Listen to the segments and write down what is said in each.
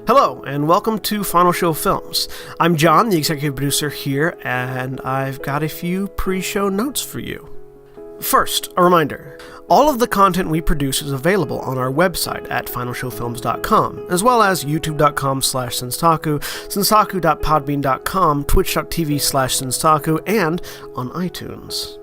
Hello, and welcome to Final Show Films. I'm John, the executive producer here, and I've got a few pre-show notes for you. First, a reminder. All of the content we produce is available on our website at finalshowfilms.com, as well as youtube.com/senstaku, senstaku.podbean.com, twitch.tv/senstaku, and on iTunes.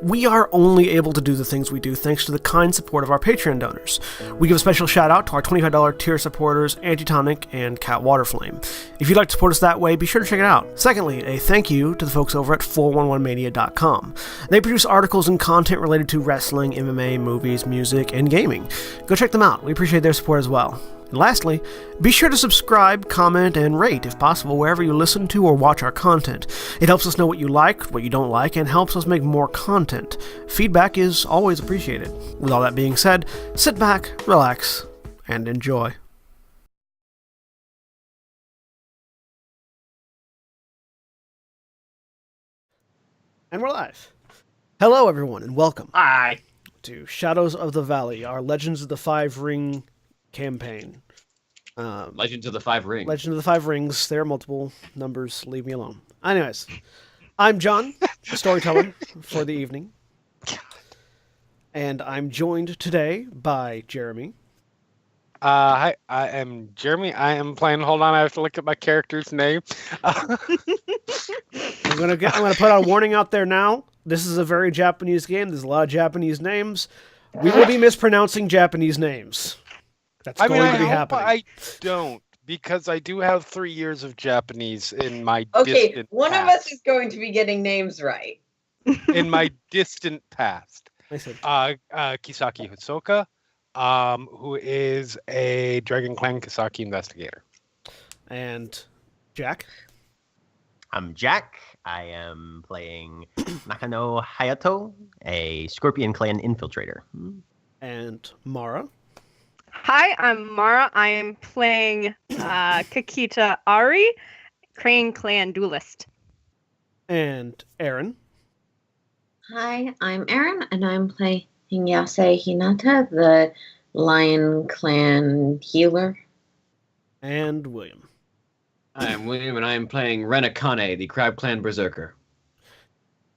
We are only able to do the things we do thanks to the kind support of our Patreon donors. We give a special shout out to our $25 tier supporters, Antitonic and Cat Waterflame. If you'd like to support us that way, be sure to check it out. Secondly, a thank you to the folks over at 411mania.com. They produce articles and content related to wrestling, MMA, movies, music, and gaming. Go check them out. We appreciate their support as well. And lastly, be sure to subscribe, comment, and rate, if possible, wherever you listen to or watch our content. It helps us know what you like, what you don't like, and helps us make more content. Feedback is always appreciated. With all that being said, sit back, relax, and enjoy. And we're live. Hello, everyone, and welcome. Hi. To Shadows of the Valley, our Legends of the Five Ring campaign. Legends of the Five Rings. Legend of the Five Rings. There are multiple numbers. Leave me alone. Anyways, I'm John, storyteller for the evening. And I'm joined today by Jeremy. Hi, I am Jeremy. I am playing. Hold on, I have to look at my character's name. I'm gonna put a warning out there now. This is a very Japanese game. There's a lot of Japanese names. We will be mispronouncing Japanese names. That's going to be happening. I don't, because I do have 3 years of Japanese in my Okay, one past. of us is going to be getting names right. In my distant past. I said, Kisaki Hisoka, who is a Dragon Clan Kisaki investigator. and Jack. I'm Jack. I am playing Nakano Hayato, a Scorpion Clan infiltrator. And Mara. Hi, I'm Mara. I am playing Kakita Ari, Crane Clan duelist. And Aaron. Hi, I'm Erin, and I'm playing Yase Hinata, the Lion Clan healer. And William. I am William, and I am playing Renakane, the Crab Clan Berserker.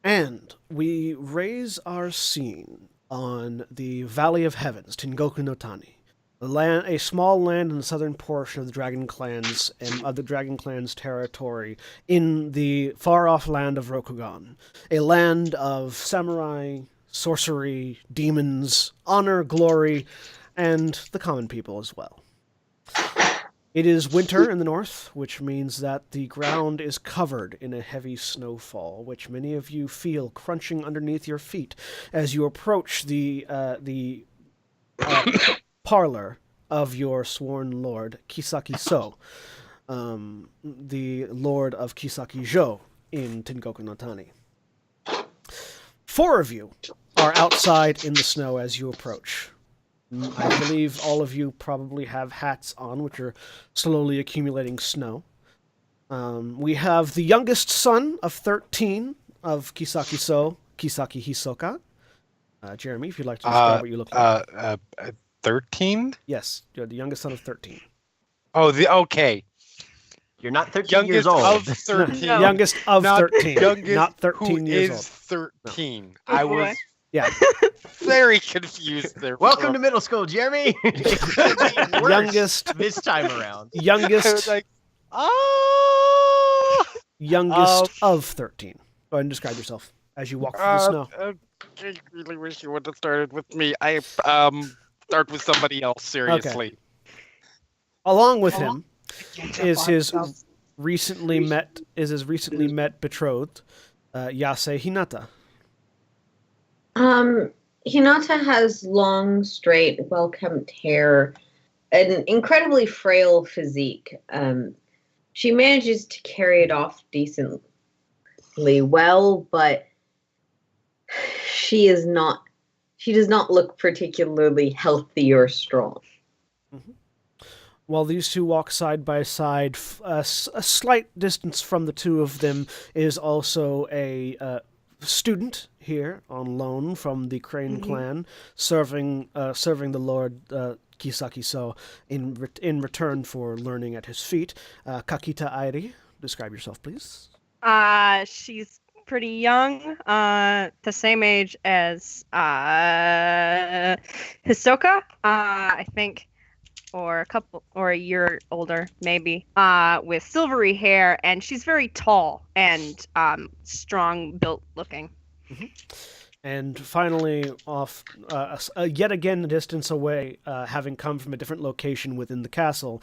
And we raise our scene on the Valley of Heavens, Tengoku no Tani. A small land in the southern portion of the Dragon Clans and of the Dragon Clan's territory in the far-off land of Rokugan. A land of samurai, sorcery, demons, honor, glory, and the common people as well. It is winter in the north, which means that the ground is covered in a heavy snowfall, which many of you feel crunching underneath your feet as you approach the parlor of your sworn lord, Kisaki So, the lord of Kisaki-jo in Tengoku no Tani. 4 of you are outside in the snow as you approach. I believe all of you probably have hats on, which are slowly accumulating snow. We have the youngest son of 13 of Kisaki So, Kisaki Hisoka. Jeremy, if you'd like to describe what you look like. 13? Yes, you're the youngest son of 13. Oh, okay. You're not 13 Youngest years old. of 13. No. Youngest of Not 13, youngest not 13 who years is old. 13. No. I was Yeah, very confused there. Welcome to middle school, Jeremy. Worse youngest this time around. I was youngest like, oh! of 13. Go ahead and describe yourself as you walk through the snow. I really wish you would have started with me. I start with somebody else, seriously. Along with him is his recently met betrothed, Yase Hinata. Hinata has long, straight, well-kept hair, an incredibly frail physique. She manages to carry it off decently well, but she does not look particularly healthy or strong. Mm-hmm. While these two walk side by side, a slight distance from the two of them is also a student here on loan from the Crane clan, serving the Lord Kisaki So in return for learning at his feet. Kakita Airi, describe yourself, please. She's pretty young, the same age as Hisoka, I think, or a year older, maybe, with silvery hair, and she's very tall and strong built looking. Mm-hmm. And finally, off yet again a distance away, having come from a different location within the castle,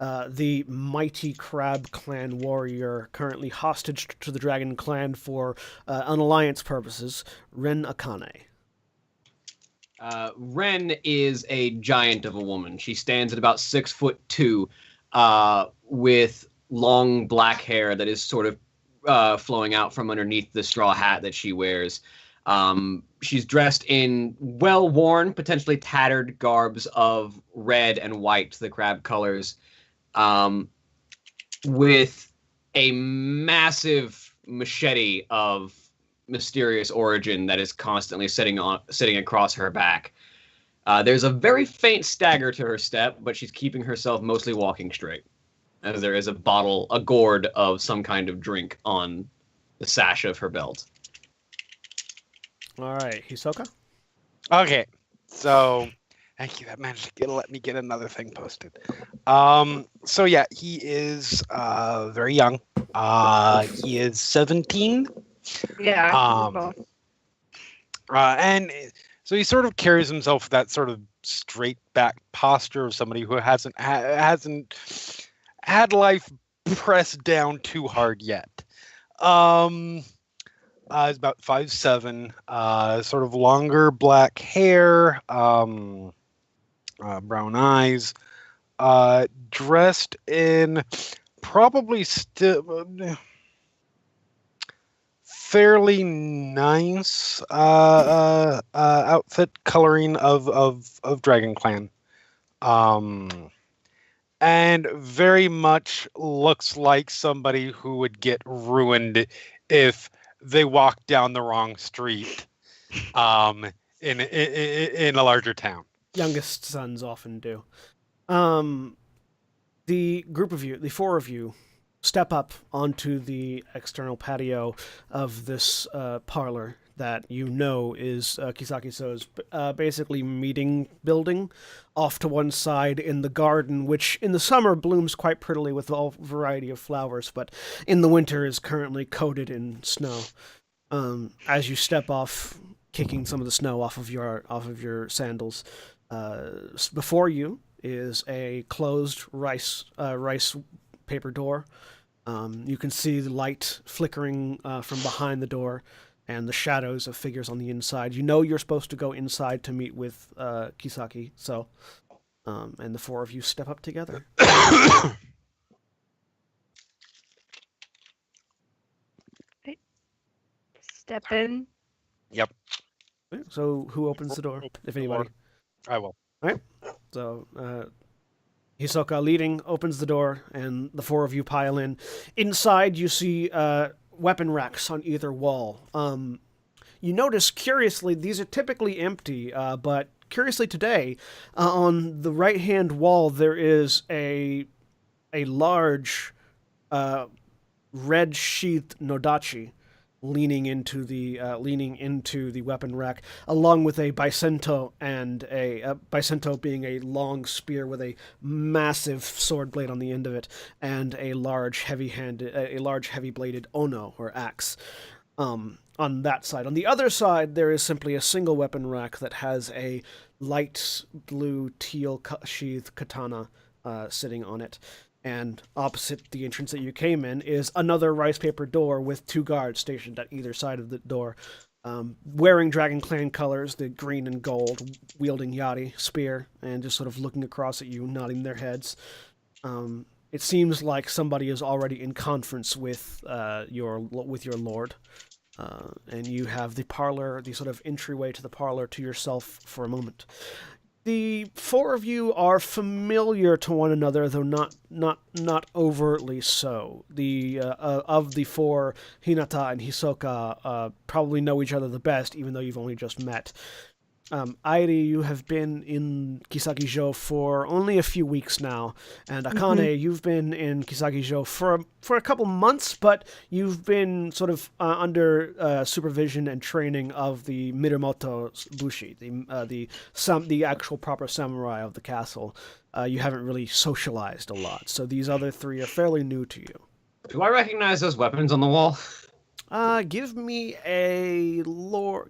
the mighty Crab Clan warrior, currently hostage to the Dragon Clan for unalliance purposes, Ren Akane. Ren is a giant of a woman. She stands at about 6'2", with long black hair that is sort of flowing out from underneath the straw hat that she wears. She's dressed in well-worn, potentially tattered garbs of red and white, the crab colors, with a massive machete of mysterious origin that is constantly sitting across her back. There's a very faint stagger to her step, but she's keeping herself mostly walking straight, as there is a gourd of some kind of drink on the sash of her belt. All right, Hisoka? Okay, so thank you. That managed to let me get another thing posted. So yeah, he is very young. He is 17. Yeah. And so he sort of carries himself with that sort of straight back posture of somebody who hasn't had life pressed down too hard yet. He's about 5'7", sort of longer black hair, brown eyes, dressed in probably still fairly nice outfit coloring of Dragon Clan. And very much looks like somebody who would get ruined if they walk down the wrong street in a larger town. Youngest sons often do. The group of you, the four of you, step up onto the external patio of this parlor that you know is Kisaki So's basically meeting building, off to one side in the garden, which in the summer blooms quite prettily with all variety of flowers, but in the winter is currently coated in snow. As you step off, kicking some of the snow off of your sandals, before you is a closed rice paper door. You can see the light flickering from behind the door and the shadows of figures on the inside. You know you're supposed to go inside to meet with Kisaki, so and the four of you step up together. Step in. Yep. So who opens the door, if anybody? I will. All right. So Hisoka leading opens the door, and the four of you pile in. Inside, you see weapon racks on either wall. You notice, curiously, these are typically empty, but curiously today, on the right-hand wall, there is a large red-sheathed nodachi leaning into the weapon rack, along with a baisento, and a baisento being a long spear with a massive sword blade on the end of it, and a large heavy-bladed ono or axe. On that side. On the other side, there is simply a single weapon rack that has a light blue teal sheathed katana sitting on it. And opposite the entrance that you came in is another rice paper door with two guards stationed at either side of the door, wearing Dragon Clan colors, the green and gold, wielding yari, spear, and just sort of looking across at you, nodding their heads. It seems like somebody is already in conference with your lord. And you have the parlor, the sort of entryway to the parlor to yourself for a moment. The four of you are familiar to one another, though not overtly so. Of the four, Hinata and Hisoka probably know each other the best, even though you've only just met. Airi, you have been in Kisagi-jo for only a few weeks now, and Akane, you've been in Kisagi-jo for a couple months, but you've been sort of under supervision and training of the Minamoto Bushi, the actual proper samurai of the castle. You haven't really socialized a lot, so these other three are fairly new to you. Do I recognize those weapons on the wall? Give me a lore.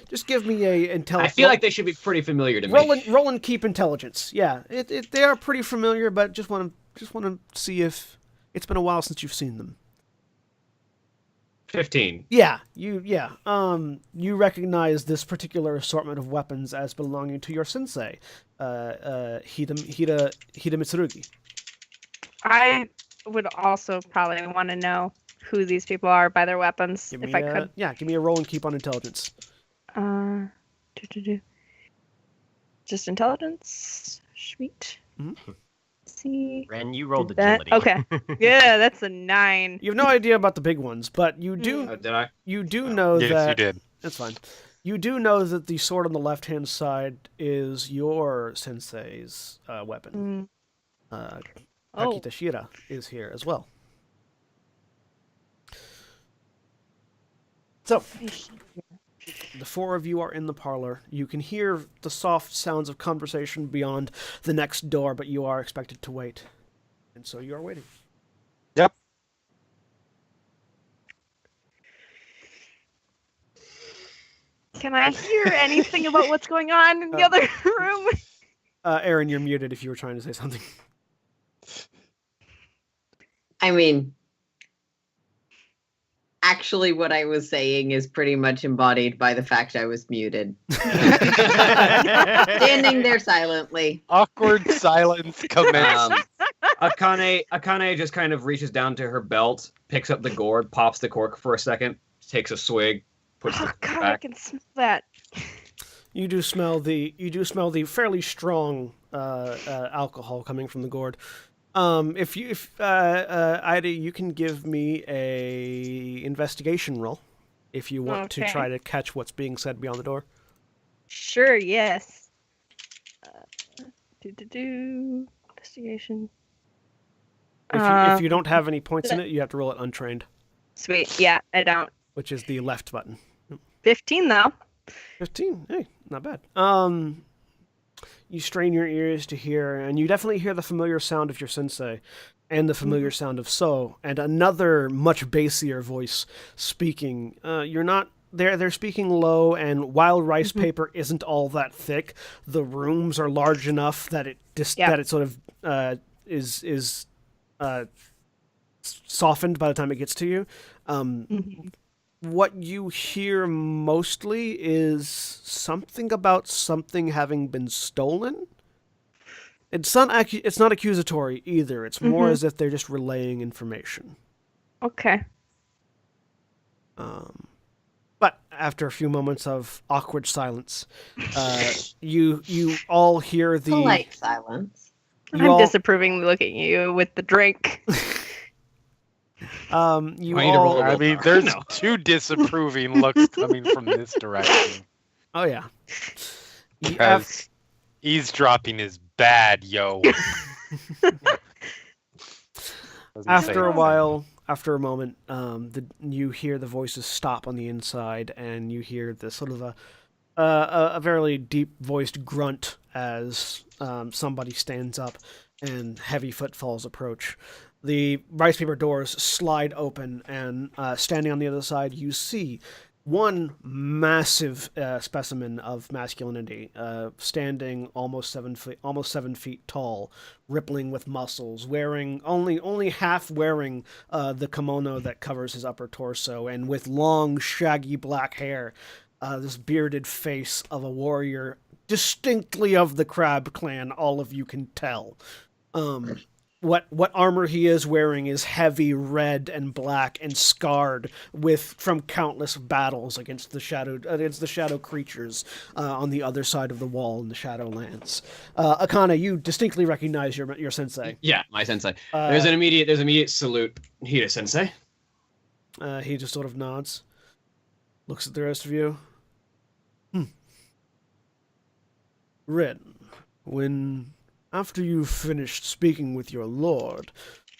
Just give me a intelligence. I feel like they should be pretty familiar to me. Roll and keep intelligence. Yeah, they are pretty familiar, but just want to see if it's been a while since you've seen them. 15. You recognize this particular assortment of weapons as belonging to your sensei, Hida Mitsurugi. I would also probably want to know who these people are by their weapons, if I could. Yeah, give me a roll and keep on intelligence. Just intelligence. Sweet. Mm-hmm. See. Ren, you rolled that. agility. Okay. Yeah, that's a 9. You have no idea about the big ones, but you do. Did I? You do know Yes, that. you did. That's fine. You do know that the sword on the left-hand side is your sensei's weapon. Akita Shira is here as well. So, the four of you are in the parlor. You can hear the soft sounds of conversation beyond the next door, but you are expected to wait. And so you are waiting. Yep. Can I hear anything about what's going on in the other room? Aaron, you're muted if you were trying to say something. I mean, actually, what I was saying is pretty much embodied by the fact I was muted. Standing there silently. Awkward silence commences. Akane just kind of reaches down to her belt, picks up the gourd, pops the cork for a second, takes a swig, puts Oh the god, cork I back. can smell that. You do smell the fairly strong alcohol coming from the gourd. Ida, you can give me a investigation roll if you want to Okay. try to catch what's being said beyond the door. Sure, yes. Investigation. If you don't have any points in it, you have to roll it untrained, Sweet. Yeah, I don't. which is the left button. 15 though. 15. Hey, not bad. You strain your ears to hear, and you definitely hear the familiar sound of your sensei, and the familiar sound of So, and another much bassier voice speaking. You're not. They're speaking low, and while rice paper isn't all that thick, the rooms are large enough that it that it sort of is softened by the time it gets to you. What you hear mostly is something about something having been stolen. It's not accusatory either. It's more as if they're just relaying information. Okay. But after a few moments of awkward silence, you all hear the Polite silence. I'm disapprovingly looking at you with the drink. You I need to all. roll I mean, willpower. there's No. two disapproving looks coming from this direction. Oh yeah. Because eavesdropping is bad, yo. After a while, after a moment, you hear the voices stop on the inside, and you hear this sort of a very deep-voiced grunt as somebody stands up, and heavy footfalls approach. The rice paper doors slide open, and standing on the other side, you see one massive specimen of masculinity, standing almost 7 feet tall, rippling with muscles, wearing only half wearing the kimono that covers his upper torso, and with long, shaggy black hair, this bearded face of a warrior, distinctly of the Crab Clan. All of you can tell. What armor he is wearing is heavy red and black and scarred from countless battles against the shadow creatures on the other side of the wall in the Shadowlands. Akana, you distinctly recognize your sensei. Yeah, my sensei. There's an immediate salute. Hida sensei. He just sort of nods, looks at the rest of you. Rin, after you've finished speaking with your lord,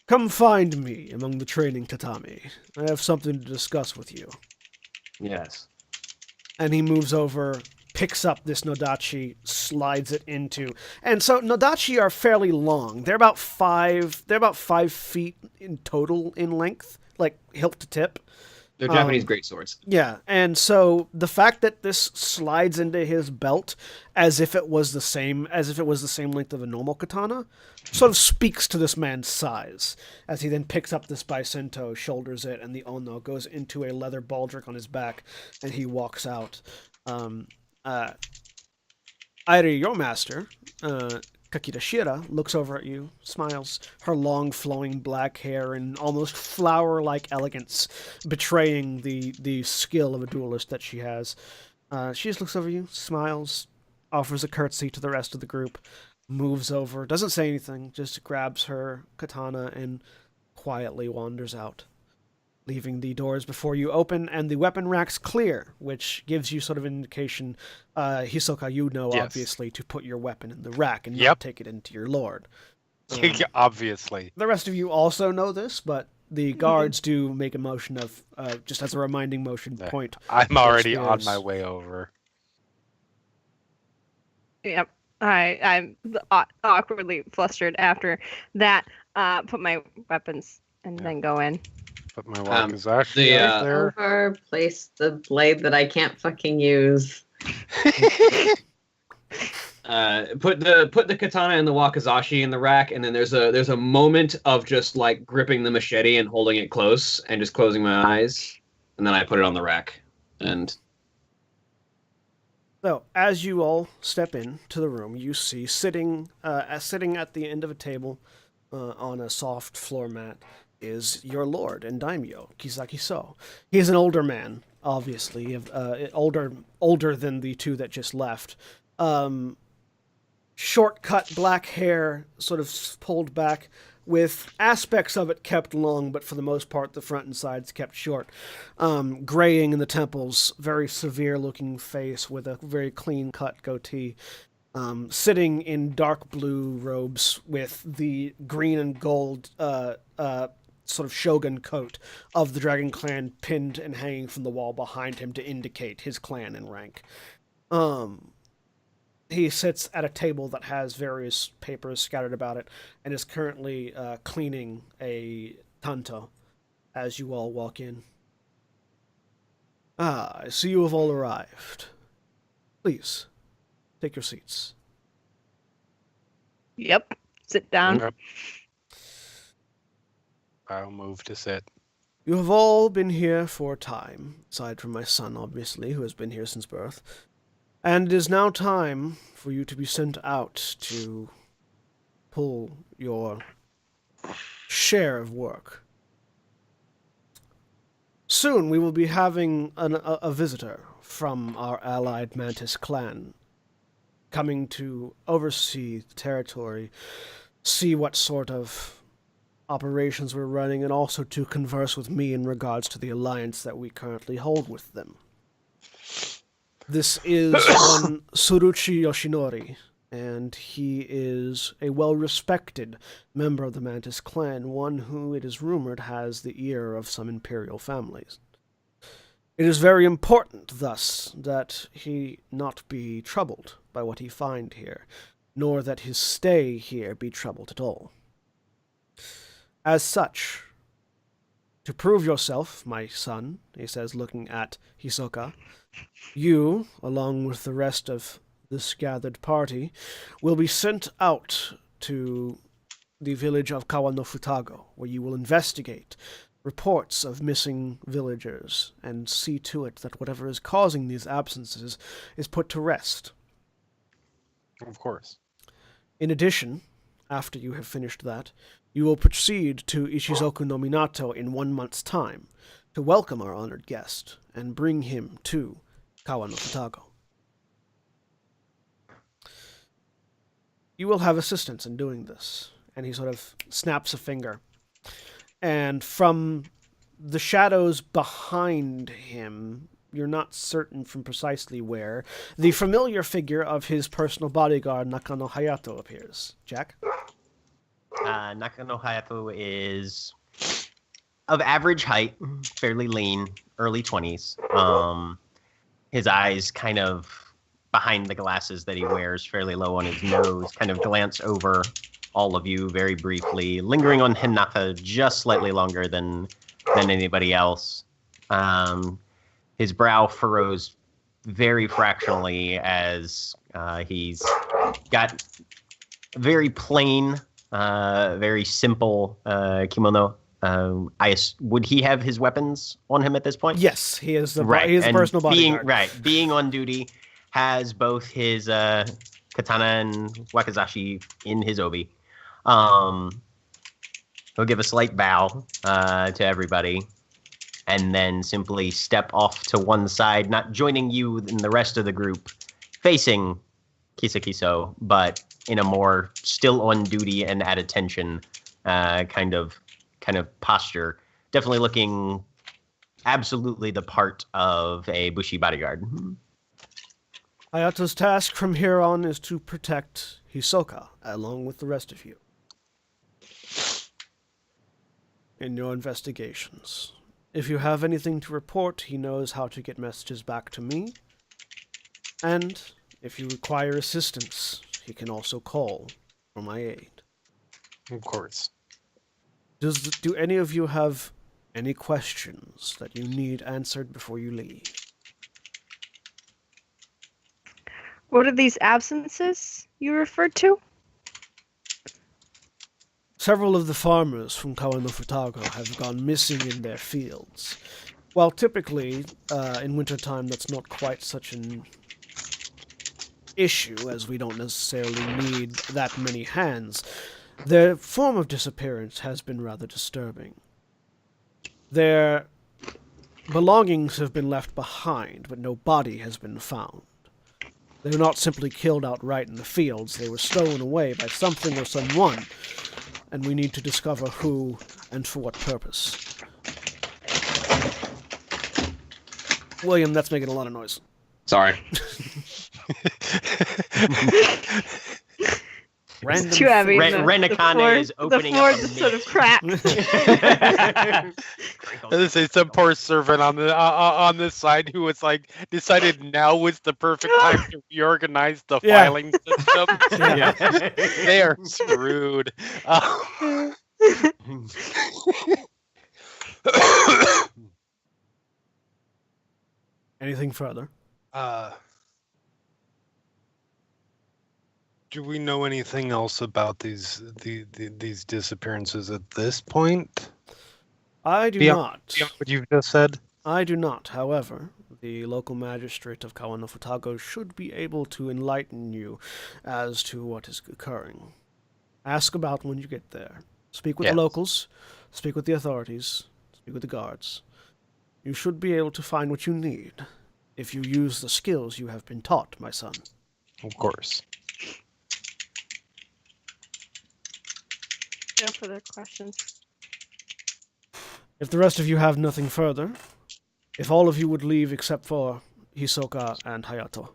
come find me among the training tatami. I have something to discuss with you. Yes. And he moves over, picks up this nodachi, slides it into. And so nodachi are fairly long. They're about 5 feet in total in length, like hilt to tip. They're Japanese greatswords. Yeah, and so the fact that this slides into his belt as if it was the same length of a normal katana sort of speaks to this man's size. As he then picks up this Baisento, shoulders it, and the ono goes into a leather baldric on his back, and he walks out. Airi, your master, Kakita Shira, looks over at you, smiles, her long flowing black hair in almost flower-like elegance, betraying the skill of a duelist that she has. She just looks over you, smiles, offers a curtsy to the rest of the group, moves over, doesn't say anything, just grabs her katana and quietly wanders out, leaving the doors before you open and the weapon racks clear, which gives you sort of an indication, Hisoka, you know, Yes. obviously, to put your weapon in the rack and not Yep. take it into your lord. Obviously. The rest of you also know this, but the guards do make a motion of, just as a reminding motion, Yeah. point. I'm already on Upstairs. my way over. Yep. I'm awkwardly flustered after that. Put my weapons and Yeah. then go in. But my wakizashi the, out there. Over, place the blade that I can't fucking use. Put the katana and the wakizashi in the rack, and then there's a moment of just like gripping the machete and holding it close and just closing my eyes, and then I put it on the rack. And So, as you all step into the room, you see sitting at the end of a table on a soft floor mat is your lord and daimyo, Kisaki So. He's an older man, obviously, older than the two that just left. Short-cut black hair, sort of pulled back, with aspects of it kept long, but for the most part, the front and sides kept short. Graying in the temples, very severe-looking face with a very clean-cut goatee. Sitting in dark blue robes with the green and gold sort of shogun coat of the Dragon Clan pinned and hanging from the wall behind him to indicate his clan and rank. He sits at a table that has various papers scattered about it and is currently cleaning a tanto as you all walk in. Ah, I see you have all arrived. Please, take your seats. Yep. Sit down. Yep. I'll move to sit. You have all been here for a time, aside from my son, obviously, who has been here since birth. And it is now time for you to be sent out to pull your share of work. Soon we will be having a visitor from our allied Mantis clan coming to oversee the territory, see what sort of operations we're running, and also to converse with me in regards to the alliance that we currently hold with them. This is one Suruchi Yoshinori, and he is a well-respected member of the Mantis clan, one who, it is rumored, has the ear of some imperial families. It is very important, thus, that he not be troubled by what he find here, nor that his stay here be troubled at all. As such, to prove yourself, my son, he says, looking at Hisoka, you, along with the rest of this gathered party, will be sent out to the village of Kawanofutago, where you will investigate reports of missing villagers and see to it that whatever is causing these absences is put to rest. Of course. In addition, after you have finished that, you will proceed to Ishizoku no Minato in 1 month's time to welcome our honored guest and bring him to Kawanofutago. You will have assistance in doing this. And he sort of snaps a finger. And from the shadows behind him, you're not certain from precisely where, the familiar figure of his personal bodyguard, Nakano Hayato, appears. Jack? Nakano Hayato is of average height, fairly lean, early 20s. His eyes kind of behind the glasses that he wears, fairly low on his nose, kind of glance over all of you very briefly, lingering on Hinata just slightly longer than anybody else. His brow furrows very fractionally as he's got very plain, very simple kimono. Would he have his weapons on him at this point? Yes, he is the Right, he is a and personal bodyguard. being on duty, has both his katana and wakizashi in his obi. He'll give a slight bow to everybody, and then simply step off to one side, not joining you in the rest of the group, facing Kisakiso, but in a more still on duty and at attention kind of posture. Definitely looking absolutely the part of a Bushi bodyguard. Hayato's task from here on is to protect Hisoka, along with the rest of you, in your investigations. If you have anything to report, he knows how to get messages back to me. And if you require assistance, he can also call for my aid. Of course. Do any of you have any questions that you need answered before you leave? What are these absences you referred to? Several of the farmers from Kawanofutago have gone missing in their fields. While typically, in wintertime, that's not quite such an issue, as we don't necessarily need that many hands, their form of disappearance has been rather disturbing. Their belongings have been left behind, but no body has been found. They were not simply killed outright in the fields, they were stolen away by something or someone, and we need to discover who and for what purpose. William, that's making a lot of noise. Sorry. Random Too heavy. Renakane is opening the floor up a just sort of mist. cracked. Let's say some poor servant on this side who was like decided now was the perfect time to reorganize the Yeah. filing system. Yeah. They are screwed. Anything further? Do we know anything else about these disappearances at this point? I do Beyond- not. Beyond what you've just said? I do not. However, the local magistrate of Kawanofutago should be able to enlighten you as to what is occurring. Ask about when you get there. Speak with Yes. the locals. Speak with the authorities. Speak with the guards. You should be able to find what you need if you use the skills you have been taught, my son. Of course. No further questions. If the rest of you have nothing further, if all of you would leave except for Hisoka and Hayato.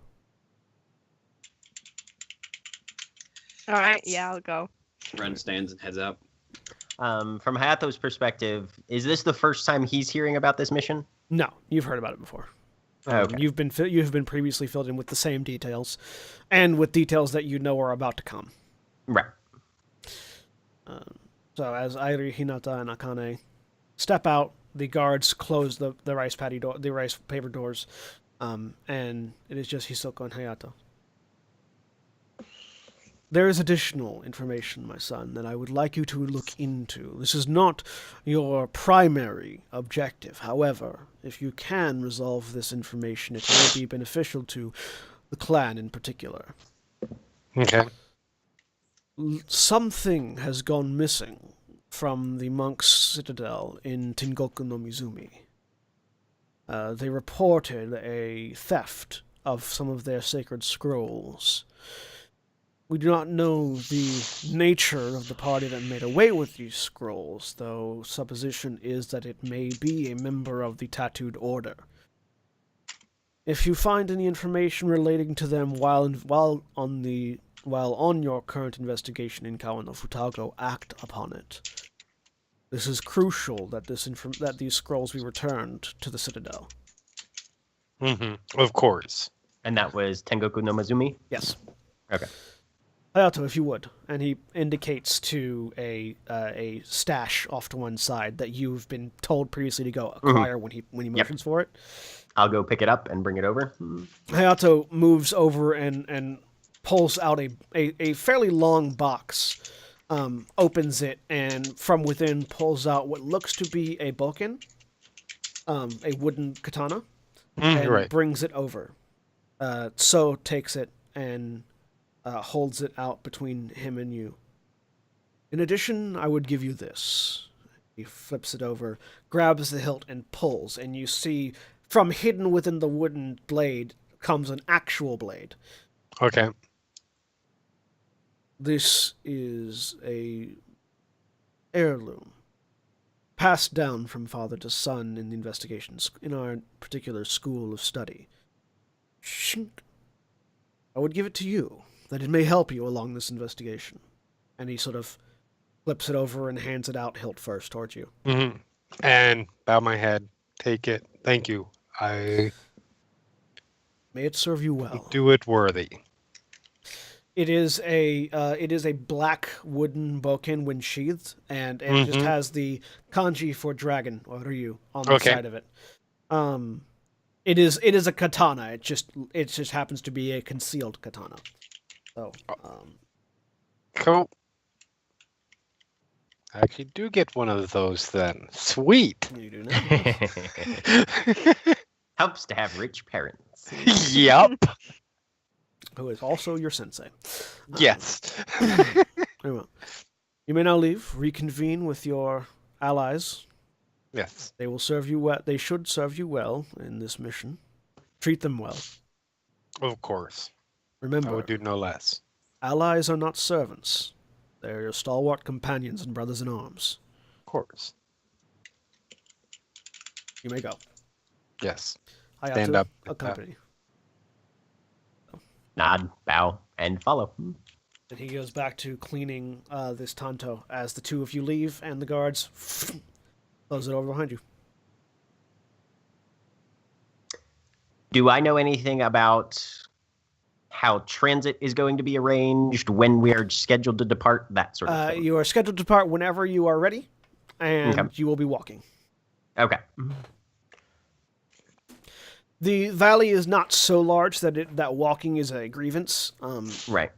All right, yeah, I'll go. Ren stands and heads out. From Hayato's perspective, is this the first time he's hearing about this mission? No, you've heard about it before. Okay. You've been previously filled in with the same details, and with details that you know are about to come. Right. So as Airi, Hinata, and Akane step out, the guards close the rice paper doors, and it is just Hisoka and Hayato. There is additional information, my son, that I would like you to look into. This is not your primary objective. However, if you can resolve this information, it will be beneficial to the clan in particular. Okay. Something has gone missing from the monk's citadel in Tengoku no Mizumi. They reported a theft of some of their sacred scrolls. We do not know the nature of the party that made away with these scrolls, though supposition is that it may be a member of the Tattooed Order. If you find any information relating to them while on your current investigation in Kawa no Futago, act upon it. This is crucial that that these scrolls be returned to the Citadel. Of course. And that was Tengoku no Mazumi? Yes. Okay. Hayato, if you would. And he indicates to a stash off to one side that you've been told previously to go acquire when he motions for it. I'll go pick it up and bring it over. Hayato moves over and pulls out a fairly long box, opens it, and from within pulls out what looks to be a bokken, a wooden katana, and brings it over. So takes it and holds it out between him and you. In addition, I would give you this. He flips it over, grabs the hilt, and pulls, and you see from hidden within the wooden blade comes an actual blade. Okay. This is a heirloom, passed down from father to son in the investigations in our particular school of study. Shink. I would give it to you, that it may help you along this investigation. And he sort of flips it over and hands it out, hilt first, towards you. And bow my head. Take it. Thank you. I May it serve you well. do it worthy. It is a black wooden bokken when sheathed, and it just has the kanji for dragon, or Ryu, on the side of it. It is a katana. It just happens to be a concealed katana. So, Cool. I actually do get one of those then. Sweet. you do now. Helps to have rich parents. Yep. Who is also your sensei. Yes. Very well. You may now leave. Reconvene with your allies. Yes. They will serve you well. They should serve you well in this mission. Treat them well. Of course. I Remember, would do no less. allies are not servants. They are your stalwart companions and brothers in arms. Of course. You may go. Yes. Hayato, Stand up. accompany. Nod, bow, and follow. And he goes back to cleaning this tanto as the two of you leave, and the guards close it over behind you. Do I know anything about how transit is going to be arranged, when we are scheduled to depart, that sort of thing? You are scheduled to depart whenever you are ready, and you will be walking. Okay. The valley is not so large that walking is a grievance. Right.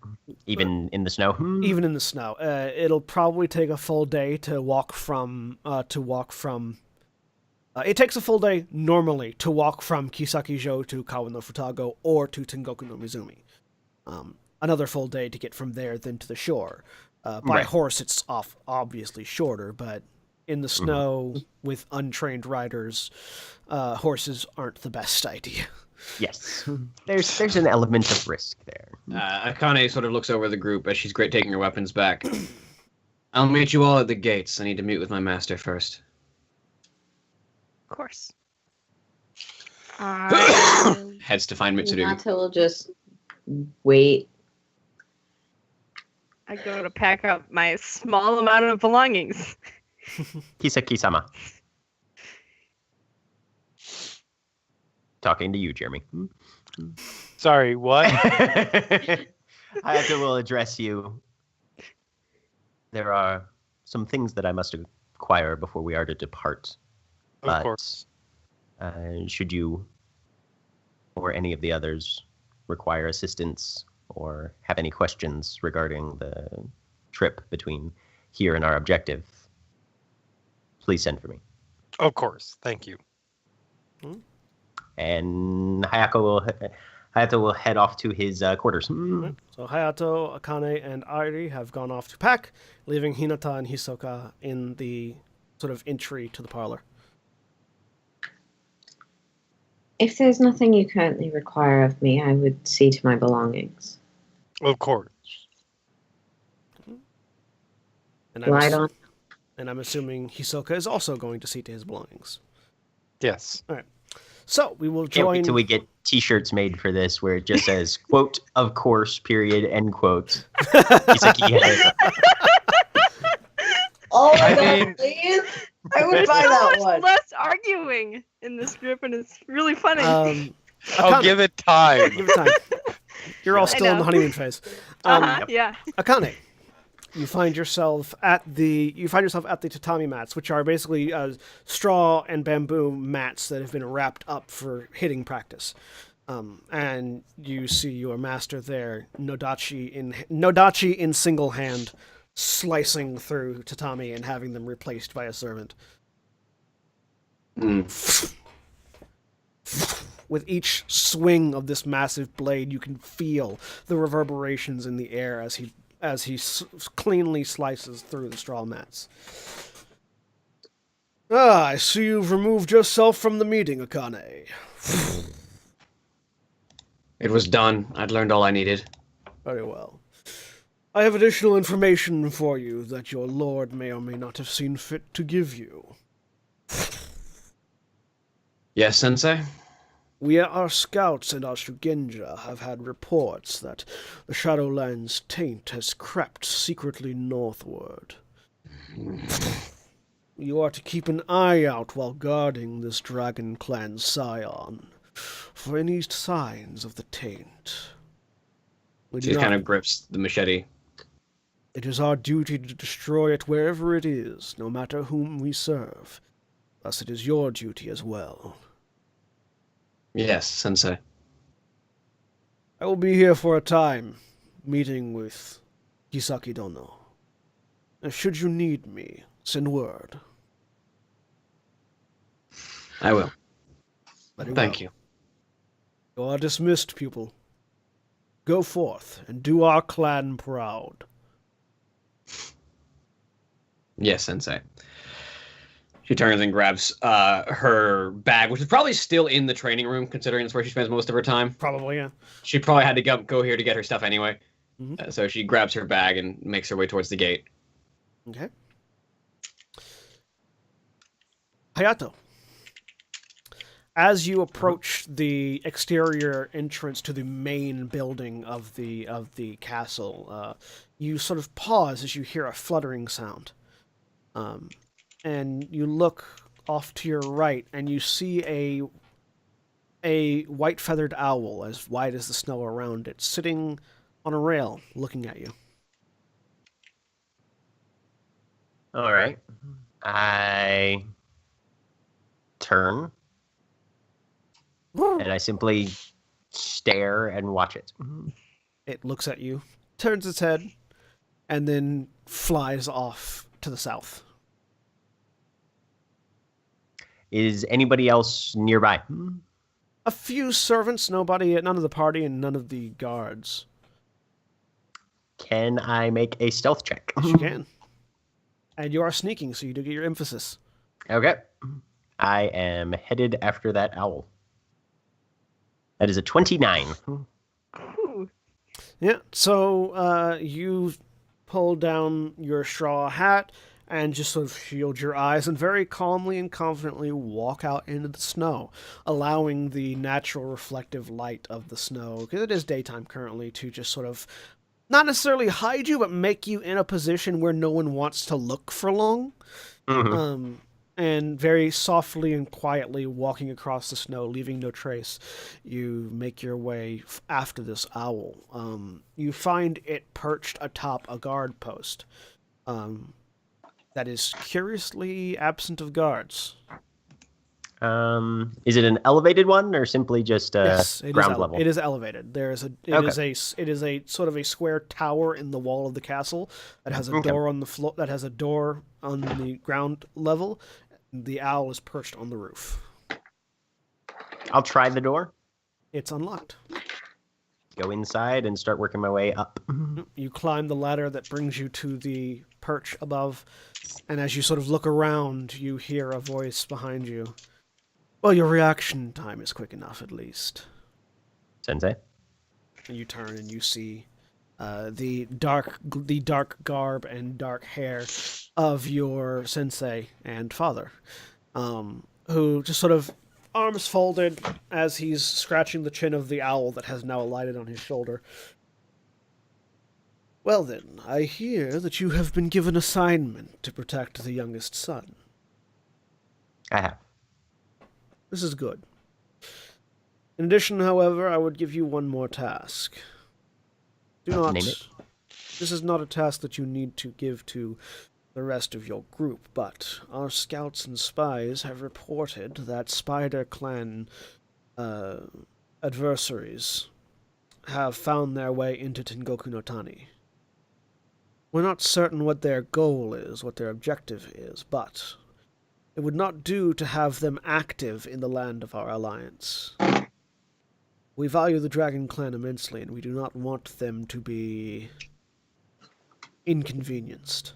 Even in the snow? Even in the snow. It'll probably take a full day to walk from... it takes a full day, normally, to walk from Kisaki-jo to Kawa no Futago or to Tengoku no Mizumi. Another full day to get from there then to the shore. By horse, it's obviously shorter, but in the snow with untrained riders, horses aren't the best idea. Yes. There's an element of risk there. Akane sort of looks over the group as she's taking her weapons back. I'll meet you all at the gates. I need to meet with my master first. Of course. Heads to find Mitsurugi. Hinata will just wait. I go to pack up my small amount of belongings. Kisaki-sama. Talking to you, Jeremy. Sorry, what? Hayato will address you. There are some things that I must acquire before we are to depart. Of course. Should you or any of the others require assistance or have any questions regarding the trip between here and our objective, please send for me. Of course. Thank you. And Hayato will head off to his quarters. So Hayato, Akane, and Airi have gone off to pack, leaving Hinata and Hisoka in the sort of entry to the parlor. If there's nothing you currently require of me, I would see to my belongings. Of course. And I'm assuming Hisoka is also going to see to his belongings. Yes. All right. So we will Can't wait join. till we get T-shirts made for this where it just says "quote of course" period end quote. Kisaki has it. Oh my I god, mean- please! I would buy so that much one. less arguing in this group, and it's really funny. Oh, give it time. Give it time. You're all I still in know. the honeymoon phase. Yeah. Akane, you find yourself at the tatami mats, which are basically straw and bamboo mats that have been wrapped up for hitting practice. And you see your master there, Nodachi in single hand, slicing through tatami and having them replaced by a servant. With each swing of this massive blade, you can feel the reverberations in the air as he cleanly slices through the straw mats. Ah, I see you've removed yourself from the meeting, Akane. It was done. I'd learned all I needed. Very well. I have additional information for you that your lord may or may not have seen fit to give you. Yes, Sensei? Our scouts and our Shugenja have had reports that the Shadowlands taint has crept secretly northward. You are to keep an eye out while guarding this Dragon Clan scion for any signs of the taint. She kind of grips the machete. It is our duty to destroy it wherever it is, no matter whom we serve. Thus it is your duty as well. Yes, Sensei. I will be here for a time, meeting with Kisaki Dono. And should you need me, send word. I will. Very Thank well. you. You are dismissed, pupil. Go forth and do our clan proud. Yes, Sensei. She turns and grabs her bag, which is probably still in the training room, considering it's where she spends most of her time. Probably, yeah. She probably had to go here to get her stuff anyway. Mhm. So she grabs her bag and makes her way towards the gate. Okay. Hayato. As you approach the exterior entrance to the main building of the castle, you sort of pause as you hear a fluttering sound. And you look off to your right, and you see a white-feathered owl, as wide as the snow around it, sitting on a rail, looking at you. All right. I turn and I simply stare and watch it. It looks at you, turns its head, and then flies off to the south. Is anybody else nearby? A few servants, none of the party, and none of the guards. Can I make a stealth check? Yes, you can. And you are sneaking, so you do get your emphasis. Okay. I am headed after that owl. That is a 29. Ooh. Yeah, so you pull down your straw hat and just sort of shield your eyes and very calmly and confidently walk out into the snow, allowing the natural reflective light of the snow, because it is daytime currently, to just sort of not necessarily hide you, but make you in a position where no one wants to look for long. Mm-hmm. And very softly and quietly walking across the snow, leaving no trace, you make your way after this owl. You find it perched atop a guard post that is curiously absent of guards. Is it an elevated one or simply just Yes, it ground is level? It is elevated. It is a sort of a square tower in the wall of the castle that has a door on the floor. That has a door on the ground level. The owl is perched on the roof. I'll try the door. It's unlocked. Go inside and start working my way up. You climb the ladder that brings you to the perch above, and as you sort of look around, you hear a voice behind you. Well, your reaction time is quick enough, at least. Sensei. And you turn and you see the dark garb and dark hair of your sensei and father, who just sort of arms folded as he's scratching the chin of the owl that has now alighted on his shoulder. Well then, I hear that you have been given assignment to protect the youngest son. I have. This is good. In addition, however, I would give you one more task. Do not... Name it. This is not a task that you need to give to the rest of your group, but our scouts and spies have reported that Spider Clan adversaries have found their way into Tengoku no Tani. We're not certain what their goal is, what their objective is, but it would not do to have them active in the land of our alliance. We value the Dragon Clan immensely, and we do not want them to be inconvenienced.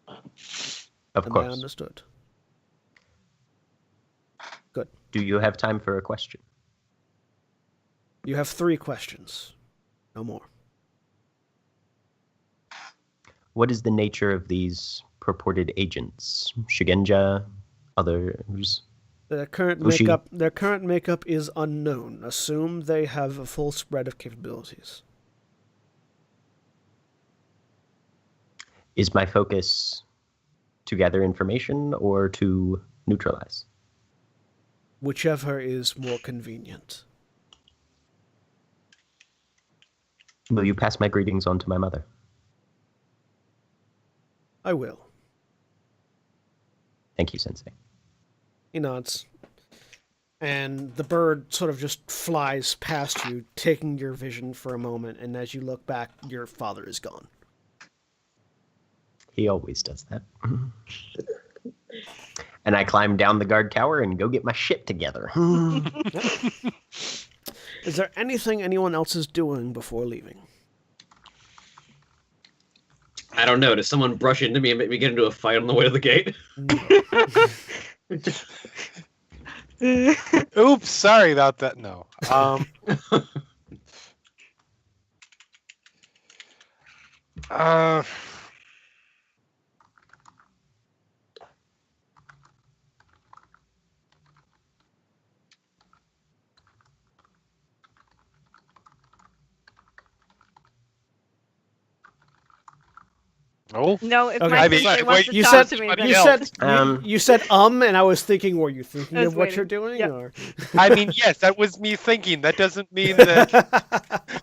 Of Am I course. understood? Good. Do you have time for a question? You have 3 questions. No more. What is the nature of these purported agents? Shigenja? Others? Their current makeup is unknown. Assume they have a full spread of capabilities. Is my focus to gather information or to neutralize? Whichever is more convenient. Will you pass my greetings on to my mother? I will. Thank you, Sensei. He nods. And the bird sort of just flies past you, taking your vision for a moment, and as you look back, your father is gone. He always does that. And I climb down the guard tower and go get my shit together. Is there anything anyone else is doing before leaving? I don't know. Does someone brush into me and make me get into a fight on the way to the gate? Oops, sorry about that. No. Oh, No, if Okay. my I mean, sister wait, wants to you talk said- to me, you then You said- said you said and I was thinking, were you thinking I was of what waiting. you're doing? Yep. Or I mean, yes, that was me thinking. That doesn't mean that.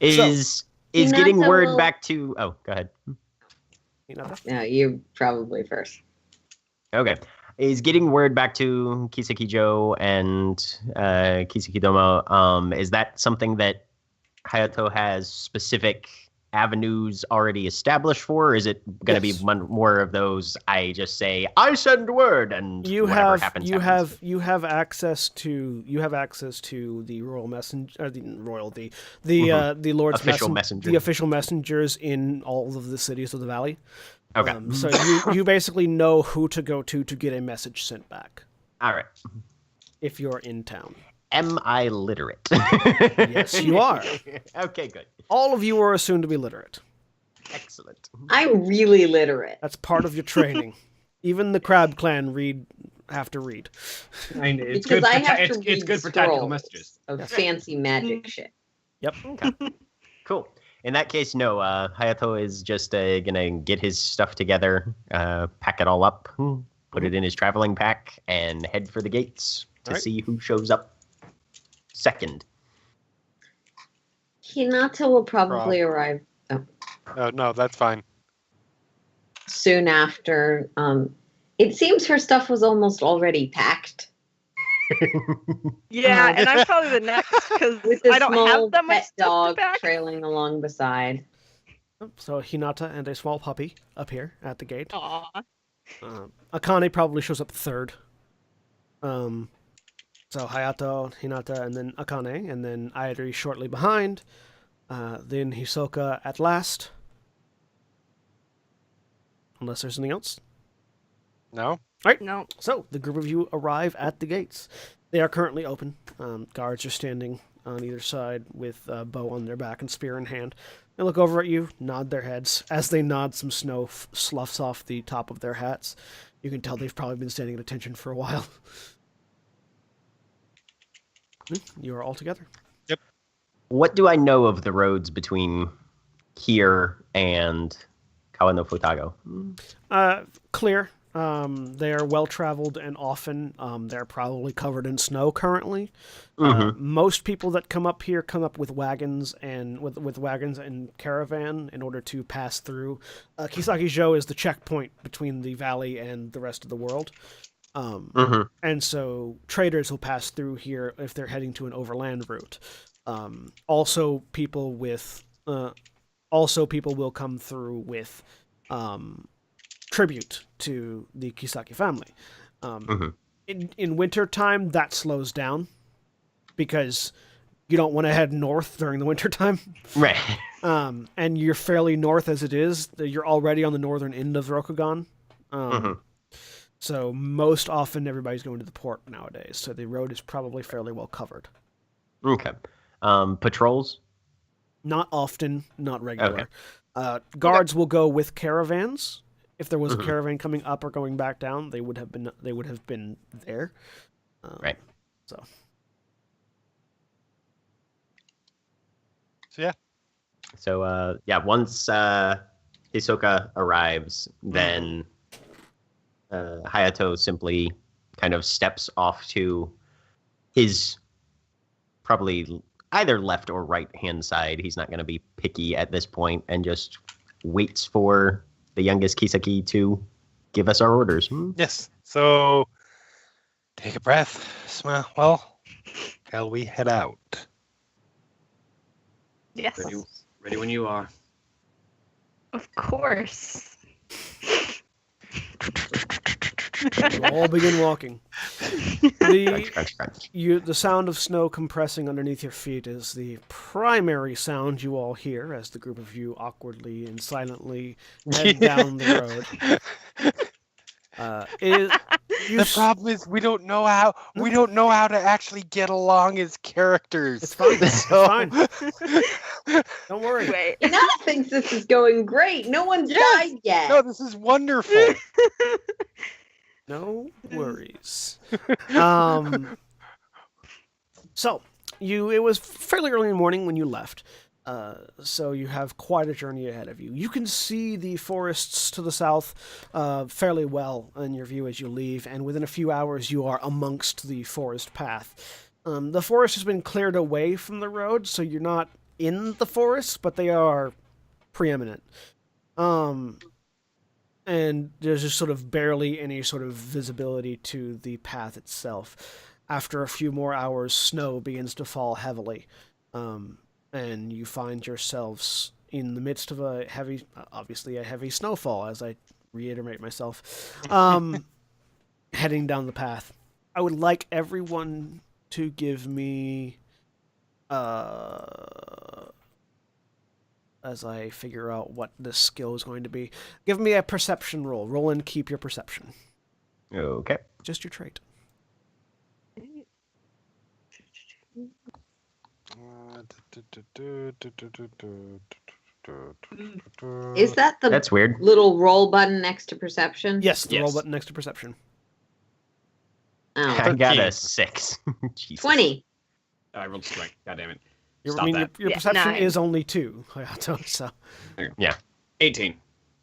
Is getting Hinata word will- back to... Oh, go ahead. No, you probably first. Okay. Is getting word back to Kisekijo and Kisekidomo, is that something that Hayato has specific avenues already established for, or is it going to Yes. be more of those, I just say, I send word, and whatever happens, happens? you have access to the royal messenger, or the Lord's Official messenger. the official messengers in all of the cities of the valley. Okay. So you basically know who to go to get a message sent back All right. if you're in town. Am I literate? Yes, you are. Okay, good. All of you are assumed to be literate. Excellent. I'm really literate. That's part of your training. Even the Crab Clan have to read. I mean, it's Because good. I For have to it's read good for tactical scrolls messages. of fancy magic shit. Yep. Cool. In that case, no. Hayato is just gonna get his stuff together, pack it all up, put it in his traveling pack, and head for the gates to Alright. see who shows up second. Hinata will probably arrive Oh, no, that's fine. soon after. It seems her stuff was almost already packed. Yeah, and I'm probably the next because With the I don't small have that much pet stuff to dog pack. trailing along beside. So Hinata and a small puppy appear at the gate. Aw. Akane probably shows up third. So Hayato, Hinata, and then Akane, and then Airi shortly behind. Then Hisoka at last. Unless there's anything else. No? No. So the group of you arrive at the gates. They are currently open. Guards are standing on either side with a bow on their back and spear in hand. They look over at you, nod their heads. As they nod, some snow sloughs off the top of their hats. You can tell they've probably been standing at attention for a while. You are all together. What do I know of the roads between here and Kawano Futago? Clear. They are well traveled and often they're probably covered in snow currently. Most people that come up here come up with wagons and with wagons and caravan in order to pass through. Kisaki-jo is the checkpoint between the valley and the rest of the world. And so traders will pass through here if they're heading to an overland route. Also, people will come through with tribute to the Kisaki family. In winter time, that slows down because you don't want to head north during the winter time. Right. And you're fairly north as it is. You're already on the northern end of Rokugan. So most often everybody's going to the port nowadays. So the road is probably fairly well covered. Okay. Patrols? Not often, not regular. Okay. Guards will go with caravans. If there was a caravan coming up or going back down, they would have been there. Right. So yeah. So once Hisoka arrives, then Hayato simply kind of steps off to his probably either left or right hand side. He's not going to be picky at this point and just waits for the youngest Kisaki to give us our orders. Yes. So take a breath. Smell. Well, shall we head out? Yes. Ready when you are. Of course. we'll all begin walking. Crunch, crunch, crunch. The sound of snow compressing underneath your feet is the primary sound you all hear as the group of you awkwardly and silently head down the road. The problem is we don't know how to actually get along as characters. It's fine. It's fine. Don't worry. Wait. Hinata thinks this is going great. No one's died yet. No, this is wonderful. No worries. So it was fairly early in the morning when you left. So you have quite a journey ahead of you. You can see the forests to the south fairly well in your view as you leave, and within a few hours you are amongst the forest path. The forest has been cleared away from the road, so you're not in the forest, but they are preeminent. And there's just sort of barely any sort of visibility to the path itself. After a few more hours, snow begins to fall heavily. And you find yourselves in the midst of a heavy snowfall, as I reiterate myself, heading down the path. I would like everyone to give me, as I figure out what this skill is going to be, give me a perception roll. Roll and keep your perception. Okay. Just your trait. Is that the That's weird. little roll button next to perception? Yes, the roll Yes. button next to perception. Oh. I got 13. a 6. Jesus. 20. I rolled strike. God damn it. Your Stop that. your Yeah, perception 9. is only 2, Hayato, so... 18.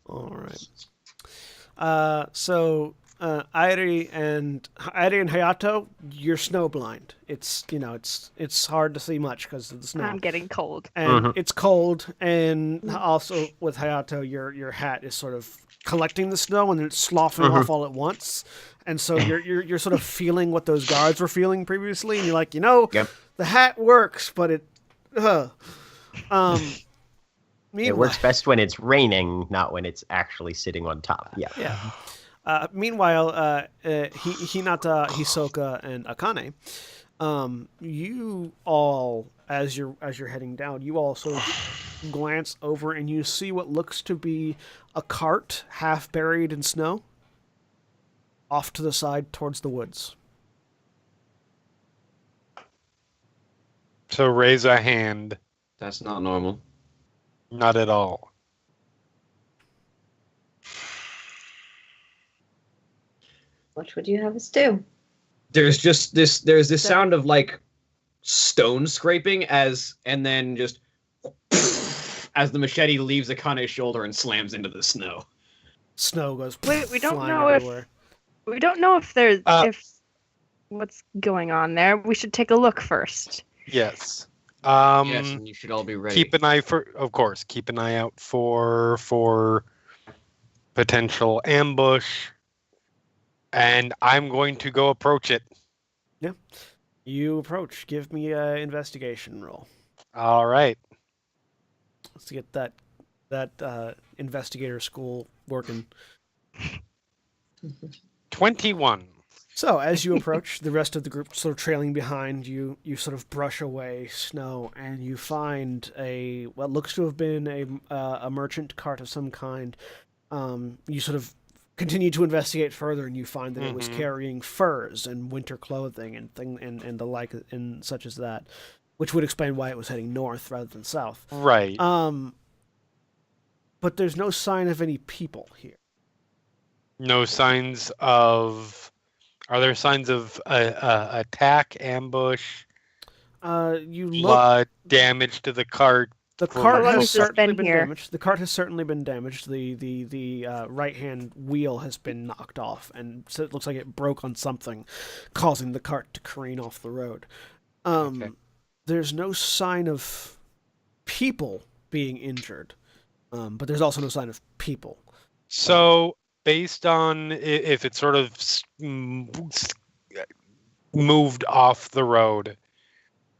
All right. So Airi and Hayato, you're snowblind. It's hard to see much because of the snow. I'm getting cold. And it's cold, and also with Hayato, your hat is sort of collecting the snow and then it's sloughing off all at once. And so you're sort of feeling what those guards were feeling previously, and you're like, Yep. the hat works, but it. It works best when it's raining, not when it's actually sitting on top. Yeah. Yeah. Meanwhile, Hinata, Hisoka, and Akane, you all, as you're heading down, you all sort of glance over and you see what looks to be a cart half buried in snow, off to the side towards the woods. So raise a hand. That's not normal. Not at all. What would you have us do? There's just this sound of like stone scraping and then just as the machete leaves Akane's shoulder and slams into the snow. Snow goes. Wait, we don't flying know everywhere. if there's if what's going on there. We should take a look first. Yes. Yes, and you should all be ready. Keep an eye out for potential ambush, and I'm going to go approach it. Yeah. You approach. Give me an investigation roll. All right. Let's get that investigator school working. 21. So, as you approach, the rest of the group sort of trailing behind you, you sort of brush away snow, and you find what looks to have been a merchant cart of some kind. You sort of continue to investigate further, and you find that it was carrying furs and winter clothing and the like, and such as that, which would explain why it was heading north rather than south. Right. But there's no sign of any people here. No signs of... Are there signs of attack, ambush, blood, damage to the cart? The cart long has as it's certainly been been here? damaged. The cart has certainly been damaged. The right-hand wheel has been knocked off, and so it looks like it broke on something, causing the cart to careen off the road. Okay. There's no sign of people being injured, but there's also no sign of people. So, based on if it sort of moved off the road,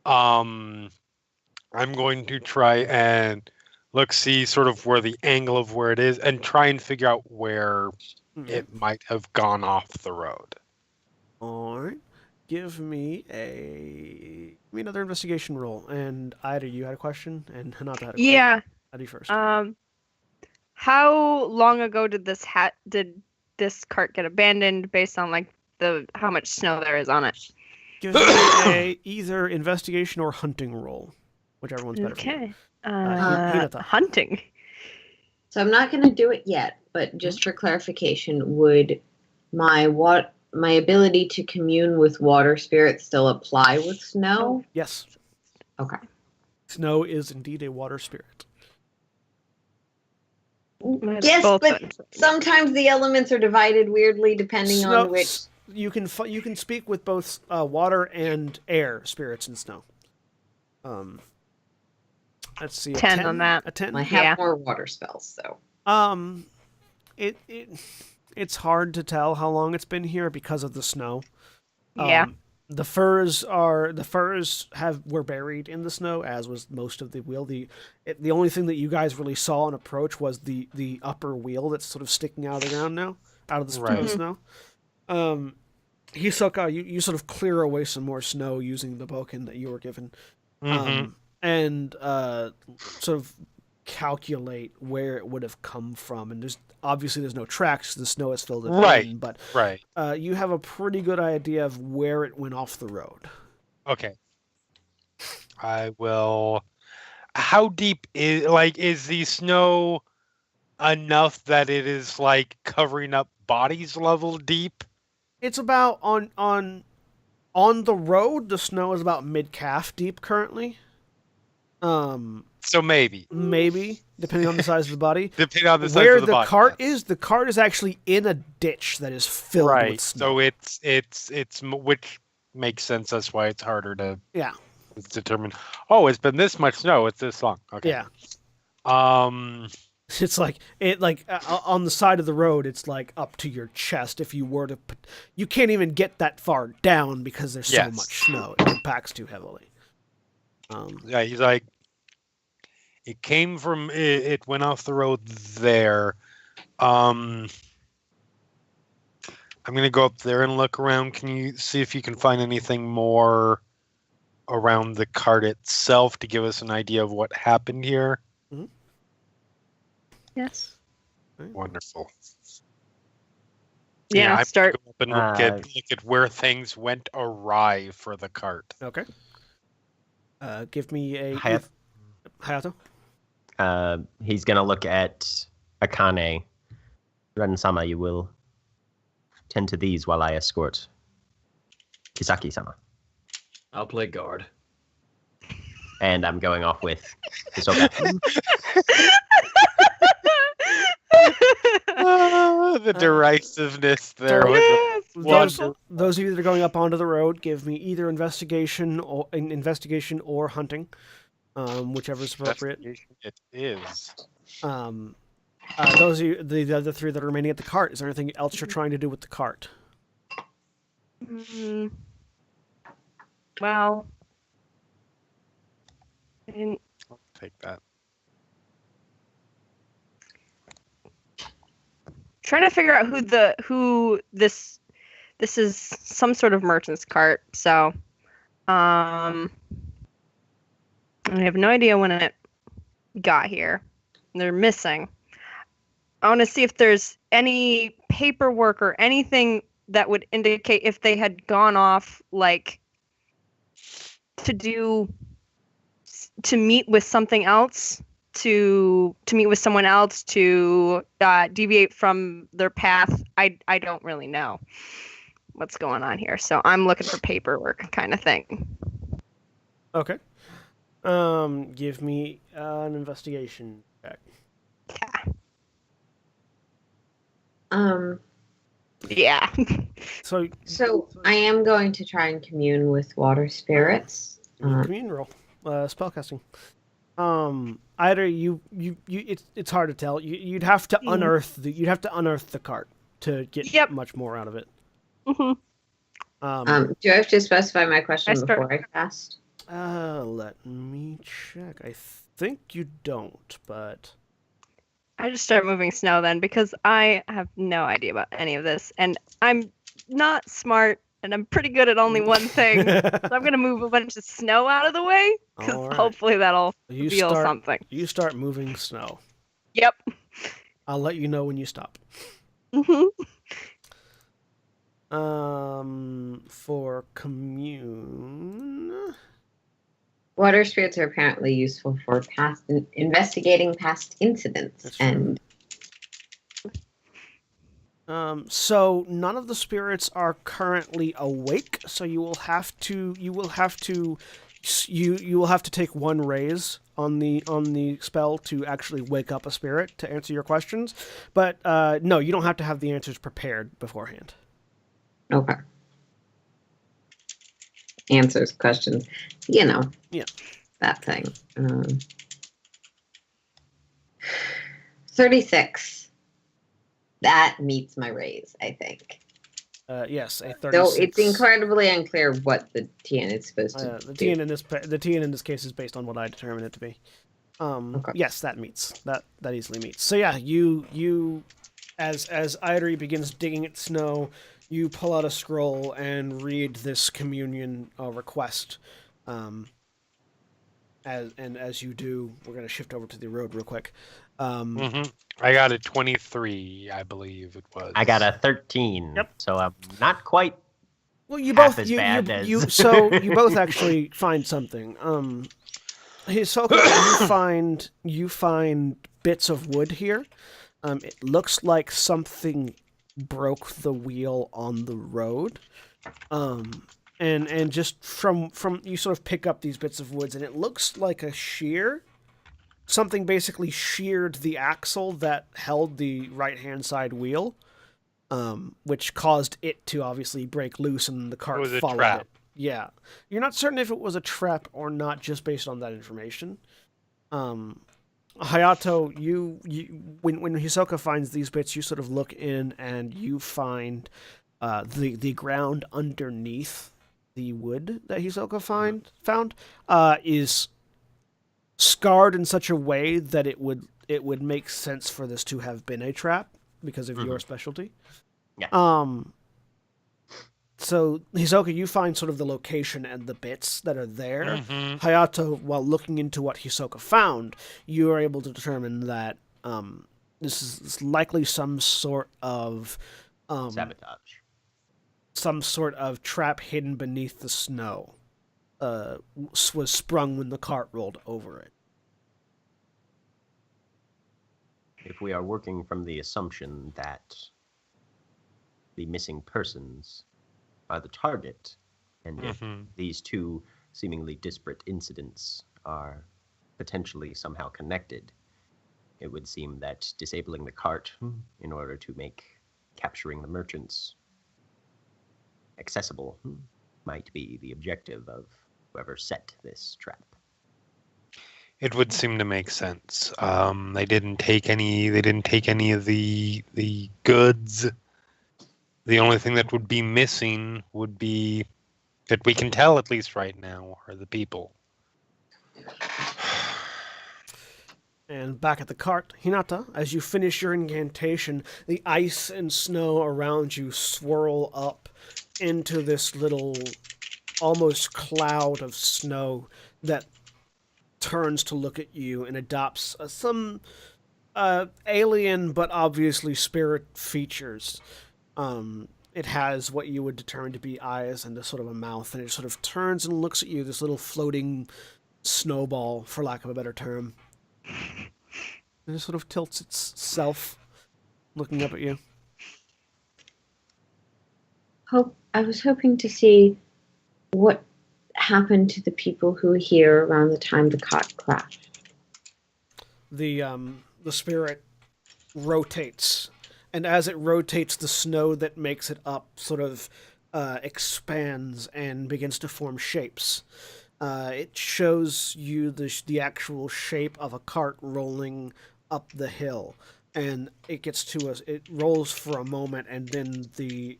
I'm going to try and see sort of where the angle of where it is and try and figure out where it might have gone off the road. All right. Give me another investigation roll. And Ida, you had a question, and Hinata had a question. Yeah. Ida first. How long ago did this cart get abandoned based on like how much snow there is on it? Give me either investigation or hunting roll, whichever one's better for you. Okay. Hinata. Hunting. So I'm not going to do it yet, but just for clarification, would my ability to commune with water spirits still apply with snow? Yes. Okay. Snow is indeed a water spirit. Yes, but sometimes the elements are divided weirdly depending on which. You can speak with both water and air spirits in snow. Let's see. 10 on that. A 10. I have more water spells, so. It's hard to tell how long it's been here because of the snow. Yeah. The furs were buried in the snow, as was most of the wheel. The only thing that you guys really saw on approach was the upper wheel that's sort of sticking out of the ground now, out of the snow. Hisoka, you sort of clear away some more snow using the boken that you were given, and sort of calculate where it would have come from. And there's no tracks. The snow has filled it in, but you have a pretty good idea of where it went off the road. Okay. I will. How deep is the snow enough that it is like covering up bodies level deep? It's about on the road. The snow is about mid-calf deep currently. So maybe depending on the size of the body. Depending on the size where of the body. The cart is actually in a ditch that is filled with snow. So it's which makes sense. That's why it's harder to determine. Oh, it's been this much snow. It's this long. Okay. Yeah. It's like on the side of the road. It's like up to your chest. If you were to, you can't even get that far down because there's so much snow. It impacts too heavily. He's like, it came from. It went off the road there. I'm gonna go up there and look around. Can you see if you can find anything more around the cart itself to give us an idea of what happened here? Mm-hmm. Yes. Wonderful. Yeah, start. Go up and look at where things went awry for the cart. Okay. Give me a Hayato. He's gonna look at Akane. Ren-sama, you will tend to these while I escort Kisaki-sama. I'll play guard. And I'm going off with Hisoka. The derisiveness there So- was Yes, wonderful. Those of you that are going up onto the road, give me either investigation or hunting, whichever is appropriate. Investigation it is. Those of you, the other three that are remaining at the cart, is there anything else you're trying to do with the cart? Well, I didn't. I'll take that. Trying to figure out who this is some sort of merchant's cart. So, I have no idea when it got here. They're missing. I want to see if there's any paperwork or anything that would indicate if they had gone off, like, to meet with something else, to meet with someone else, to deviate from their path. I don't really know what's going on here, so I'm looking for paperwork kind of thing. Okay. Give me an investigation check. Yeah. So So I am going to try and commune with water spirits. commune roll, spellcasting. Either it's hard to tell. You'd have to unearth the cart to get much more out of it. Mm-hmm. Do I have to specify my question I start- before I cast? Let me check. I think you don't, but I just start moving snow then, because I have no idea about any of this, and I'm not smart, and I'm pretty good at only one thing. So I'm gonna move a bunch of snow out of the way, because All right. hopefully that'll You reveal start- something. You start moving snow. Yep. I'll let you know when you stop. Hmm. For commune. Water spirits are apparently useful for investigating past incidents, That's true. and So none of the spirits are currently awake, so you will have to take one raise on the spell to actually wake up a spirit to answer your questions. But no, you don't have to have the answers prepared beforehand. okay. Answers questions, Yeah. that thing. 36. That meets my raise, I think. Yes, a 36. Though it's incredibly unclear what the TN is supposed to The do. TN in this case is based on what I determine it to be. Okay. Yes, that meets. That easily meets. So yeah, you as Idri begins digging at snow, you pull out a scroll and read this communion request. As you do, we're gonna shift over to the road real quick. I got a 23, I believe it was. I got a 13. Yep. So I'm not quite. Well, you Half both as bad as- you both actually find something. Hisoka, you find bits of wood here. It looks like something broke the wheel on the road. And just from you sort of pick up these bits of woods, and it looks like a shear. Something basically sheared the axle that held the right-hand side wheel, which caused it to obviously break loose, and the cart It was a followed trap. it. Yeah, you're not certain if it was a trap or not, just based on that information. Hayato, when Hisoka finds these bits, you sort of look in and you find the ground underneath the wood that Hisoka found is scarred in such a way that it would make sense for this to have been a trap because of your specialty. Yeah. So Hisoka, you find sort of the location and the bits that are there. Mhm. Hayato, while looking into what Hisoka found, you are able to determine that this is likely some sort of Sabotage. some sort of trap hidden beneath the snow. Was sprung when the cart rolled over it. If we are working from the assumption that the missing persons are the target, and if Mhm. these two seemingly disparate incidents are potentially somehow connected. It would seem that disabling the cart in order to make capturing the merchants accessible might be the objective of whoever set this trap. It would seem to make sense. They didn't take any. They didn't take any of the goods. The only thing that would be missing would be, that we can tell at least right now, are the people. And back at the cart, Hinata, as you finish your incantation, the ice and snow around you swirl up into this little, almost cloud of snow that turns to look at you and adopts some alien but obviously spirit features. It has what you would determine to be eyes and a sort of a mouth, and it sort of turns and looks at you, this little floating snowball, for lack of a better term. And it sort of tilts itself, looking up at you. I was hoping to see what happened to the people who were here around the time the cart crashed. The spirit rotates, and as it rotates, the snow that makes it up sort of expands and begins to form shapes. It shows you the actual shape of a cart rolling up the hill, and it rolls for a moment, and then the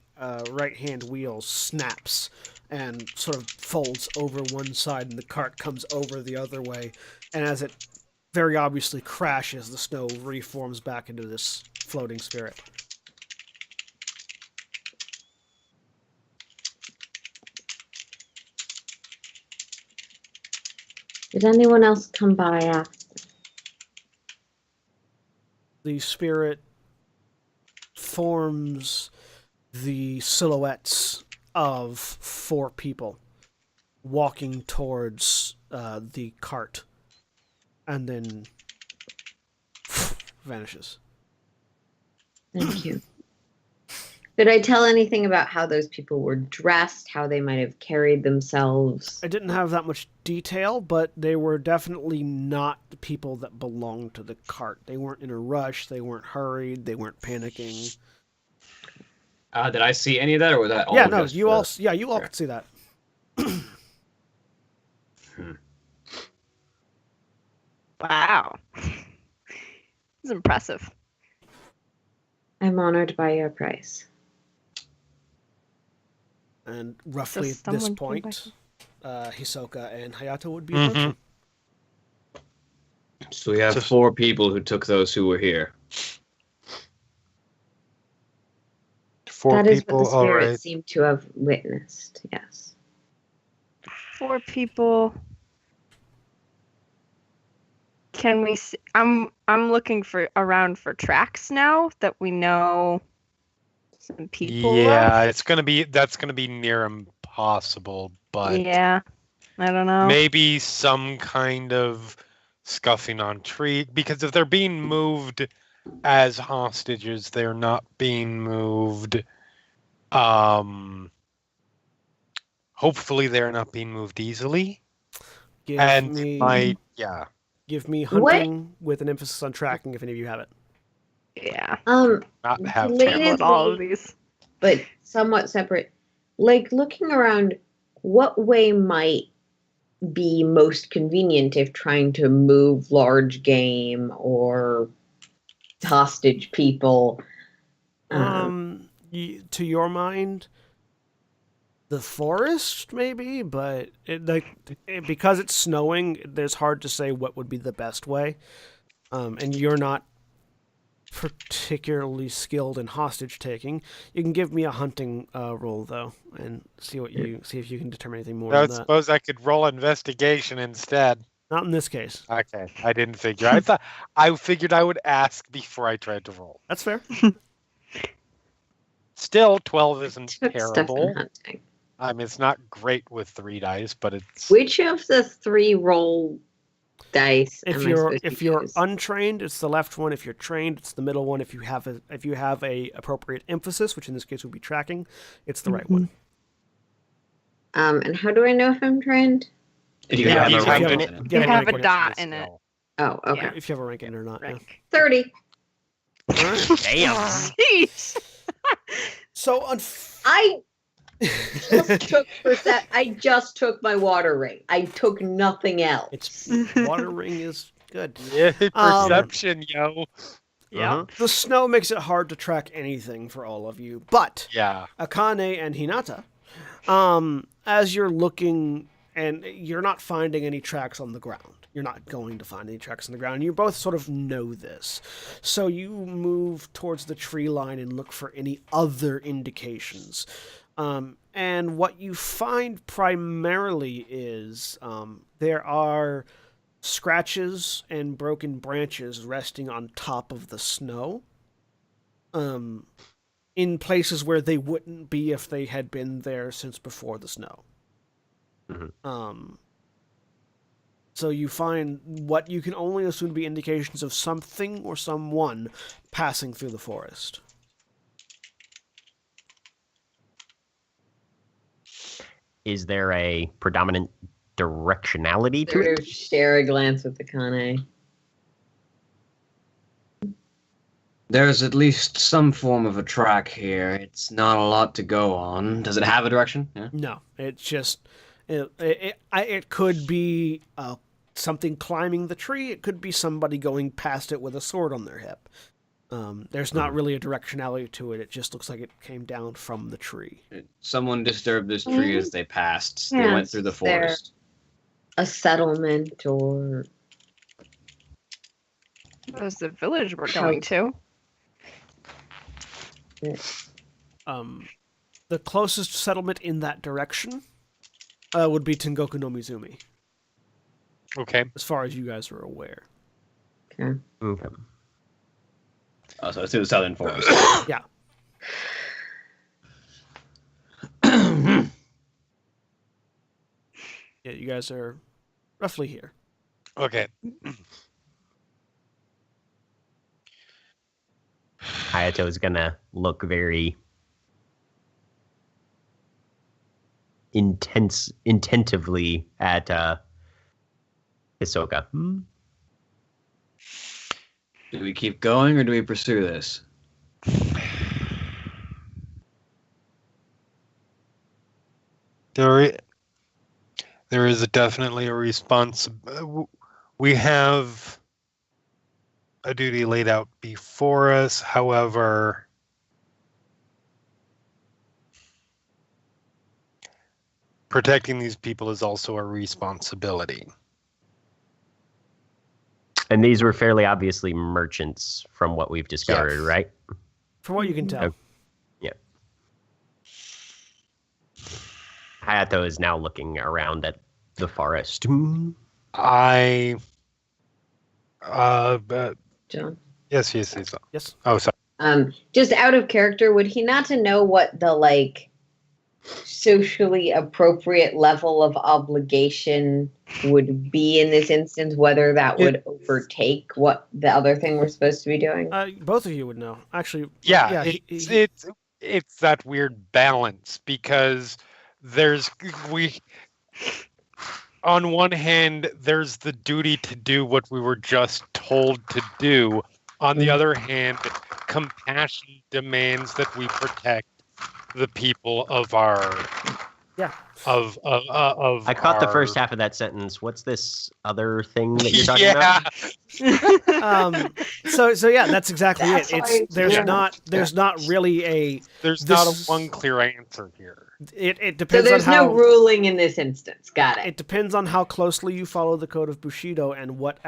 right-hand wheel snaps and sort of folds over one side, and the cart comes over the other way, and as it very obviously crashes, the snow reforms back into this floating spirit. Did anyone else come by after? The spirit forms the silhouettes of 4 people walking towards the cart, and then vanishes. Thank you. Did I tell anything about how those people were dressed, how they might have carried themselves? I didn't have that much detail, but they were definitely not the people that belonged to the cart. They weren't in a rush, they weren't hurried, they weren't panicking. Did I see any of that, or was that all? Yeah, no, just you all could see that. Wow. It's impressive. I'm honored by your price. And roughly So at this someone point, Hisoka and Hayato would be Mhm. approaching. So we have 4 people who took those who were here. 4 That is people. what the All spirits right. seem to have witnessed, yes. 4 people. Can we see, I'm looking around for tracks now that we know some people Yeah, left. that's gonna be near impossible, but Yeah. I don't know. maybe some kind of scuffing on tree, because if they're being moved as hostages, they're not being moved. Hopefully they're not being moved easily. Give And me hunting with an emphasis on tracking if any of you have it. Yeah. not have Related- With all of these. but somewhat separate. Like, looking around, what way might be most convenient if trying to move large game or hostage people? To your mind, the forest maybe, but because it's snowing, there's hard to say what would be the best way. And you're not particularly skilled in hostage taking. You can give me a hunting roll though, and see if you can determine anything more I than that. suppose I could roll investigation instead. Not in this case. Okay, I didn't figure. I figured I would ask before I tried to roll. That's fair. Still, 12 isn't Took stuff in terrible. hunting. I mean, it's not great with 3 dice, but it's Which of the 3 roll dice If am I you're supposed to use? untrained, it's the left one. If you're trained, it's the middle one. If you have a appropriate emphasis, which in this case would be tracking, it's the right one. And how do I know if I'm trained? If you you have have a a rank rank in it? in it. They Yeah, have rank a in it. dot in it. Oh, okay. Yeah. If you have a rank in it or not. Yeah. Rank. 30. All right. Damn. Jeez. So, I I just took my water ring. I took nothing else. it's water ring is good. Yeah, Um, perception, yo. Yeah. The snow makes it hard to track anything for all of you, but Yeah. Akane and Hinata, as you're looking and you're not finding any tracks on the ground. You're not going to find any tracks on the ground. You both sort of know this. So you move towards the tree line and look for any other indications. And what you find primarily is there are scratches and broken branches resting on top of the snow. In places where they wouldn't be if they had been there since before the snow. Mhm. So you find what you can only assume to be indications of something or someone passing through the forest. Is there a predominant directionality to Sort it? of share a glance with the Kane. There's at least some form of a track here. It's not a lot to go on. Does it have a direction? Yeah. No, it's just it could be something climbing the tree. It could be somebody going past it with a sword on their hip. There's not really a directionality to it. It just looks like it came down from the tree. Someone disturbed this tree as they passed. They Yeah, went through the it's there. forest. A settlement or That was the village we're going to. The closest settlement in that direction would be Tengoku no Mizumi, Okay. as far as you guys are aware. okay. Okay. Oh, so it's through the southern forest. Yeah. Yeah, you guys are roughly here. Okay. Hayato's gonna look very intentively at Hisoka. Do we keep going or do we pursue this? There is definitely a response. We have a duty laid out before us. However, protecting these people is also a responsibility. And these were fairly obviously merchants from what we've discovered, Yes. right? From what you can tell. Okay. Hayato is now looking around at the forest. But John. yes. Yes. Oh, sorry. Just out of character, would Hinata know what the socially appropriate level of obligation would be in this instance? Whether that would overtake what the other thing we're supposed to be doing? Both of you would know. Actually, Yeah, he- it's that weird balance because on one hand there's the duty to do what we were just told to do. On the other hand, compassion demands that we protect the people of our of I caught the first half of that sentence. What's this other thing that you're talking about? So yeah, that's exactly That's it. why There's not really there's this- not a one clear answer here. it So depends there's on how no ruling in this instance. Got it. it depends on how closely you follow the code of Bushido and what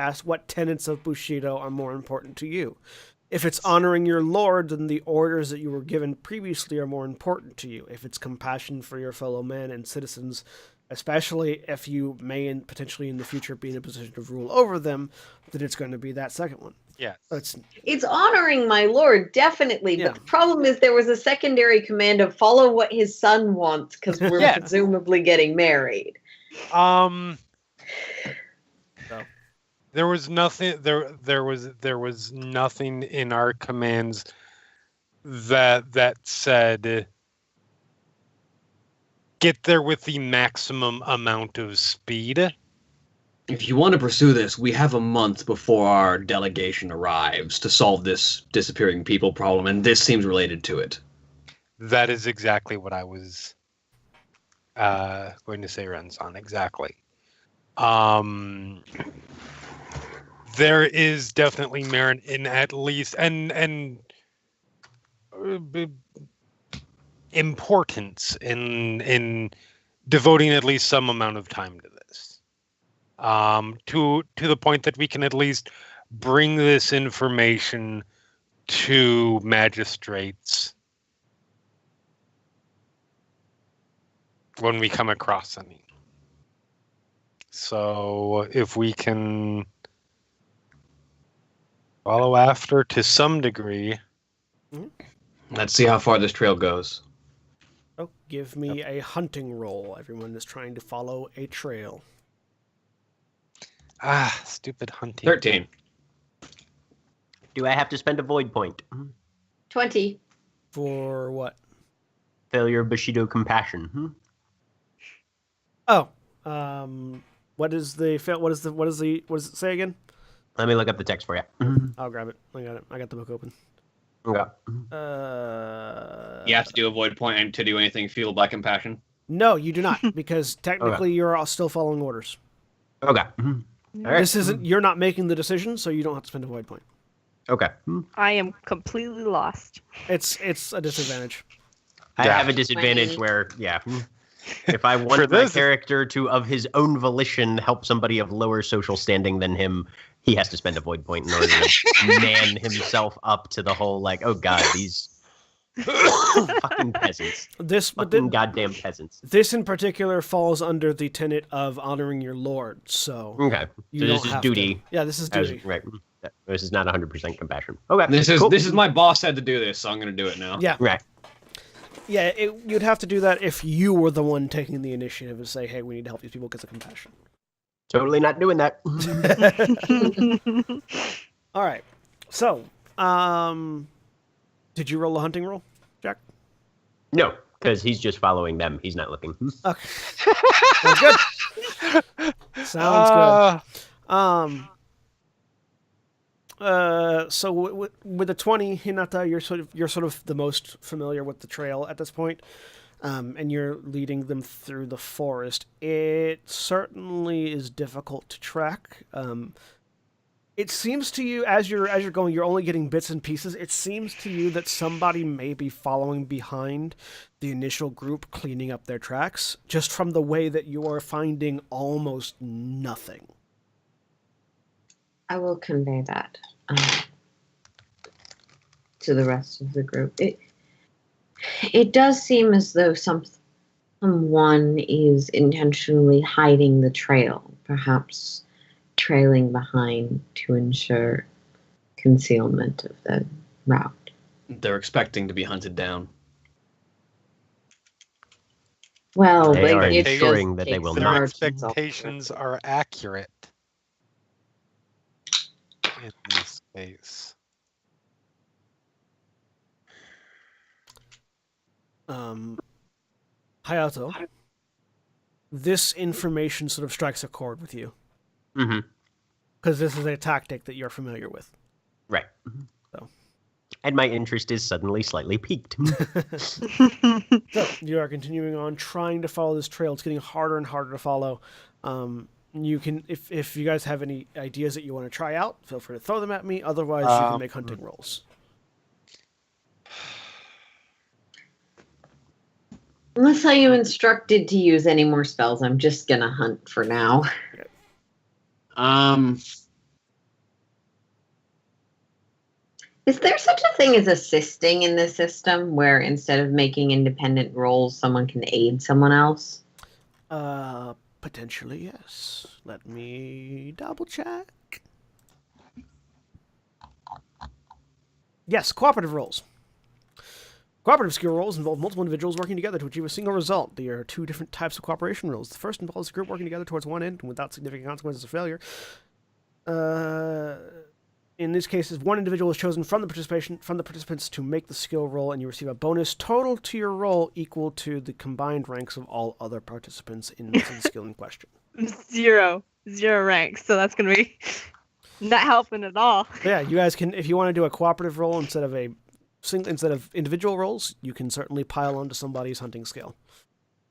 tenets of Bushido are more important to you. If it's honoring your lord, then the orders that you were given previously are more important to you. If it's compassion for your fellow men and citizens, especially if you may potentially in the future be in a position to rule over them, then it's going to be that second one. Yes. It's honoring my lord, definitely. Yeah. But the problem is there was a secondary command of follow what his son wants because we're Yes. presumably getting married. There was nothing. There was nothing in our commands that said get there with the maximum amount of speed. If you want to pursue this, we have a month before our delegation arrives to solve this disappearing people problem, and this seems related to it. That is exactly what I was going to say, Renzon. Exactly. There is definitely merit in at least and importance in devoting at least some amount of time to this. To the point that we can at least bring this information to magistrates when we come across any. So if we can follow after to some degree. Let's see how far this trail goes. Oh, give me a hunting roll. Everyone is trying to follow a trail. Stupid hunting. 13. Do I have to spend a void point? 20. For what? Failure of Bushido Compassion. Oh, what does it say again? Let me look up the text for you. I'll grab it. I got it. I got the book open. Okay. You have to do a void point to do anything fueled by compassion. No, you do not, because technically you're all still following orders. Okay. All right. This isn't. You're not making the decision, so you don't have to spend a void point. Okay. I am completely lost. It's a disadvantage. I Yeah. have a disadvantage 20. where, if I want For my this- character to, of his own volition, help somebody of lower social standing than him, he has to spend a void point in order to man himself up to the whole, like, oh god, these fucking peasants. Fucking goddamn peasants. This in particular falls under the tenet of honoring your lord. So Okay. you So don't this is have duty. To. Yeah, this is As- duty. right. This is not 100% compassion. Okay. This is cool. this is my boss had to do this, so I'm going to do it now. Yeah, Right. yeah. You'd have to do that if you were the one taking the initiative and say, "Hey, we need to help these people get the compassion." Totally not doing that. All right. So, did you roll a hunting roll, Jack? No, because he's just following them. He's not looking. Okay. Sounds good. Sounds good. So with the 20, Hinata, you're sort of the most familiar with the trail at this point, and you're leading them through the forest. It certainly is difficult to track. It seems to you as you're going, you're only getting bits and pieces. It seems to you that somebody may be following behind the initial group, cleaning up their tracks, just from the way that you are finding almost nothing. I will convey that to the rest of the group. It does seem as though someone is intentionally hiding the trail, perhaps trailing behind to ensure concealment of the route. They're expecting to be hunted down. Well, They are it ensuring just that they takes will the Their not. margins off the expectations road. are accurate in this case. Hayato, this information sort of strikes a chord with you Mm-hmm. because this is a tactic that you're familiar with. Right. So. And my interest is suddenly slightly piqued. So you are continuing on trying to follow this trail. It's getting harder and harder to follow. You can, if you guys have any ideas that you want to try out, feel free to throw them at me. Otherwise, you can make hunting rolls. Unless I am instructed to use any more spells, I'm just gonna hunt for now. Is there such a thing as assisting in this system where instead of making independent rolls, someone can aid someone else? Potentially, yes. Let me double check. Yes, cooperative rolls. Cooperative skill rolls involve multiple individuals working together to achieve a single result. There are two different types of cooperation rolls. The first involves a group working together towards one end without significant consequences of failure. In these cases, one individual is chosen from the participants to make the skill roll, and you receive a bonus total to your roll equal to the combined ranks of all other participants in the skill in question. 0. 0 ranks, so that's gonna be not helping at all. Yeah, you guys can, if you want to do a cooperative roll instead of individual rolls, you can certainly pile onto somebody's hunting skill.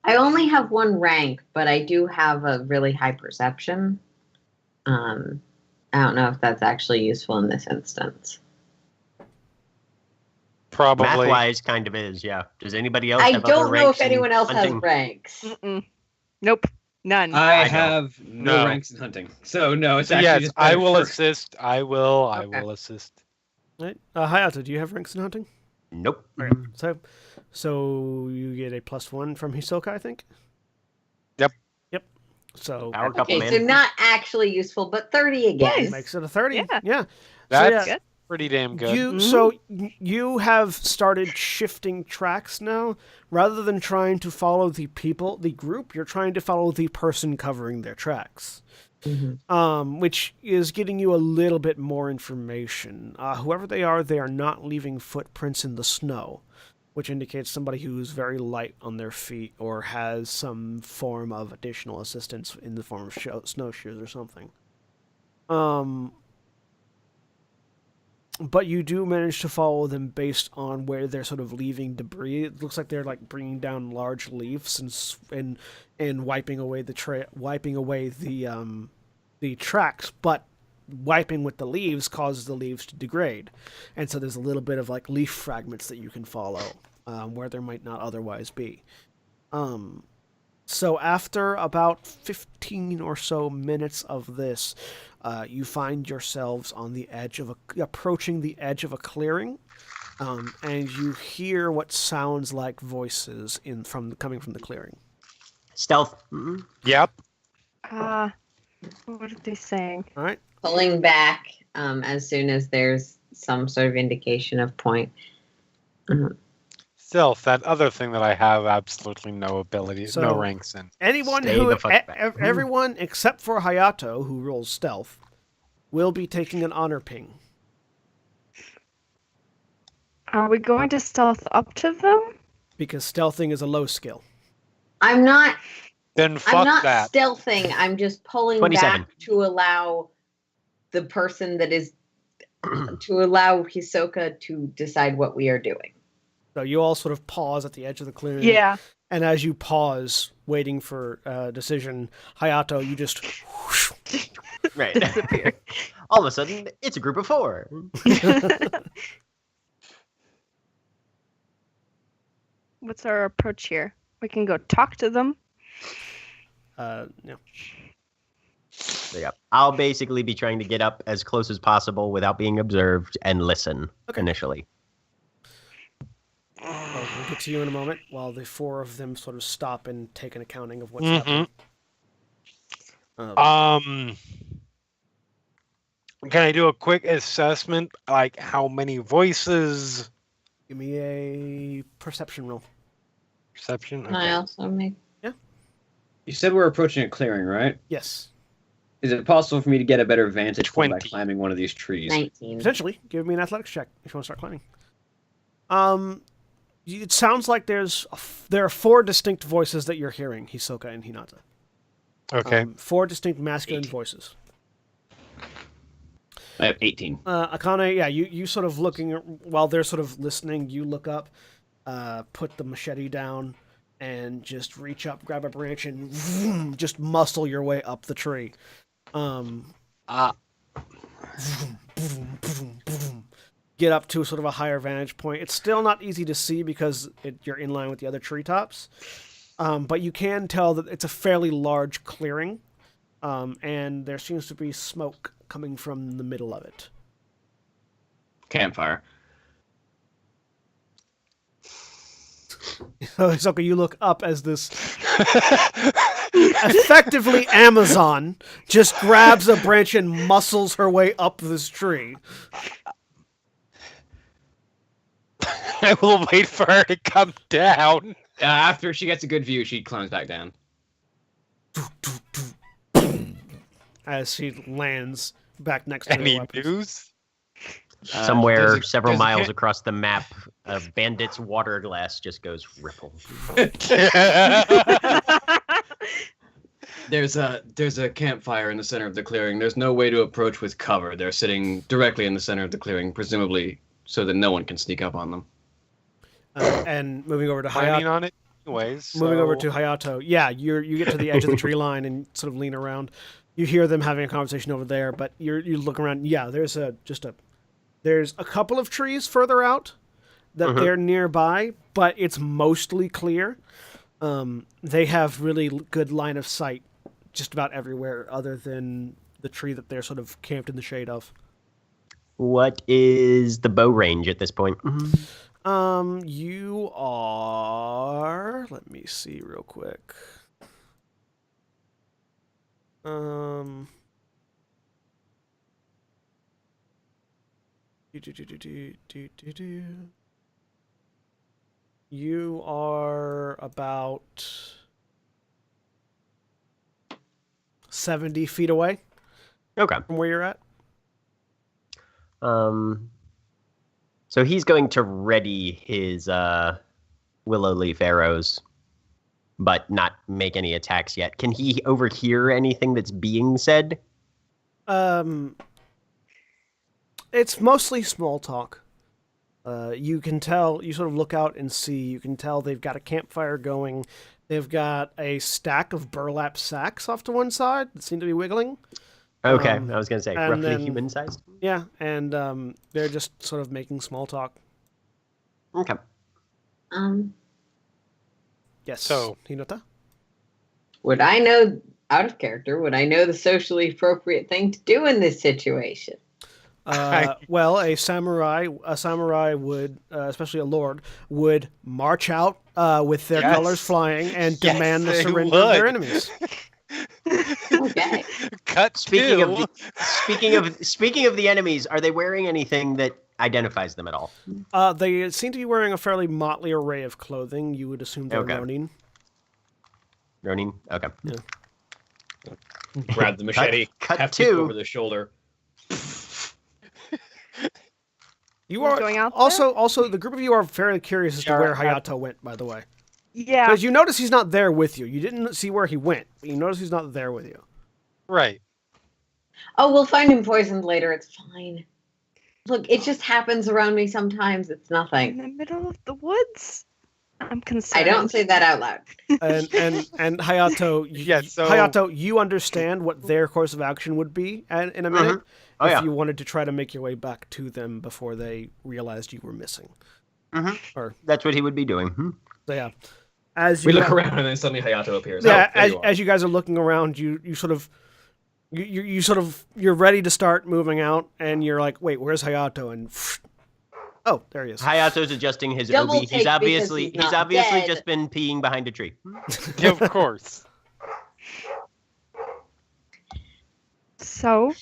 I only have 1 rank, but I do have a really high perception. I don't know if that's actually useful in this instance. Probably. Math-wise, kind of is, yeah. Does anybody else I have don't other know ranks if anyone else has hunting? ranks. Mm-mm. Nope, none. I don't. have no No. ranks in hunting, so no. It's So actually yes, just I better will for- assist. I will Okay. assist. Right? Hayato, do you have ranks in hunting? Nope. So you get a +1 from Hisoka, I think? Yep. So Power couple, Okay, man. so not actually useful, but 30 again. Nice. makes it a 30. Yeah. Yeah. That's So, yeah, good. pretty damn good. So you have started shifting tracks now. Rather than trying to follow the group, you're trying to follow the person covering their tracks. Mhm. Which is getting you a little bit more information. Whoever they are not leaving footprints in the snow, which indicates somebody who's very light on their feet or has some form of additional assistance in the form of snowshoes or something. But you do manage to follow them based on where they're sort of leaving debris. It looks like they're like bringing down large leaves and wiping away the tracks, but wiping with the leaves causes the leaves to degrade, and so there's a little bit of like leaf fragments that you can follow where there might not otherwise be. So after about 15 or so minutes of this, you find yourselves on the edge of approaching the edge of a clearing, and you hear what sounds like voices coming from the clearing. Stealth. Yep. What are they saying? All right. Pulling back as soon as there's some sort of indication of point. Stealth, that other thing that I have absolutely no ability, So- no ranks in. Anyone Stay who the fuck back. everyone except for Hayato, who rolls stealth, will be taking an honor ping. Are we going to stealth up to them? Because stealthing is a low skill. I'm not Then fuck I'm not that. stealthing. I'm just pulling 27. back to allow the person that is to allow Hisoka to decide what we are doing. So you all sort of pause at the edge of the clearing. Yeah. And as you pause, waiting for a decision, Hayato, you just Right. Disappear. All of a sudden, it's a group of 4. What's our approach here? We can go talk to them. yeah. So, yeah. I'll basically be trying to get up as close as possible without being observed and listen initially. Well, we'll get to you in a moment while the 4 of them sort of stop and take an accounting of what's Mhm. happening. Can I do a quick assessment? Like how many voices? Give me a perception roll. Perception. Can I also make You said we're approaching a clearing, right? Yes. Is it possible for me to get a better vantage point by 20. climbing one of these trees? 19? Potentially. Give me an athletics check if you want to start climbing. It sounds like there are 4 distinct voices that you're hearing, Hisoka and Hinata. Okay. 4 distinct masculine voices. I have 18. Akane, yeah, you sort of looking while they're sort of listening. You look up, put the machete down, and just reach up, grab a branch, and vroom, just muscle your way up the tree. Vroom, vroom, vroom. Get up to sort of a higher vantage point. It's still not easy to see because you're in line with the other treetops, but you can tell that it's a fairly large clearing, and there seems to be smoke coming from the middle of it. Campfire. So you look up as this effectively Amazon just grabs a branch and muscles her way up this tree. I will wait for her to come down. After she gets a good view, she climbs back down. As she lands back next to Any the weapons. news? Somewhere there's a- several there's a miles hit- across the map, a bandit's water glass just goes ripple. There's a campfire in the center of the clearing. There's no way to approach with cover. They're sitting directly in the center of the clearing, presumably so that no one can sneak up on them. And moving over to Planning Hayato. on it anyways. Moving over so- to Hayato. Yeah, you get to the edge of the tree line and sort of lean around. You hear them having a conversation over there, but you look around. Yeah, there's a couple of trees further out that they're nearby, but it's mostly clear. They have really good line of sight just about everywhere other than the tree that they're sort of camped in the shade of. What is the bow range at this point? You are... Let me see real quick. You are about 70 feet away Okay. from where you're at. So he's going to ready his willow leaf arrows, but not make any attacks yet. Can he overhear anything that's being said? It's mostly small talk. You can tell, you sort of look out and see, you can tell they've got a campfire going. They've got a stack of burlap sacks off to one side that seem to be wiggling. Okay, I was going to say, and roughly then- human-sized? Yeah, and they're just sort of making small talk. Okay. Yes. So- Hinata? Would I know, out of character, would I know the socially appropriate thing to do in this situation? Well, a samurai would, especially a lord, would march out with their Yes. colors flying and Yes, demand the they surrender of their would. enemies. Okay. Cut Speaking two. of speaking of the enemies, are they wearing anything that identifies them at all? They seem to be wearing a fairly motley array of clothing. You would assume they're Okay. Ronin. Ronin? Okay. Grab the machete, cut have two. over the shoulder. You Who's are going out there? also the group of you are fairly curious as to Yeah, where I- Hayato went. By the way, Yeah. because you notice he's not there with you. You didn't see where he went, but you notice he's not there with you. Right. Oh, we'll find him poisoned later. It's fine. Look, it just happens around me sometimes. It's In nothing. the middle of the woods? I'm concerned. I don't say that out loud. And Hayato, Yeah, so- Hayato, you understand what their course of action would be in a minute Oh, if yeah. you wanted to try to make your way back to them before they realized you were missing. That's what he would be doing. So yeah, as We you look around and then suddenly Hayato appears. yeah, Oh, there you are. as you guys are looking around, you sort of you're ready to start moving out, and you're like, wait, where's Hayato? And oh, there he is. Hayato's adjusting his Double obi. take He's because obviously he's not obviously dead. just been peeing behind a tree. Yeah, of course. So,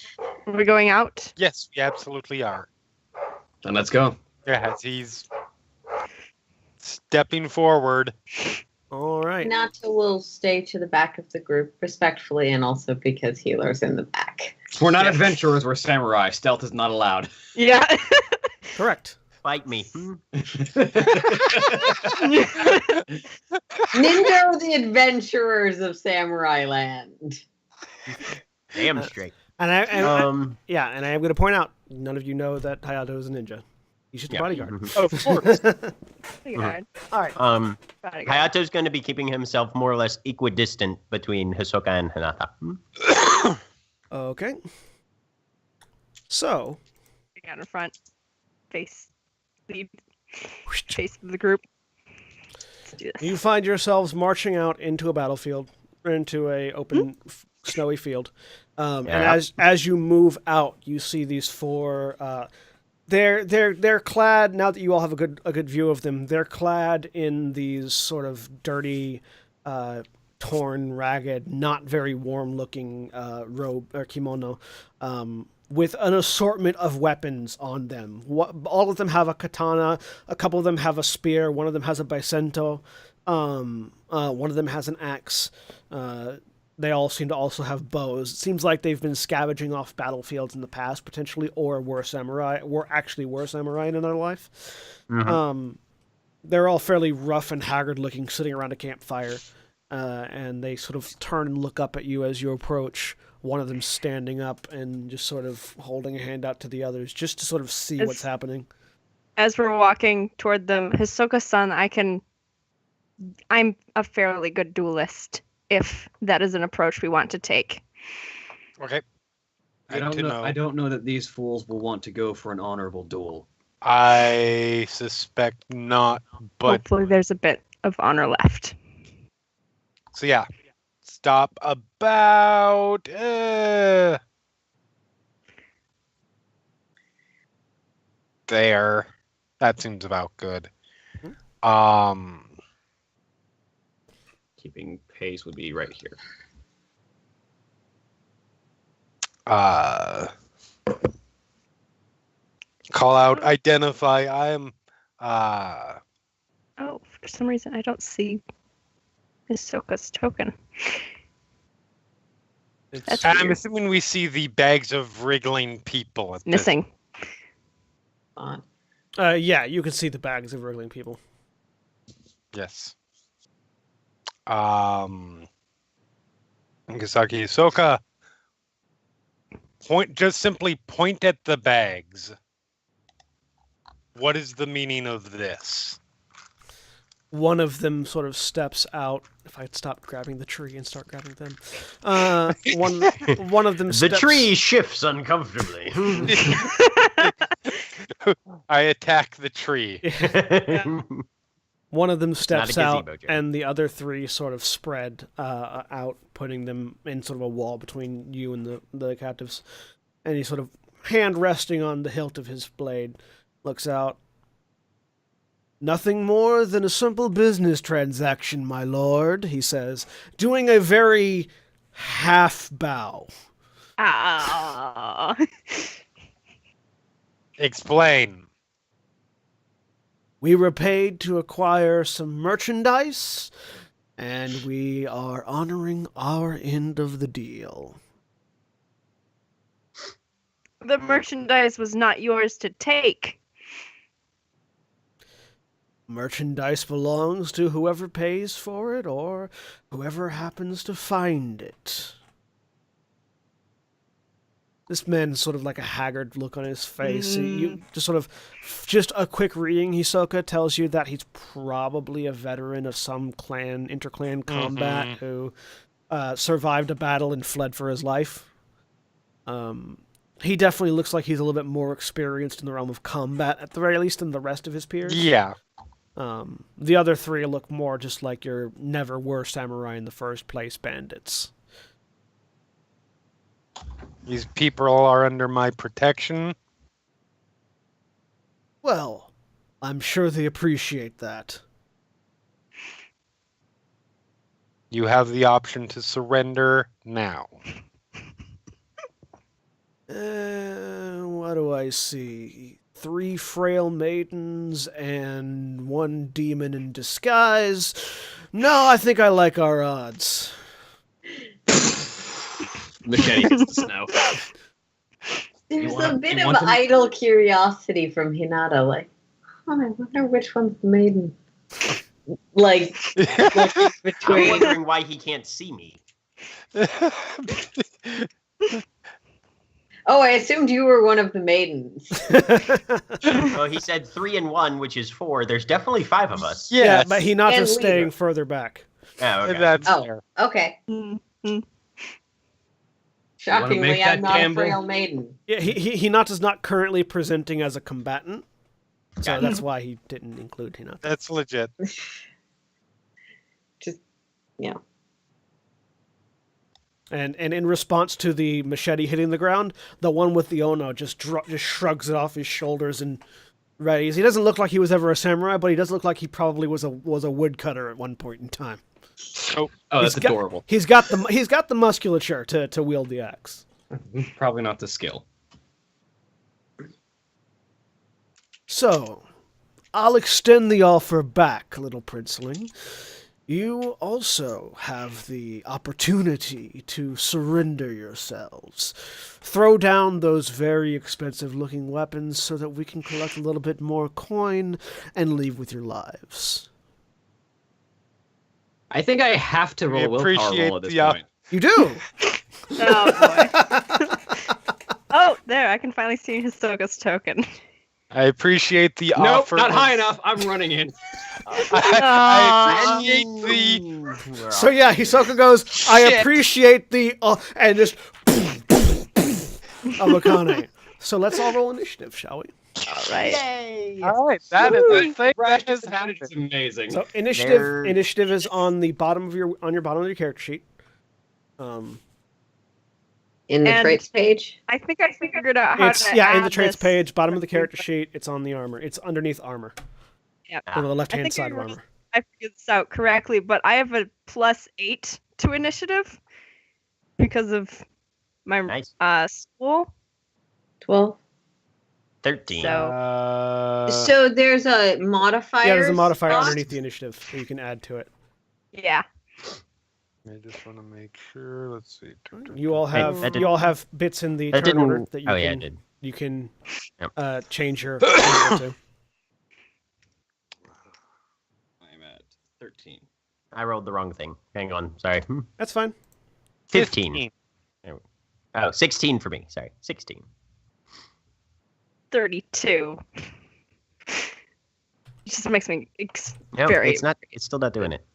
are we going out? Yes, we absolutely are. Then let's go. Yeah, as he's stepping forward. All right. Nata will stay to the back of the group respectfully and also because healer's in the back. We're not Yes. adventurers, we're samurai. Stealth is not allowed. Yeah. Correct. Fight me. Ninja are the adventurers of Samurai Land. Damn straight. And I Um. and I am going to point out, none of you know that Hayato is a ninja. He's just a Yeah. bodyguard. Of course. Bodyguard. All right. Bodyguard. Hayato's going to be keeping himself more or less equidistant between Hisoka and Hinata. Okay. So, Out in front. Face. Lead. Face of the group. Let's do this. you find yourselves marching out into a battlefield, into a open, snowy field. And Yeah. as you move out, you see these four. They're clad. Now that you all have a good view of them, they're clad in these sort of dirty, torn, ragged, not very warm looking robe or kimono. With an assortment of weapons on them. All of them have a katana, a couple of them have a spear, one of them has a baisento, one of them has an axe. They all seem to also have bows. It seems like they've been scavenging off battlefields in the past, potentially, or were samurai in another life. They're all fairly rough and haggard looking, sitting around a campfire. and they sort of turn and look up at you as you approach. One of them standing up and just sort of holding a hand out to the others, just to sort of see what's happening. As we're walking toward them, Hisoka-san, I'm a fairly good duelist, if that is an approach we want to take. Okay. I don't know that these fools will want to go for an honorable duel. I suspect not, but Hopefully there's a bit of honor left. so yeah. Stop about there. That seems about good. Keeping pace would be right here. Call out, identify. I am Oh, for some reason I don't see Hisoka's token. That's I'm weird. assuming we see the bags of wriggling people at Missing. Yeah, you can see the bags of wriggling people. Yes. Nagasaki Hisoka. Simply point at the bags. What is the meaning of this? One of them sort of steps out. If I'd stop grabbing the tree and start grabbing them. One of them The tree shifts uncomfortably. I attack the tree. One of them steps out, gazebo, Joe. and the other three sort of spread out, putting them in sort of a wall between you and the captives. And he sort of, hand resting on the hilt of his blade, looks out. "Nothing more than a simple business transaction, my lord," he says, doing a very half bow. Ah. Explain. "We were paid to acquire some merchandise, and we are honoring our end of the deal." The merchandise was not yours to take. "Merchandise belongs to whoever pays for it, or whoever happens to find it." This man's sort of like a haggard look on his face. You just a quick reading, Hisoka tells you that he's probably a veteran of some interclan combat who survived a battle and fled for his life. He definitely looks like he's a little bit more experienced in the realm of combat, at the very least, than the rest of his peers. Yeah. The other three look more just like your never were samurai in the first place bandits. These people are under my protection. Well, I'm sure they appreciate that. You have the option to surrender now. What do I see? 3 frail maidens and 1 demon in disguise. No, I think I like our odds. Machete hits the snow. There's wanna- a bit you of want them- idle curiosity from Hinata, like, I wonder which one's the maiden. Like, looking I'm between. wondering why he can't see me. Oh, I assumed you were one of the maidens. Well, he said 3 and 1, which is 4. There's definitely 5 of us. Yeah, Yes. but Hinata's And staying leader. further back. Oh, okay. That's Oh. fair. Okay. Mm-hmm. Shockingly, make I'm that not gamble? a frail maiden. Yeah, Hinata's not currently presenting as a combatant, so Gotcha. that's why he didn't include Hinata. That's legit. Just, yeah. And in response to the machete hitting the ground, the one with the Ono just shrugs it off his shoulders and readies. He doesn't look like he was ever a samurai, but he does look like he probably was a woodcutter at one point in time. Oh, Oh, that's He's got- adorable. He's got the musculature to wield the axe. Probably not the skill. So, I'll extend the offer back, little princeling. You also have the opportunity to surrender yourselves. Throw down those very expensive-looking weapons so that we can collect a little bit more coin and leave with your lives. I think I have to roll a willpower appreciate roll at this the, point. You do. Oh boy. Oh, there! I can finally see Hisoka's token. I appreciate the Nope, offer. not high of- enough. I'm running in. I appreciate the. So yeah, Hisoka goes, I Shit. appreciate the and just of Akane. So let's all roll initiative, shall we? All right. Yay! All right, that is a thing that has happened. It's amazing. So initiative There- initiative is on the bottom of your bottom of your character sheet. In the And- traits page. I think I figured out how It's to in add the traits this. page, bottom of the character sheet. It's on the armor. It's underneath armor, Yeah. on the left hand think side of I armor. I figured this out correctly, but I have a +8 to initiative because of my Nice. school. 12. 13. So So there's a modifier. Yeah, there's a modifier spot. underneath the initiative that you can add to it. yeah. I just want to make sure. Let's see. You all Hey, have that you all have bits in the that turn order didn't. that you Oh can yeah, it did. you can Yep. change your number to. I'm at 13. I rolled the wrong thing. Hang on. Sorry. That's fine. 15. Oh, 16 for me. Sorry. 16. 32. It just makes me No, very. it's not. It's still not doing it.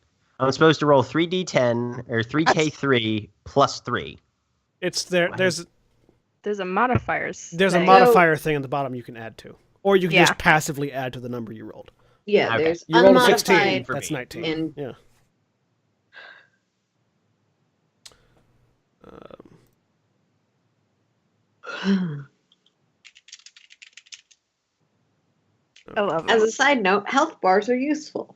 I'm supposed to roll 3d10 or 3k3 plus 3. It's there. Why? There's There's a modifiers. there's a thing. modifier thing at the bottom you can add to, or you can Yeah. just passively add to the number you rolled. Yeah, Okay. there's You rolled a 16. unmodified for That's me. 19. and Yeah. I love as it. a side note, health bars are useful.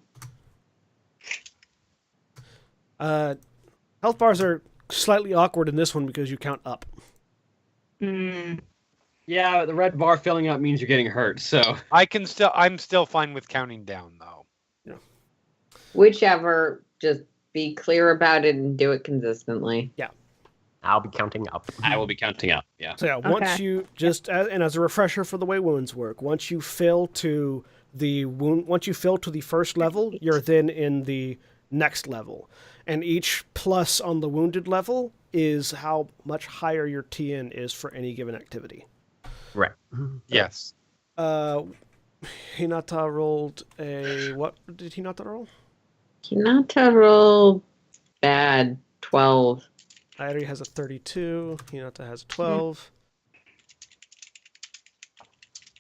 Health bars are slightly awkward in this one because you count up. Mm. Yeah, the red bar filling up means you're getting hurt. So I'm still fine with counting down though. Whichever, just be clear about it and do it consistently. I'll be counting up. I will be counting up. Yeah. So yeah, once Okay. you as a refresher for the way wounds work, once you fill to the first level, you're then in the next level, and each plus on the wounded level is how much higher your TN is for any given activity. Right. Yes. Hinata rolled a what did Hinata roll? Hinata roll bad 12. Airi has a 32. Hinata has a 12.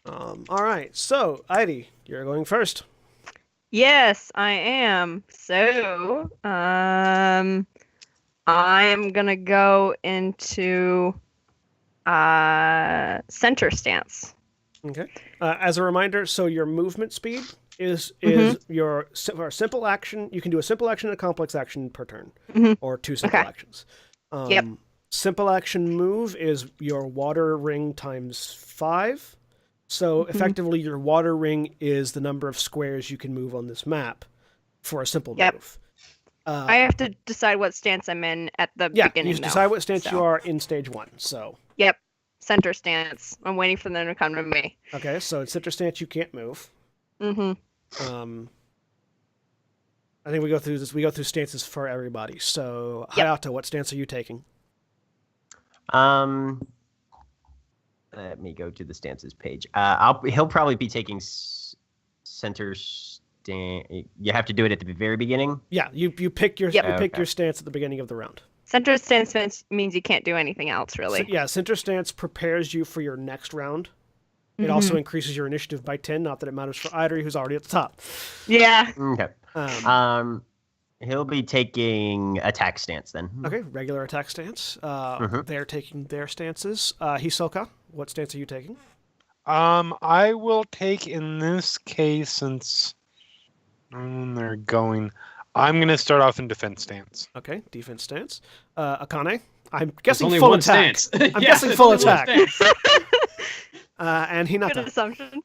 All right. So, Airi, you're going first. Yes, I am. So, I am gonna go into center stance. Okay. As a reminder, so your movement speed is your for a simple action. You can do a simple action and a complex action per turn, Mhm. or two simple Okay. actions. Yep. Simple action move is your water ring times 5. So effectively, your water ring is the number of squares you can move on this map for a simple Yep. move. I have to decide what stance I'm in at the Yeah, beginning. you though. decide what stance you So, are in stage 1. So, Yep, center stance. I'm waiting for them to come to me. okay, so in center stance, you can't move. Mm-hmm. I think we go through this. We go through stances for everybody. So, Yep. Hayato, what stance are you taking? Let me go to the stances page. He'll probably be taking center stand. You have to do it at the very beginning. Yeah, you pick your Yep. you pick Okay. your stance at the beginning of the round. Center stance means you can't do anything else, really. So, yeah, center stance prepares you for your next round. It Mm-hmm. also increases your initiative by 10. Not that it matters for Idri, who's already at the top. Yeah. Okay. Um, He'll be taking attack stance then. okay, regular attack stance. Mhm. They're taking their stances. Hisoka, what stance are you taking? I will take in this case since they're going. I'm gonna start off in defense stance. Okay, defense stance. Akane, I'm There's guessing only full one attack. stance. I'm Yeah, guessing there's full only one attack. stance. And Good Hinata. assumption.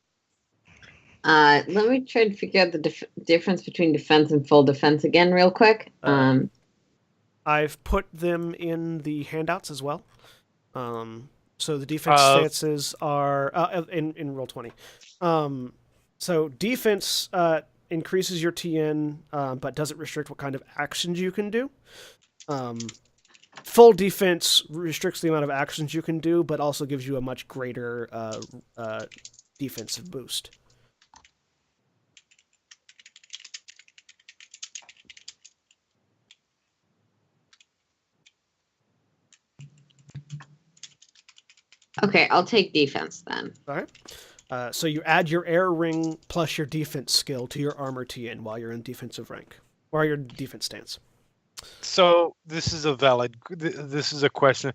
Let me try to figure out the difference between defense and full defense again, real quick. I've put them in the handouts as well. So the defense stances are in roll 20. So defense increases your TN, but doesn't restrict what kind of actions you can do. Full defense restricts the amount of actions you can do, but also gives you a much greater defensive boost. Okay, I'll take defense then. All right. So you add your air ring plus your defense skill to your armor TN while you're in defensive rank, or your defense stance. So this is a question.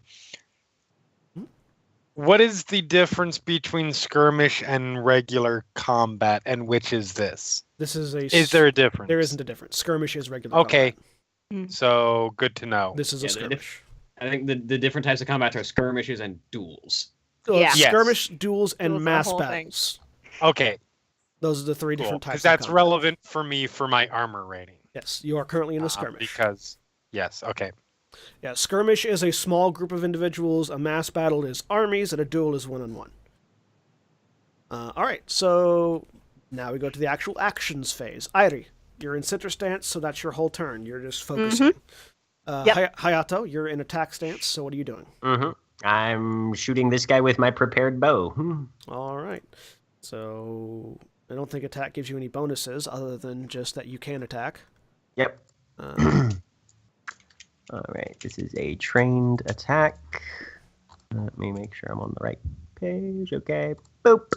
What is the difference between skirmish and regular combat, and which is this? Is there a difference? There isn't a difference. Skirmish is regular Okay. combat. So good to know. This is a skirmish. I think the different types of combat are skirmishes and duels. So Yeah. Yes. Skirmish, duels, and Duels are the mass whole thing. battles. Okay, Those are the three cool. different types. Because that's of combat. relevant for me for my armor rating. Yes, you are currently in a skirmish. Because yes, okay. Yeah, skirmish is a small group of individuals. A mass battle is armies, and a duel is one-on-one. All right, so now we go to the actual actions phase. Airi, you're in center stance, so that's your whole turn. You're just focusing. Yep. Hayato, you're in attack stance, so what are you doing? Mm-hmm. I'm shooting this guy with my prepared bow. All right. So I don't think attack gives you any bonuses other than just that you can attack. Yep. Uh, All right. This is a trained attack. Let me make sure I'm on the right page. Okay. Boop.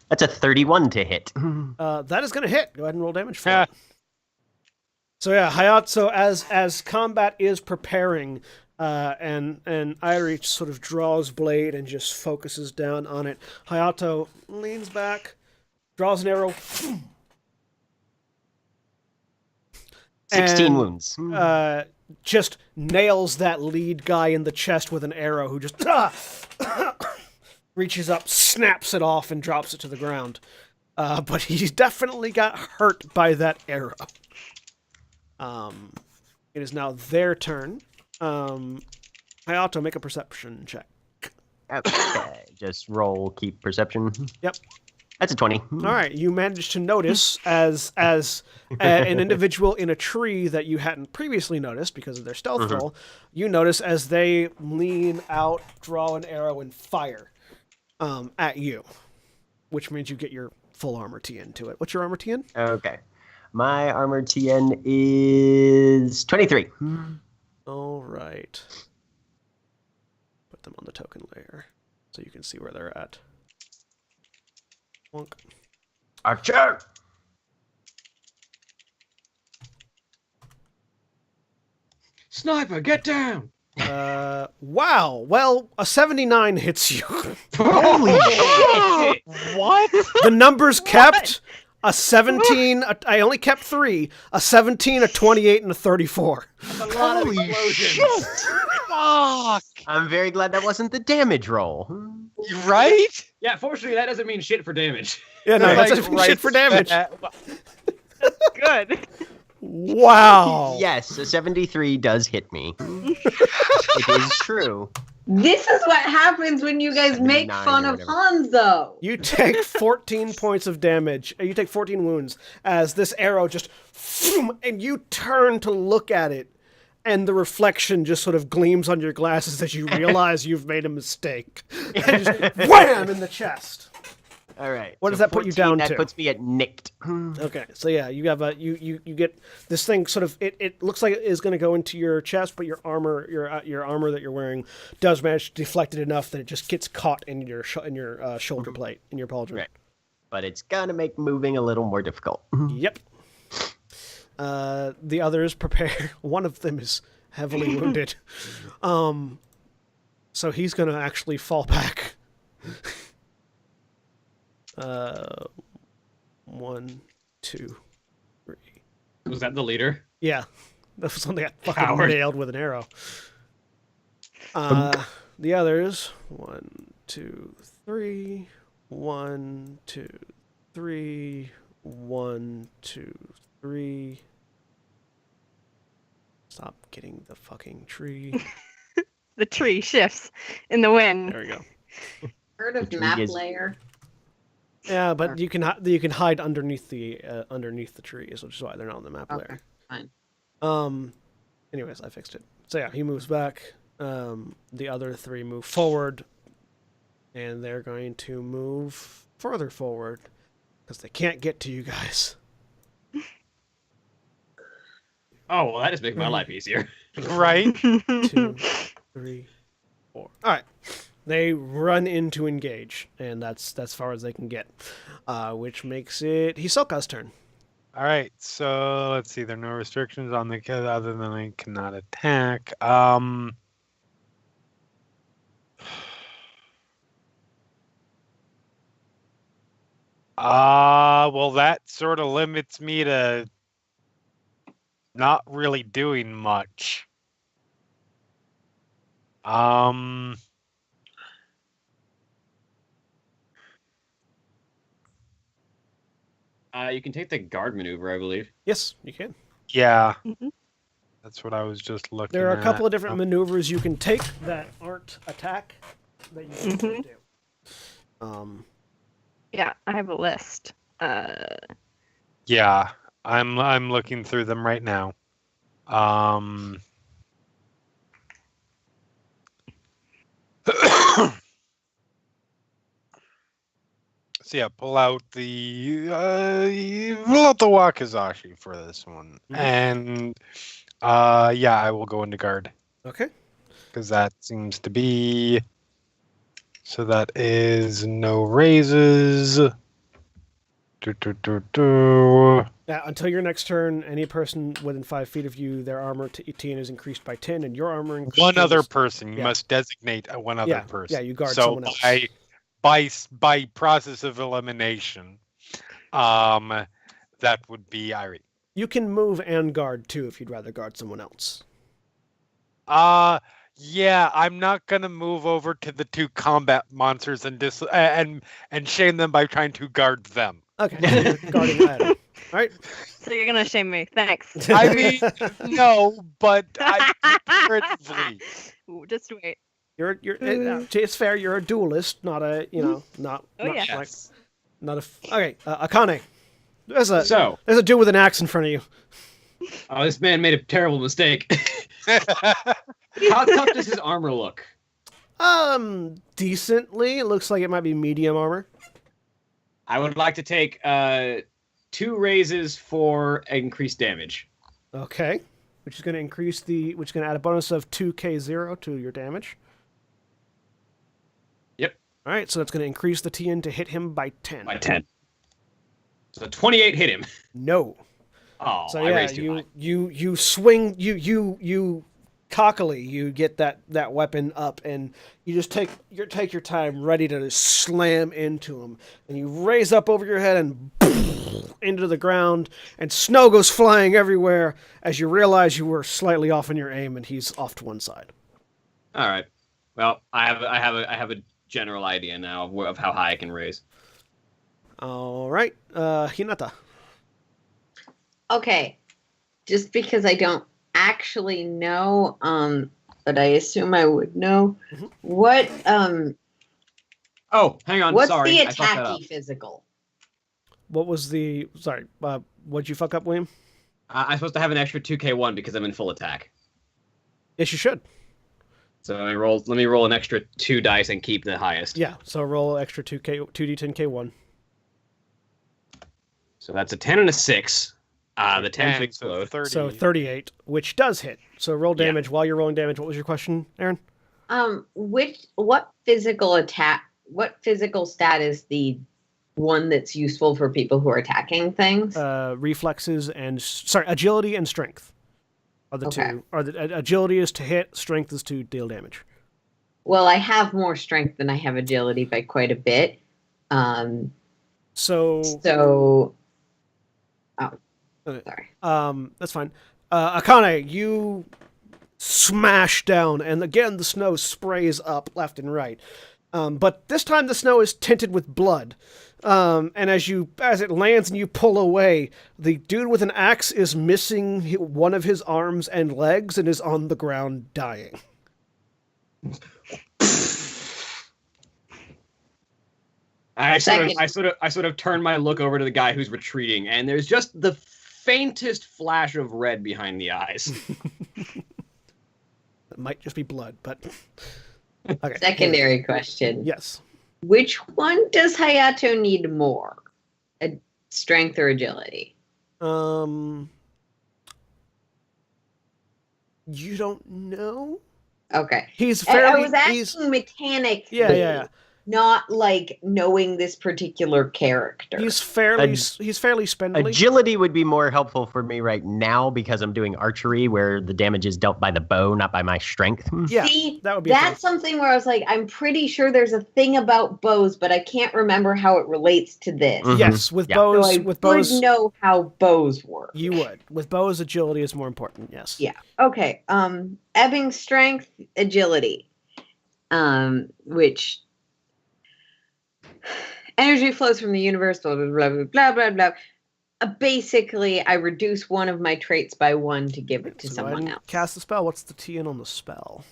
That's a 31 to hit. that is going to hit. Go ahead and roll damage for Yeah. it. So yeah, Hayato, as combat is preparing, and Airi sort of draws blade and just focuses down on it. Hayato leans back, draws an arrow. 16 and, wounds. Just nails that lead guy in the chest with an arrow who just reaches up, snaps it off, and drops it to the ground. But he definitely got hurt by that arrow. It is now their turn. Hayato, make a perception check. Okay. Just roll, keep perception. Yep. That's a 20. All right, you managed to notice as an individual in a tree that you hadn't previously noticed because of their stealth roll. You notice as they lean out, draw an arrow, and fire at you, which means you get your full armor TN to it. What's your armor TN? Okay. My armor TN is 23. All right. Put them on the token layer so you can see where they're at. Wonk. Archer! Sniper, get down! Wow. Well, a 79 hits you. Holy shit! What? The numbers kept a 17. I only kept 3. A 17, a 28, and a 34. That's a lot of explosions. Fuck! I'm very glad that wasn't the damage roll. Right? Yeah, fortunately, that doesn't mean shit for damage. Yeah, no, Like, that's shit for damage. Good. Wow. Yes, a 73 does hit me. It is true. This is what happens when you guys make 79 fun or of whatever. Hanzo. You take 14 points of damage. You take 14 wounds as this arrow just, and you turn to look at it, and the reflection just sort of gleams on your glasses as you realize you've made a mistake. And just wham in the chest. All right. What does that put you 14, down that to? puts me at nicked. Okay, so yeah, you have you get this thing sort of it looks like it is going to go into your chest, but your armor that you're wearing does manage to deflect it enough that it just gets caught in your shoulder plate in your pauldron. Right. But it's gonna make moving a little more difficult. Yep. The others prepare. One of them is heavily wounded, so he's going to actually fall back. 1, 2, 3. Was that the leader? Yeah, that was something I fucking Coward. nailed with an arrow. The others, 1, 2, 3. 1, 2, 3. 1, 2, 3. Stop getting the fucking tree. The tree shifts in the wind. There we go. Heard of tree map is- layer? Yeah, but you can hide underneath the trees, which is why they're not on the map Okay, layer. fine. Anyways, I fixed it. So yeah, he moves back. The other three move forward, and they're going to move further forward because they can't get to you guys. Oh well, that just makes my life easier. Right? 2, 3, 4. All right. They run in to engage, and that's far as they can get, which makes it Hisoka's turn. All right. So let's see. There are no restrictions on the kid other than I cannot attack. Well, that sort of limits me to not really doing much. You can take the guard maneuver, I believe. Yes, you can. Yeah, Mhm. that's what I was just looking There are at. a couple of different maneuvers you can take that aren't attack that you can do. Yeah, I have a list. Yeah, I'm looking through them right now. So yeah, pull out the Wakizashi for this one, and yeah, I will go into guard Okay. because that seems to be. So that is no raises. Yeah, until your next turn, any person within 5 feet of you, their armor to 18 is increased by 10, and your armor increases. One other person. You Yeah. must designate one other person. Yeah, you guard so someone else. by process of elimination, that would be Irie. You can move and guard too if you'd rather guard someone else. Yeah, I'm not gonna move over to the two combat monsters and shame them by trying to guard them. Okay, so you're guarding Adam. All right. So you're gonna shame me. Thanks. I mean, no, but comparatively. Ooh, just wait. It's fair. You're a duelist, not a not. Oh, not yeah. like, not a. Okay, Akane. There's a So, dude with an axe in front of you. this man made a terrible mistake. How tough does his armor look? Decently. It looks like it might be medium armor. I would like to take 2 raises for increased damage. Okay, which is going to add a bonus of 2k0 to your damage. Yep. All right, so that's going to increase the TN to hit him by 10. By 10. So 28 hit him. No. Oh, So I yeah, raised too high. you swing you cockily you get that weapon up and you just take your time ready to slam into him, and you raise up over your head and into the ground, and snow goes flying everywhere as you realize you were slightly off in your aim and he's off to one side. All right. Well, I have a general idea now of how high I can raise. All right, Hinata. Okay, just because I don't actually know, but I assume I would know what. Oh, hang on. What's Sorry, the I fucked that up. attacky physical? What was the sorry? What'd you fuck up, William? I'm supposed to have an extra 2k1 because I'm in full attack. Yes, you should. So let me roll an extra 2 dice and keep the highest. Yeah, so roll extra 2d10k1. So that's a 10 and a 6. The 10 And explode. 30. So 38, which does hit. So roll damage. While you're rolling damage, what was your question, Aaron? What physical stat is the one that's useful for people who are attacking things? Reflexes and agility and strength are the Okay. two. Agility is to hit, strength is to deal damage. Well, I have more strength than I have agility by quite a bit. So sorry. that's fine. Akane, you smash down, and again the snow sprays up left and right. But this time the snow is tinted with blood. And as it lands and you pull away, the dude with an axe is missing one of his arms and legs and is on the ground dying. I sort of turn my look over to the guy who's retreating, and there's just the faintest flash of red behind the eyes. It might just be blood, but okay. Secondary question. Yes. Which one does Hayato need more? Strength or agility? You don't know? Okay. He's fairly. I was asking mechanically. Yeah. Not like knowing this particular character. He's fairly spindly. Agility would be more helpful for me right now because I'm doing archery where the damage is dealt by the bow, not by my strength. Yeah, see, that would be that's something where I was like, I'm pretty sure there's a thing about bows, but I can't remember how it relates to this. Mhm. Yes, with Yeah. bows. So I with bows, would know how bows work. you would. With bows, agility is more important. Yes. Yeah. Okay. Ebbing strength, agility. Which energy flows from the universe, blah, blah, blah, blah, blah, blah. Basically, I reduce one of my traits by 1 to give it to So someone I else. cast the spell. What's the TN on the spell?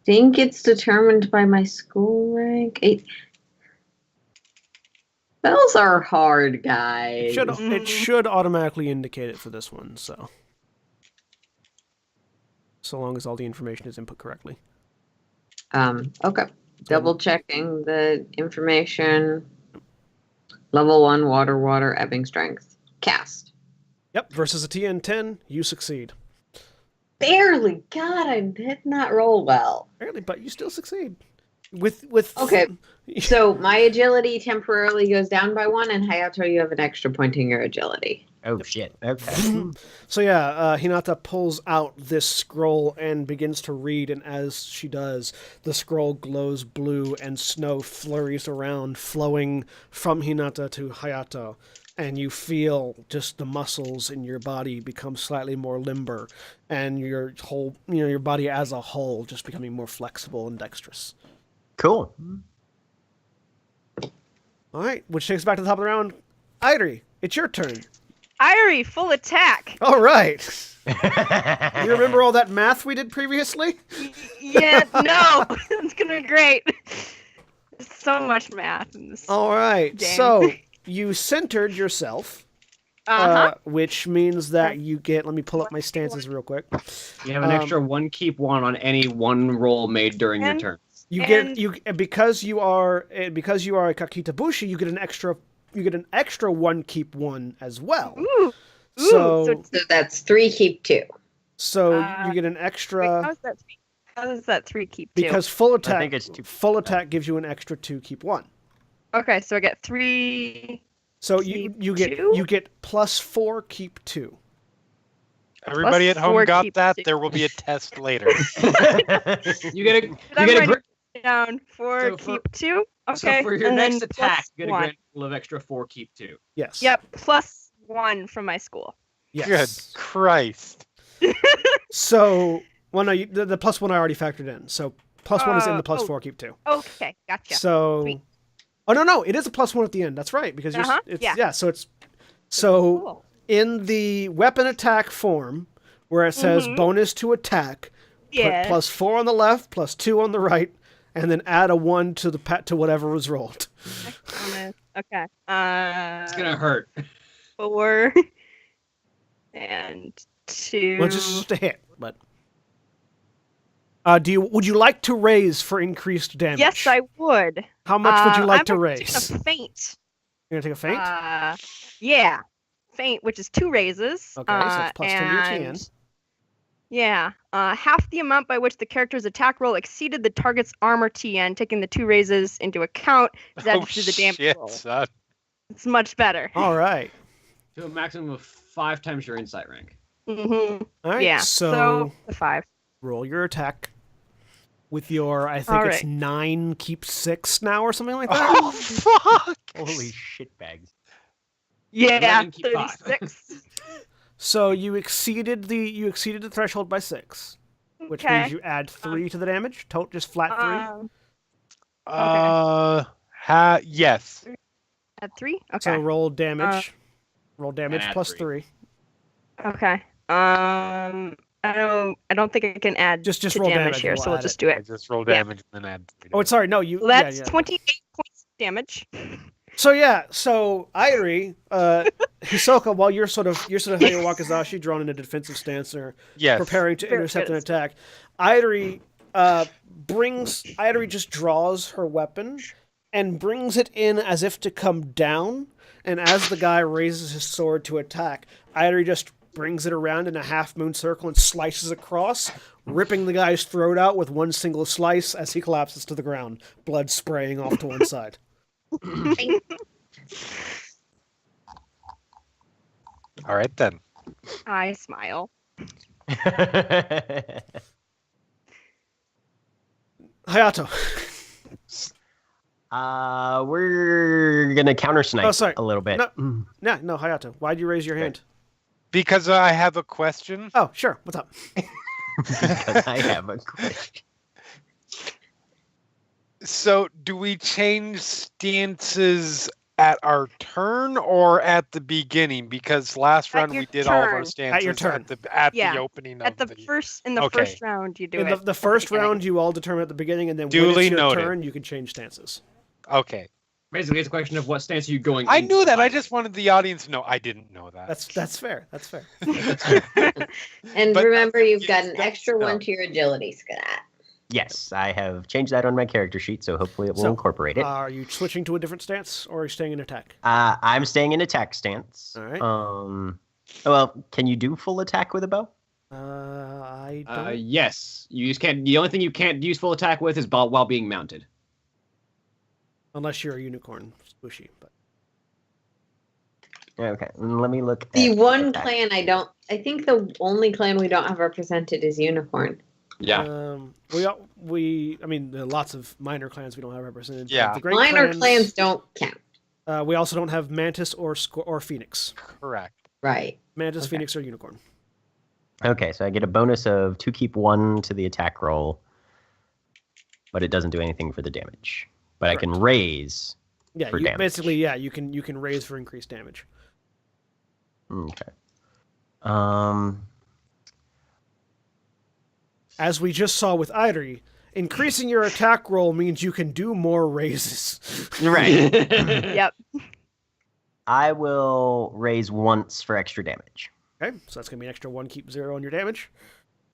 Think it's determined by my school rank. Spells are hard, guys. It should automatically indicate it for this one. So long as all the information is input correctly. Okay. Double checking the information. Level 1, water, ebbing strength. Cast. Yep. Versus a TN 10, you succeed. Barely. God, I did not roll well. Barely, but you still succeed. With Okay. So my agility temporarily goes down by 1, and Hayato, you have an extra point in your agility. Oh, shit. Okay. So yeah, Hinata pulls out this scroll and begins to read, and as she does, the scroll glows blue and snow flurries around, flowing from Hinata to Hayato, and you feel just the muscles in your body become slightly more limber, and your whole, your body as a whole just becoming more flexible and dexterous. Cool. All right, which takes us back to the top of the round. Idri, it's your turn. Irie, full attack. All right. You remember all that math we did previously? Yeah, no, it's gonna be great. So much math in this. All right. game. So you centered yourself, which means that you get. Let me pull up my stances real quick. You have an extra 1 keep 1 on any 1 roll made during your turn. You get because you are a Kakita Bushi. You get an extra 1 keep 1 as well. Ooh. So So that's 3 keep 2. So you get an Wait, extra. how does that 3 keep 2? Because full attack. I think it's 2. Full attack gives you an extra 2 keep 1. Okay, so I get 3. So Keep you get 2? you get plus 4 keep 2. Everybody Plus at home 4 got keep that. 2. There will be a test later. You get I'm a writing it down 4 So keep 2. Okay. So for your and next then attack, plus you get a 1. grand total of extra 4 keep 2. Yes. Yep, plus 1 from my school. Yes. Good Christ. So, well, no, the plus 1 I already factored in. So plus 1 is in the plus oh. 4 keep 2. Okay, gotcha. So, Sweet. oh no, it is a plus 1 at the end. That's right because Yeah. So it's Cool. in the weapon attack form where it says bonus to attack, Yeah. put plus 4 on the left, plus 2 on the right, and then add a 1 to to whatever was rolled. Okay. It's gonna hurt. 4 and 2. Which is just a hit, but. Would you like to raise for increased damage? Yes, I would. How much would you like to I'm raise? taking a feint. You're gonna take a feint? Yeah. Feint, which is 2 raises. Okay, so it's plus 10 to your TN. Yeah. Half the amount by which the character's attack roll exceeded the target's armor TN, taking the 2 raises into account, is added to the damage shit, roll. son. It's much better. All right. To a maximum of 5 times your insight rank. Mm-hmm. All right. Yeah. So the 5. roll your attack with your, I think All it's right. 9 keep 6 now or something like that. Oh, fuck. Holy shitbags. Yeah, 11 keep 5. 36. So you exceeded the threshold by 6, which Okay. means you add 3 to the damage. Just flat 3. Yes. At 3? Okay. So roll damage. Roll damage add plus 3. 3. Okay. I don't think I can add Just to roll damage damage, here, we'll so we'll add just it. do I it. just roll Yeah. damage and then add. Oh, sorry, no, you. Well, that's yeah. 28 points of damage. So Airi, Hisoka, while you're sort of how your wakizashi, drawn in a defensive stance or Yes. preparing to Very intercept good. an attack, Airi just draws her weapon and brings it in as if to come down. And as the guy raises his sword to attack, Airi just brings it around in a half moon circle and slices across, ripping the guy's throat out with one single slice as he collapses to the ground, blood spraying off to one side. All right then. I smile. Hayato. We're gonna counter snipe Oh, sorry. a little bit. No, Hayato. Why'd you raise your hand? Because I have a question. Oh, sure. What's up? Because I have a question. So, do we change stances at our turn or at the beginning? Because last At round your we did all of our turn. stances At your turn. at Yeah. the opening At of the the first in the Okay. first round, you do In it. the at first beginning. round, you all determine at the beginning, and then when Duly it's your noted. turn, you can change stances. Okay. Basically, it's a question of what stance are you going. I into knew that. I fighting. just wanted the audience to know. I didn't know that. That's fair. That's fair. And But remember, you've got it's an good extra to know. one to your agility stat. Yes, I have changed that on my character sheet, so hopefully it will So, incorporate it. Are you switching to a different stance, or are you staying in attack? I'm staying in attack stance. All right. Well, can you do full attack with a bow? I don't. Yes, you just can't. The only thing you can't use full attack with is while being mounted. Unless you're a unicorn, squishy. But Okay, let me look. The at one attack. clan I think the only clan we don't have represented is Unicorn. Yeah. I mean, there are lots of minor clans we don't have represented. but Yeah. The great Minor clans don't count. We also don't have Mantis or Phoenix. Correct. Right. Mantis, Okay. Phoenix, or Unicorn. Okay, so I get a bonus of 2 keep 1 to the attack roll, but it doesn't do anything for the damage. But I can raise. Yeah, For you, damage. basically, yeah, you can raise for increased damage. Okay. As we just saw with Airi, increasing your attack roll means you can do more raises. Right. Yep. I will raise once for extra damage. Okay, so that's gonna be an extra 1 keep 0 on your damage.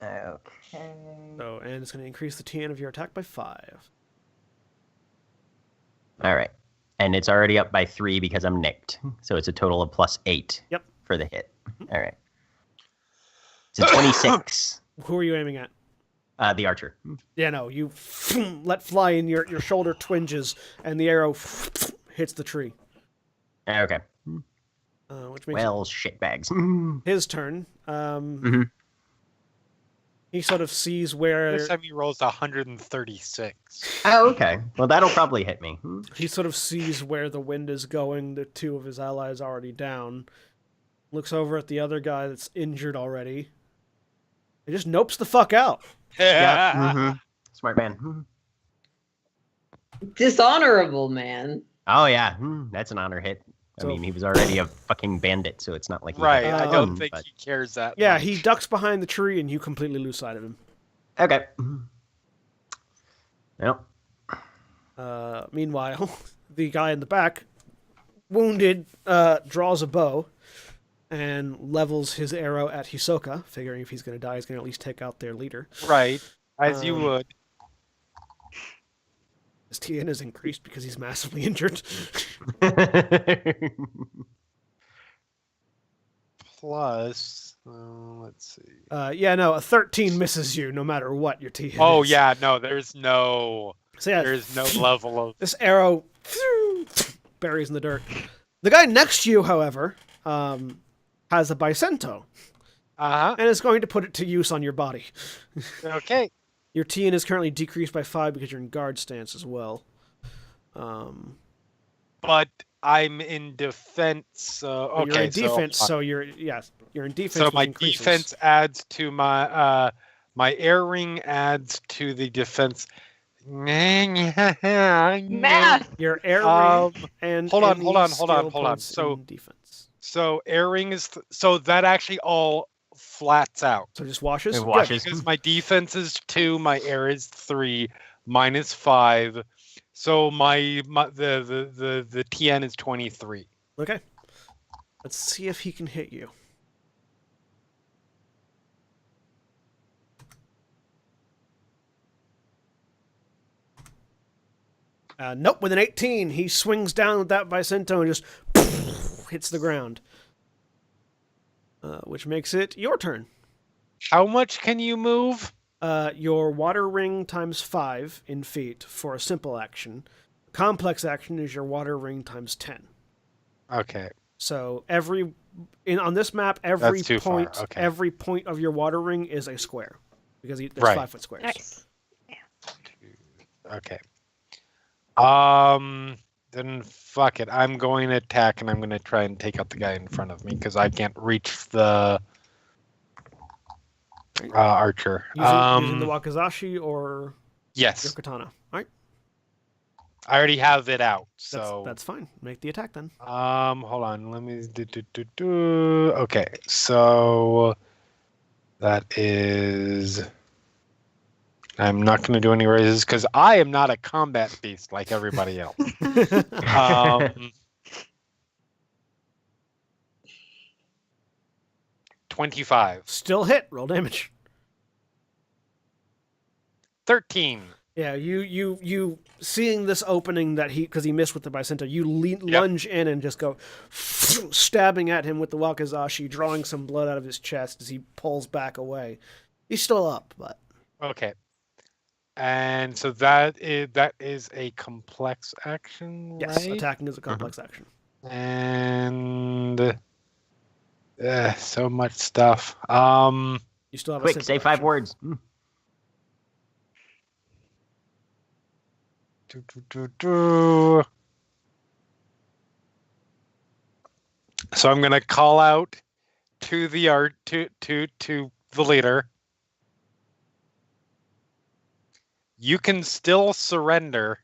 Okay. So, and it's gonna increase the TN of your attack by 5. All right. And it's already up by 3 because I'm nicked. So it's a total of +8 Yep. for the hit. All right. It's a 26. Who are you aiming at? The archer. Yeah, no, you let fly and your shoulder twinges and the arrow hits the tree. Okay. Which makes Well, shitbags. it his turn. Mhm. He sort of sees where This time he rolls 136. Oh, okay. Well, that'll probably hit me. he sort of sees where the wind is going. The 2 of his allies already down. Looks over at the other guy that's injured already. He just nopes the fuck out. Yeah. Mhm. Smart man. Dishonorable, man. Oh, yeah. That's an honor hit. I So- mean, he was already a fucking bandit, so it's not like he Right. had I a don't gun, think but- he cares that Yeah, much. he ducks behind the tree and you completely lose sight of him. Okay. Well, Meanwhile, the guy in the back, wounded, draws a bow and levels his arrow at Hisoka, figuring if he's going to die, he's going to at least take out their leader. Right. As you Um, would. His TN is increased because he's massively injured. Plus, let's see. A 13 misses you no matter what your TN Oh is. yeah, no, there's no So level of. this arrow buries in the dirt. The guy next to you, however, has a Bicento Uh and is going to put it to use on your body. huh. Okay. Your TN is currently decreased by 5 because you're in guard stance as well. But I'm in defense. Okay. You're in defense, so so you're in defense. so which my increases. defense adds to my my air ring adds to the defense. Math. Your air Um, ring and hold on, any hold on. skill So points in defense. so air ring is so that actually all flats out. So just washes? It Good. washes. Because my defense is 2, my air is 3, minus 5. So the TN is 23. Okay. Let's see if he can hit you. Nope, with an 18, he swings down with that Vicento and just hits the ground. Which makes it your turn. How much can you move? Your water ring times 5 in feet for a simple action. Complex action is your water ring times 10. Okay. So on this map, every That's too far. point Okay. every point of your water ring is a square because there's Right. 5-foot squares. Nice. Okay. Then fuck it. I'm going to attack, and I'm going to try and take out the guy in front of me because I can't reach the archer. Using the wakizashi or your Yes, katana. All right, I already have it out. So that's fine. Make the attack then. hold on. Let me do. Okay, so that is. I'm not going to do any raises because I am not a combat beast like everybody else. 25. Still hit. Roll damage. 13. Yeah, you seeing this opening that because he missed with the Bicento, you lunge in and just go stabbing at him with the wakizashi, drawing some blood out of his chest as he pulls back away. He's still up, but Okay. And so that is a complex action, yes, right? attacking is a complex action. And so much stuff. You still have a Quick, simple say 5 action. words. So I'm gonna call out to the to the leader. You can still surrender.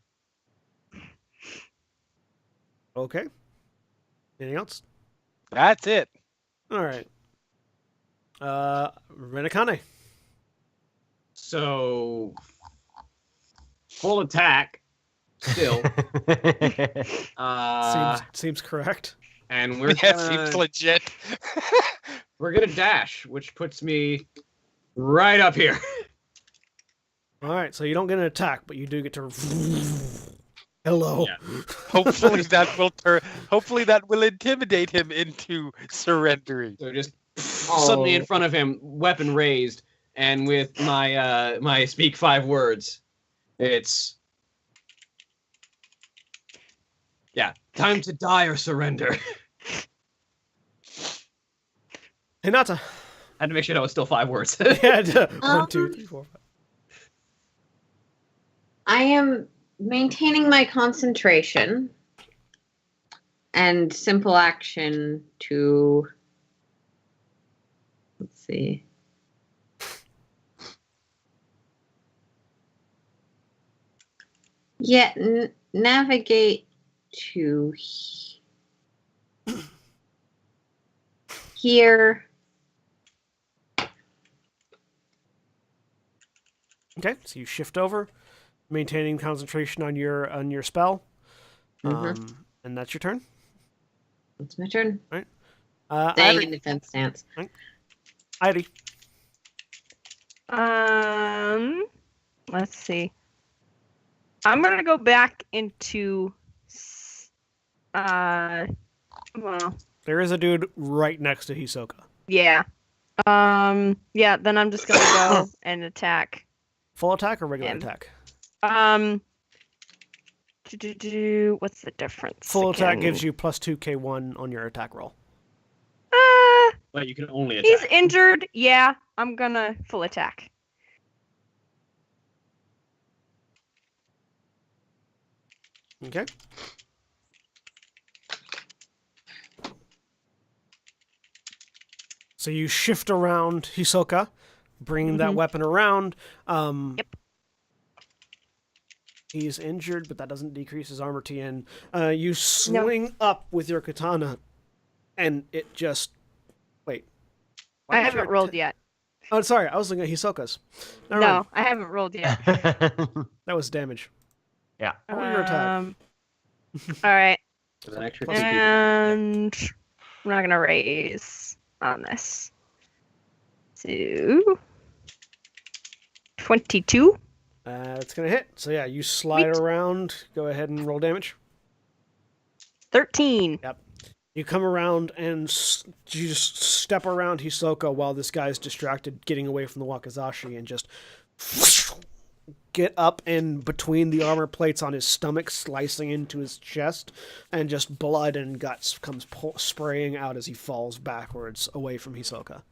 Okay. Anything else? That's it. All right. Renekane. So, full attack still. Seems correct. And we're Yeah, gonna, seems legit. we're gonna dash, which puts me right up here. All right, so you don't get an attack, but you do get to. Hello. Yeah. Hopefully that will intimidate him into surrendering. So just suddenly in front of him, weapon raised, and with my my speak 5 words, it's time to die or surrender. Hinata. I had to make sure that was still 5 words. Yeah, 1, 2, 3, 4, 5. I am maintaining my concentration and simple action to, let's see. Yeah, navigate to here. Okay, so you shift over, maintaining concentration on your spell, Mhm. and that's your turn. It's my turn. Staying Irie. in defense stance. Irie. Let's see. I'm gonna go back into. Well, There is a dude right next to Hisoka. yeah. Yeah. Then I'm just gonna go and attack. Full attack or regular Him. attack? What's the difference? Full attack again? gives you plus 2 K1 on your attack roll. But you can only attack. He's injured. Yeah, I'm gonna full attack. Okay. So you shift around Hisoka, bringing that weapon around. Yep. He's injured, but that doesn't decrease his armor TN. You swing up with your katana, and it just... Wait. I haven't rolled yet. Oh, sorry. I was looking at Hisoka's. Never No, mind. I haven't rolled yet. That was damage. Yeah. Roll your attack. All right. There's an extra Plus two people. And I'm not gonna raise on this. So 22. It's going to hit. So, yeah, you slide Sweet. around. Go ahead and roll damage. 13. You come around and you just step around Hisoka while this guy's distracted, getting away from the Wakizashi, and just get up in between the armor plates on his stomach, slicing into his chest, and just blood and guts comes spraying out as he falls backwards away from Hisoka.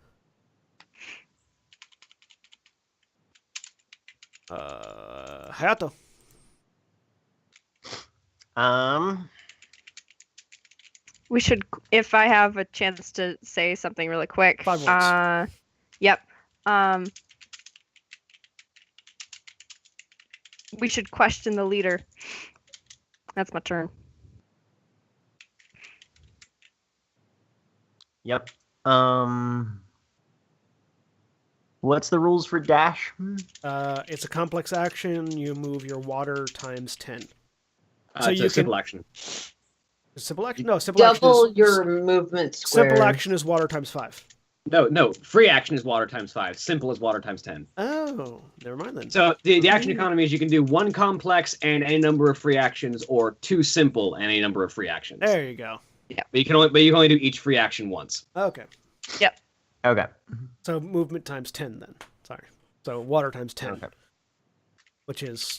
Hayato. We should, if I have a chance to say something really quick. 5 words. Yep. We should question the leader. That's my turn. Yep. What's the rules for dash? It's a complex action. You move your water times 10. So it's a simple action. Simple action? No, simple action Double is... your movement square. Simple action is water times 5. No. Free action is water times 5. Simple is water times 10. Oh, never mind then. So the action economy is you can do 1 complex and any number of free actions, or 2 simple and any number of free actions. There you go. Yeah. But you can only do each free action once. Okay. Okay. So movement times 10 then. Sorry. So water times 10. Okay. Which is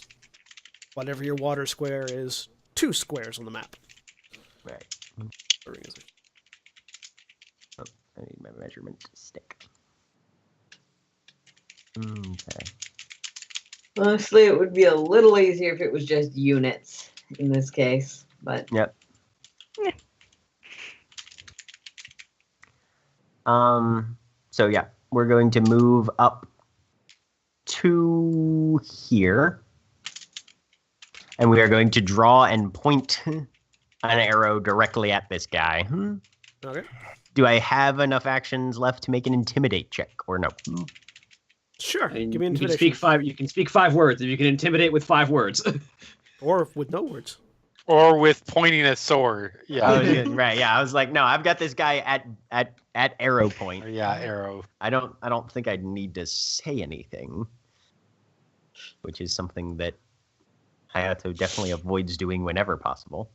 whatever your water square is, 2 squares on the map. Right. Where is it? Oh, I need my measurement stick. Okay. Honestly, it would be a little easier if it was just units in this case, but Yep. So yeah, we're going to move up to here. And we are going to draw and point an arrow directly at this guy. Okay. Do I have enough actions left to make an intimidate check or no? Sure. And Give me you can intimidation. speak 5. You can speak 5 words. If you can intimidate with 5 words. Or with no words. Or with pointing a sword. Yeah. Oh, yeah, right. Yeah, I was like, no, I've got this guy at arrow point. Yeah, arrow. I don't think I'd need to say anything, which is something that Hayato definitely avoids doing whenever possible.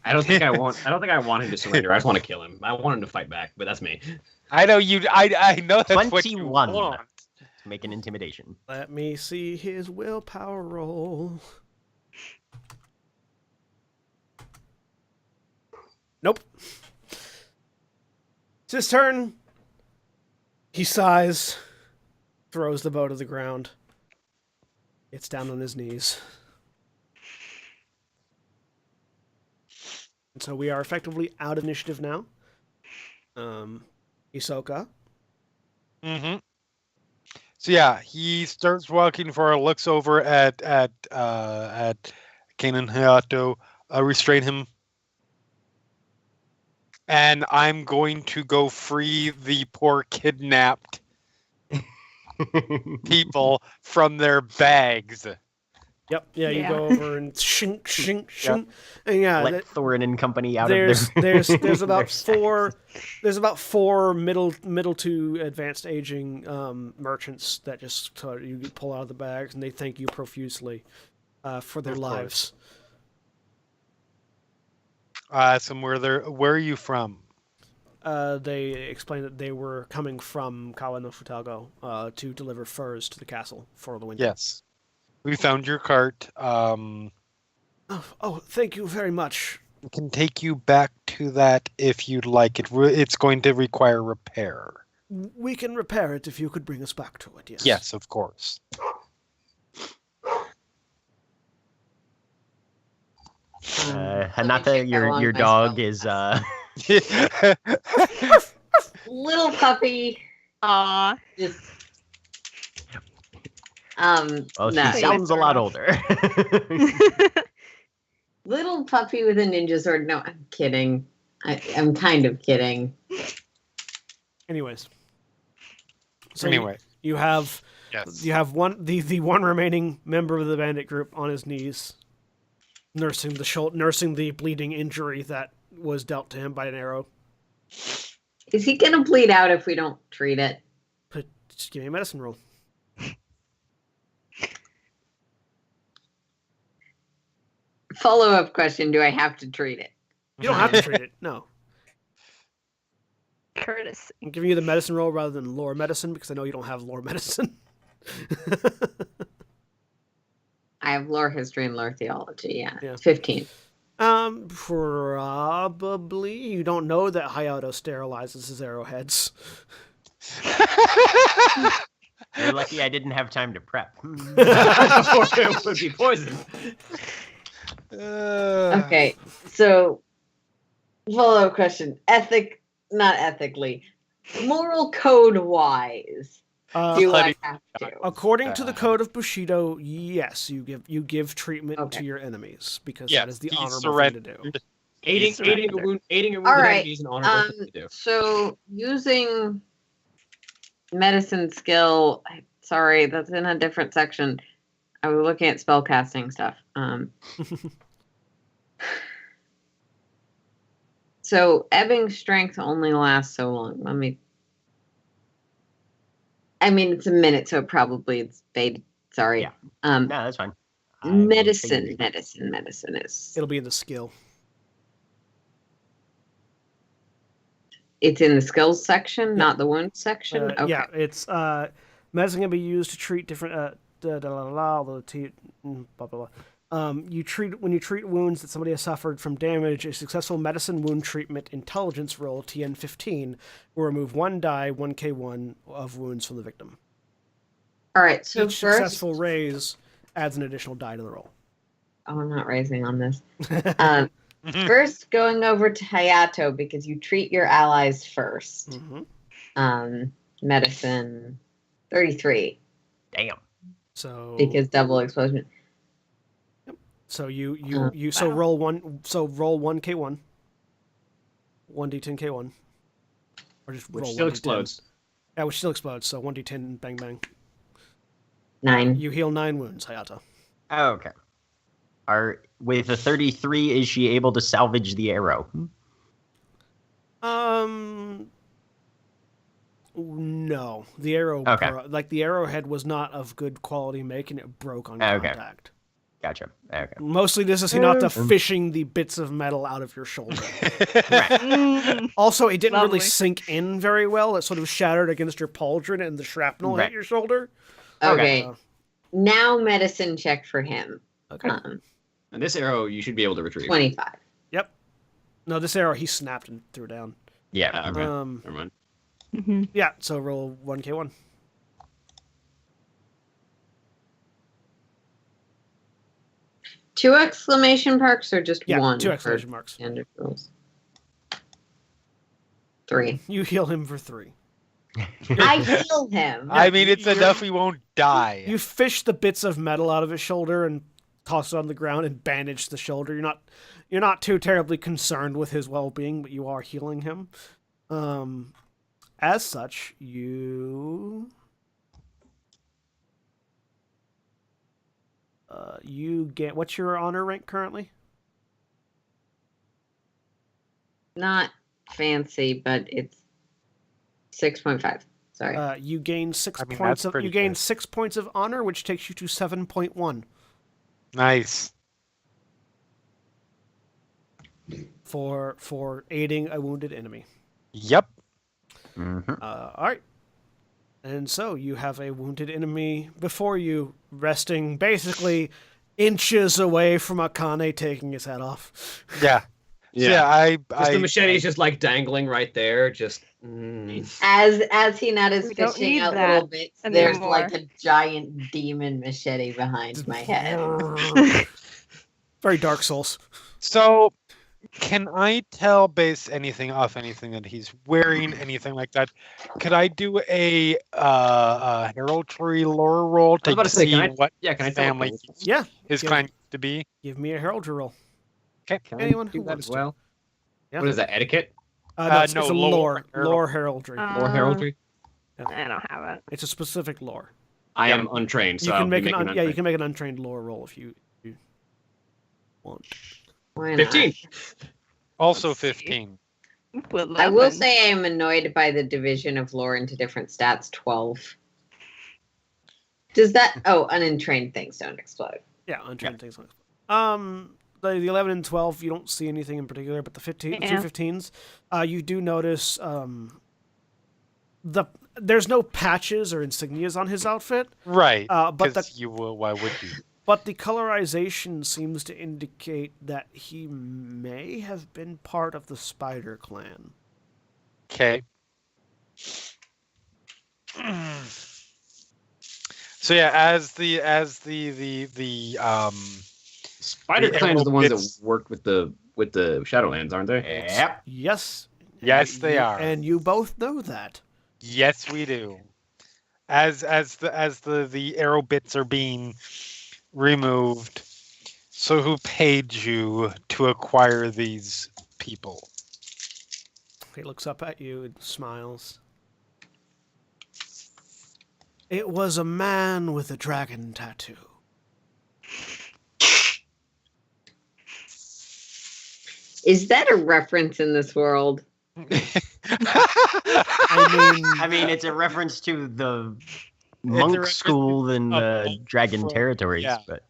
I don't think I want him to surrender. I just want to kill him. I want him to fight back, but that's me. I know you. I know that's what you 21. want. Make an intimidation. Let me see his willpower roll. Nope. It's his turn. He sighs, throws the bow to the ground, gets down on his knees. And so we are effectively out of initiative now. Hisoka. Mm-hmm. So yeah, he starts walking forward, looks over at Kanan Hayato, restrain him. And I'm going to go free the poor kidnapped people from their bags. Yep. Yeah, you Yeah. go over and shink, shink, shink. And yeah, Let Thorin and company out of their there's about their there's about 4 middle to advanced aging merchants that just you pull out of the bags, and they thank you profusely for their Of lives. Where are you from? They explained that they were coming from Kawa no Futago to deliver furs to the castle for the winter. Yes. We found your cart. Oh, thank you very much. We can take you back to that if you'd like. It's going to require repair. We can repair it if you could bring us back to it, yes. Yes, of course. Hanata, your dog is little puppy. Aw. Just well, no. she sounds a lot older. Little puppy with a ninja sword. No, I'm kidding. I'm kind of kidding. Anyways, So Anyway. you have Yes. the one remaining member of the bandit group on his knees, nursing the bleeding injury that was dealt to him by an arrow. Is he gonna bleed out if we don't treat it? But just give me a medicine roll. Follow-up question: do I have to treat it? You don't have to treat it. No, Courtesy. I'm giving you the medicine roll rather than lore medicine because I know you don't have lore medicine. I have lore history and lore theology. Yeah. 15. Probably you don't know that Hayato sterilizes his arrowheads. You're lucky I didn't have time to prep. It would be poison. Okay, so follow-up question: not ethically, moral code-wise, do I have to? According to the code of Bushido, yes, you give treatment to your enemies because that is the he honorable thing to do. Aiding a wounded All right, enemy is an honorable thing to do. So using medicine skill, sorry, that's in a different section. I was looking at spellcasting stuff. So ebbing strength only lasts so long. It's a minute, so probably it's faded. Sorry. Yeah. No, that's fine. Medicine is. It'll be in the skill. It's in the skills section, not the wound section. Okay. Yeah, it's medicine can be used to treat different blah blah blah. When you treat wounds that somebody has suffered from damage, a successful medicine wound treatment intelligence roll TN 15 will remove 1 die 1k1 of wounds from the victim. All right. So each successful raise adds an additional die to the roll. Oh, I'm not raising on this. First, going over to Hayato because you treat your allies first. Mm-hmm. Medicine 33. Damn. So because double explosion. So roll 1k1, 1d10k1, or just Which roll still 1d10. explodes. Yeah, which still explodes. So 1d10, bang bang. 9. You heal 9 wounds, Hayato. Oh, okay. With a 33, is she able to salvage the arrow? No. The arrow, the arrowhead was not of good quality make, and it broke on contact. Gotcha. Okay. Mostly this is Hinata fishing the bits of metal out of your shoulder. Also, it didn't really sink in very well. It sort of shattered against your pauldron, and the shrapnel hit your shoulder. Okay. Now medicine check for him. Okay. And this arrow you should be able to retrieve. 25. Yep. No, this arrow he snapped and threw down. Yeah. Okay. Never mind. Mm-hmm. Yeah, so roll 1k1. Two exclamation marks or just one? 2 exclamation marks. Standard rules. 3. You heal him for 3. I heal him. I mean, it's enough he won't die. You fish the bits of metal out of his shoulder and toss it on the ground and bandage the shoulder. You're not too terribly concerned with his well-being, but you are healing him. As such, you get, what's your honor rank currently? Not fancy, but it's 6.5. Sorry. You gain 6 I mean, points that's of pretty you gain good. 6 points of honor, which takes you to 7.1 Nice. for aiding a wounded enemy. Yep. Mm-hmm. All right. And so you have a wounded enemy before you, resting basically inches away from Akane taking his head off. Yeah. Yeah. I The machete's just like dangling right there. Just. As Hinata's We don't fishing need out that little bits, there's anymore. like a giant demon machete behind my head. Very Dark Souls. So, can I tell based anything that he's wearing, anything like that? Could I do a heraldry lore roll I was about to to say, see can I what tell family Yeah. his kind to be? Give me a heraldry roll. Okay. Can Anyone I do who that wants as to. well? Yeah. What is that? Etiquette? No, it's no, a lore lore heraldry. Or heraldry? I don't have it. It's a specific lore. I am untrained, so You I'll can be make making you can make an untrained lore roll if you want. Why not? 15. Also Let's see. 15. I will say I'm annoyed by the division of lore into different stats. 12. Does that? Oh, unentrained things don't explode. Yeah, untrained things. The 11 and 12, you don't see anything in particular, but the 15, the two Yeah. 15s, you do notice there's no patches or insignias on his outfit, Right. but Because you will. Why would you? but the colorization seems to indicate that he may have been part of the Spider Clan. Okay. So yeah, as the Spider The Clan's the ones Arrow-Bits- that worked with the Shadowlands, aren't they? Yep. Yes. Yes, they are. And you both know that. yes, we do. As the arrow bits are being removed. So who paid you to acquire these people? He looks up at you and smiles. It was a man with a dragon tattoo. Is that a reference in this world? I mean, it's a reference to the a monk reference school in to the monk Dragon from- territories, yeah. but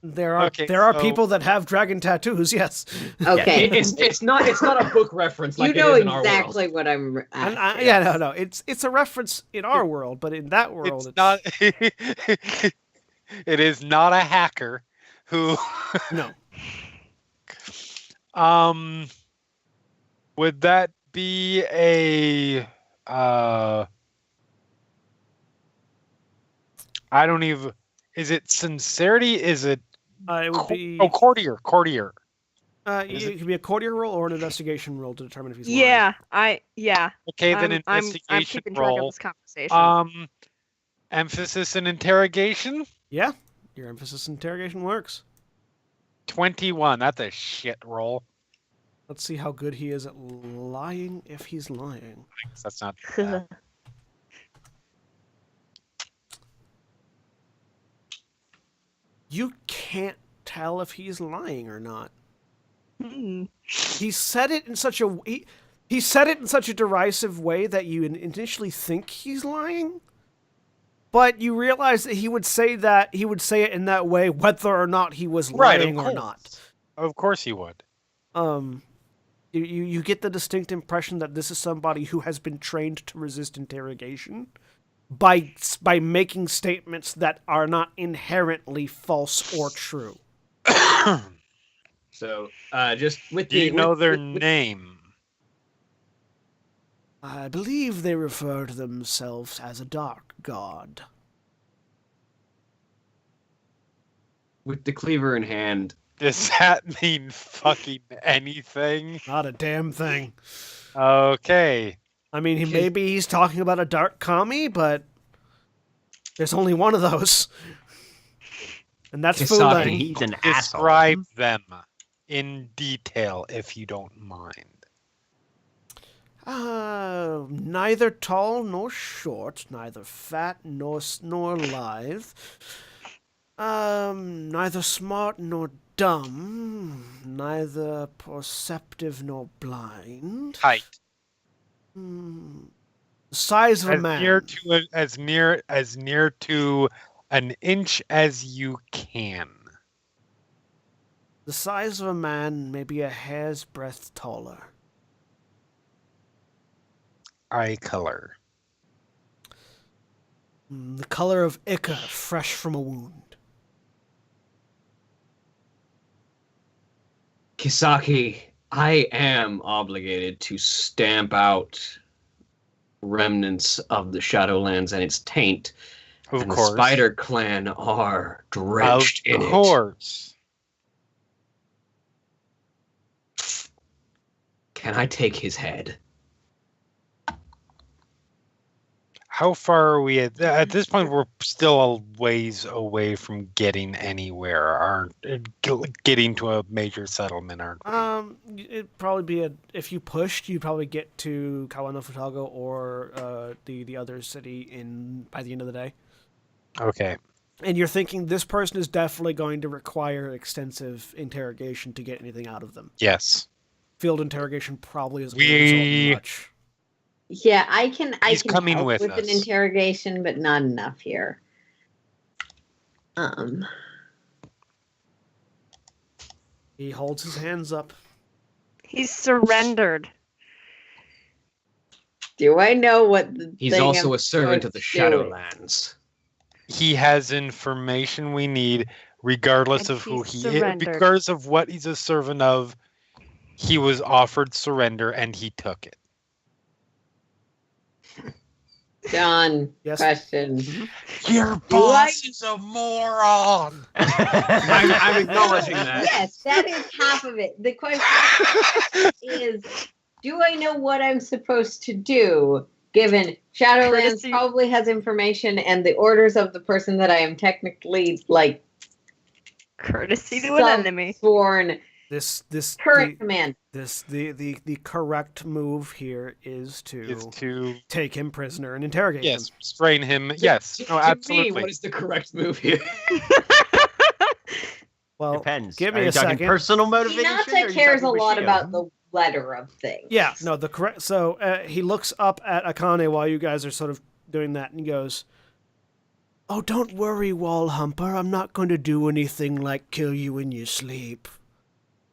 there are Okay, there are so- people that have dragon tattoos. Yes. Okay. It's not a book reference like you know it is in our world. exactly what I'm And asking. yeah, no, it's a reference in our world, but in that world, It's not. It is not a hacker who. no. Would that be a? I don't even. Is it sincerity? Is it? It would be courtier. it could be a courtier roll or an investigation roll to determine if he's Yeah, lying. Okay, then I'm investigation keeping track of roll. this conversation. Emphasis in interrogation. Yeah, your emphasis interrogation works. 21. That's a shit roll. Let's see how good he is at lying if he's lying. That's not bad. You can't tell if he's lying or not. Hmm. He said it in such a he said it in such a derisive way that you initially think he's lying, but you realize that he would say it in that way whether or not he was Right, lying of or course. not. Of course he would. You get the distinct impression that this is somebody who has been trained to resist interrogation by making statements that are not inherently false or true. So, just with Do you the know with- their with- name? I believe they refer to themselves as a dark god. with the cleaver in hand. Does that mean fucking anything? Not a damn thing. Okay. I mean, maybe he's talking about a dark commie, but there's only one of those. And that's Kisaki. fooling. he's an asshole. Describe them in detail, if you don't mind. Neither tall nor short, neither fat nor lithe. Neither smart nor dumb, neither perceptive nor blind. Height. The size of a man. As near to an inch as you can. The size of a man, maybe a hair's breadth taller. Eye color. The color of ichor, fresh from a wound. Kisaki, I am obligated to stamp out remnants of the Shadowlands and its taint. Of and course. the Spider Clan are drenched in Of it. course. Can I take his head? how far are we at this point? We're still a ways away from getting anywhere, aren't getting to a major settlement, aren't we? It'd probably be if you pushed, you'd probably get to Kawano Futago or the other city by the end of the day. Okay. And you're thinking this person is definitely going to require extensive interrogation to get anything out of them. Yes. Field interrogation probably isn't going to result in much. Yeah, I can coming help with an us. interrogation, but not enough here. He holds his hands up. He's surrendered. Do I know what He's also a servant of the Shadowlands. He has information we need, regardless And of who he's he is, surrendered. regardless of what he's a servant of. He was offered surrender, and he took it. John, Yes. question. Your boss is a moron. I'm acknowledging that. Yes, that is half of it. The question is, do I know what I'm supposed to do, given Shadowlands Courtesy- probably has information and the orders of the person that I am technically, like, Courtesy to an enemy. sworn This current command. the correct move here is Is to take him prisoner and interrogate him. restrain him. Yes, no, To me, absolutely. what is the correct move here? Well, Depends. give Are me you a talking second. personal motivation? or are Hinata you cares a talking lot Bushido? about the letter of things. Yeah, no, the correct. So he looks up at Akane while you guys are sort of doing that, and he goes, "Oh, don't worry, Wall Humper. I'm not going to do anything like kill you in your sleep."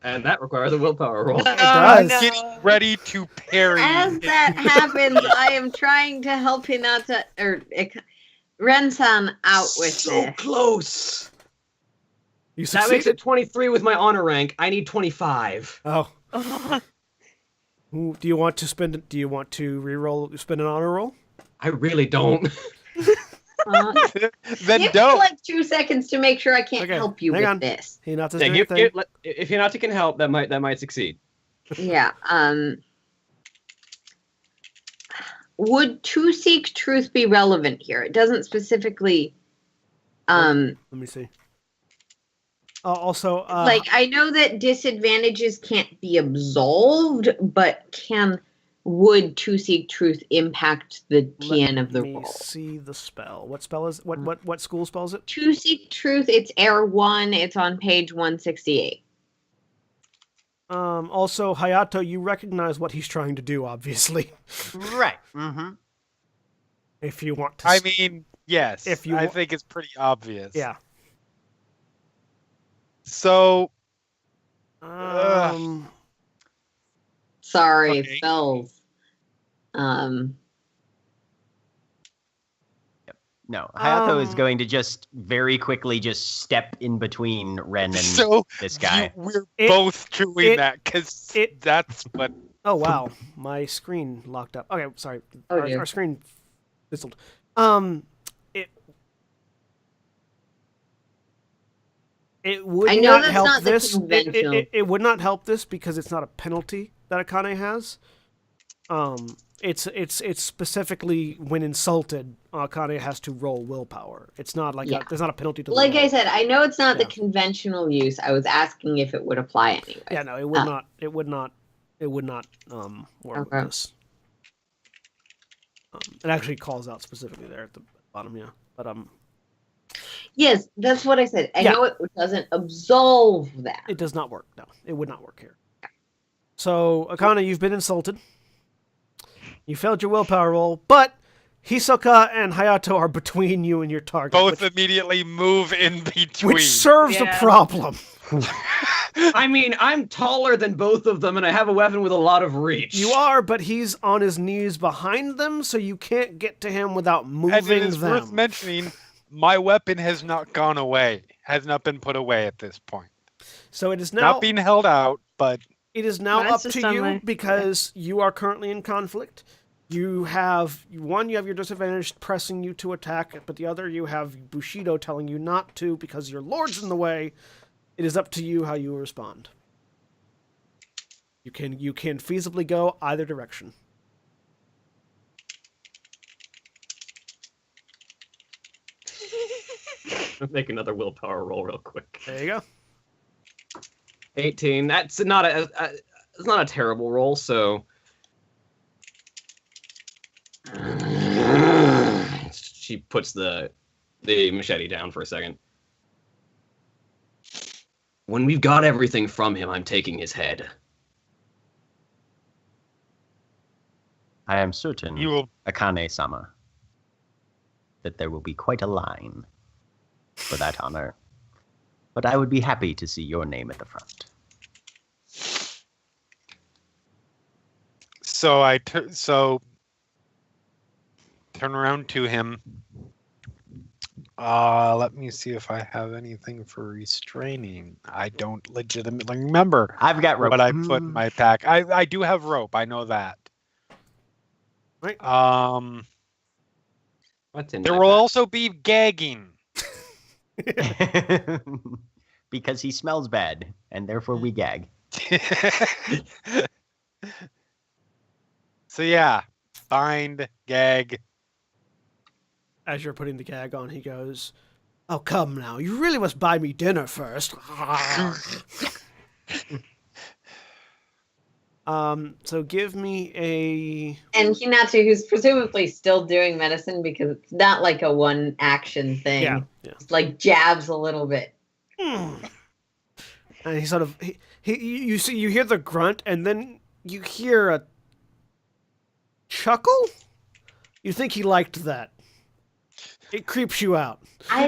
And that requires a willpower roll. It does. Getting ready to parry. As that happens, I am trying to help Hinata or Ren-san out with So this. close. You That makes succeeded. it 23 with my honor rank. I need 25. Oh, Ugh. do you want to spend? Do you want to re-roll? Spend an honor roll? I really don't. Then Give me don't. like 2 seconds to make sure I can't Okay, help you hang with on. this. Hinata's Yeah, doing a thing. if Hinata can help, that might succeed. Yeah. Would to seek truth be relevant here? It doesn't specifically. Let me see. Also, Like I know that disadvantages can't be absolved, but would to seek truth impact the TN of the let me roll? see the spell. What spell is what school spell is it? To seek truth, it's Air 1. It's on page 168. Also, Hayato, you recognize what he's trying to do, obviously. Right. Mm-hmm. If you want to. I mean, yes. If you I wa- think it's pretty obvious. yeah. So, Sorry, Okay. spells. No, Hayato is Um, going to just very quickly just step in between Ren and so this guy. we're It- both doing it- that because it- that's what. Oh wow, my screen locked up. Okay, sorry. Oh, our, dear. our screen fizzled. It would I know not that's help not the this. conventional- It would not help this because it's not a penalty that Akane has. It's specifically when insulted, Akane has to roll willpower. It's not like Yeah. there's not a penalty to the Like roll. I said, I know it's not Yeah. the conventional use. I was asking if it would apply anyway. Yeah, no, it would Oh. not. It would not. It would not work Okay. with this. It actually calls out specifically there at the bottom, yeah. But Yes, that's what I said. I Yeah. know it doesn't absolve that. it does not work. No, it would not work here. So, Akane, you've been insulted. You failed your willpower roll, but Hisoka and Hayato are between you and your target, Both immediately move in between. which serves a Yeah. problem. I mean, I'm taller than both of them, and I have a weapon with a lot of reach. You are, but he's on his knees behind them, so you can't get to him without and moving it is them. worth mentioning, my weapon has not gone away, has not been put away at this point. So it is now Not being held out, but It is now Mine's up just to on you my- because you are currently in conflict. You have your disadvantage pressing you to attack, but the other you have Bushido telling you not to because your lord's in the way. It is up to you how you respond. You can feasibly go either direction. gonna make another willpower roll real quick. There you go. 18. That's not it's not a terrible roll. So she puts the machete down for a second. When we've got everything from him, I'm taking his head. I am certain, You will. Akane-sama, that there will be quite a line for that honor. But I would be happy to see your name at the front. So turn around to him. Let me see if I have anything for restraining. I don't legitimately remember I've got rope. what I put in my pack. I do have rope. I know that. Right. What's in There my will pack? also be gagging. Because he smells bad, and therefore we gag. So yeah, bind, gag. As you're putting the gag on, he goes, "Oh, come now. You really must buy me dinner first." So give me a... And Hinata, who's presumably still doing medicine because it's not like a one action thing. Yeah. It's like jabs a little bit. And he sort of... You hear the grunt, and then you hear a chuckle? You think he liked that. It creeps you out. I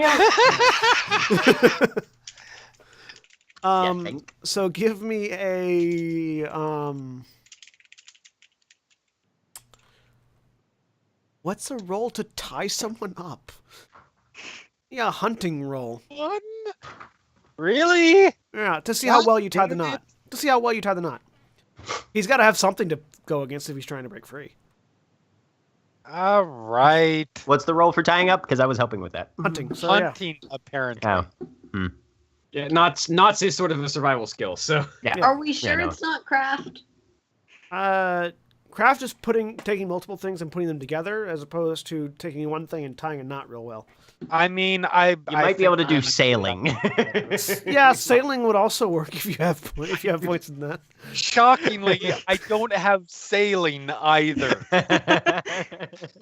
don't. Think. So give me a what's a roll to tie someone up? Yeah, a hunting roll. One? Really? Yeah, to see how well you tie the Damn it. knot. To see how well you tie the knot. He's got to have something to go against if he's trying to break free. All right. What's the roll for tying up? Because I was helping with that. Hunting. So yeah. Hunting, apparently. Oh. Yeah, Knots is sort of a survival skill. So Yeah. Are we sure no. it's not craft? Craft is taking multiple things and putting them together, as opposed to taking one thing and tying a knot real well. I mean, You might be able to do sailing. Yeah, sailing would also work if you have points in that. Shockingly, I don't have sailing either.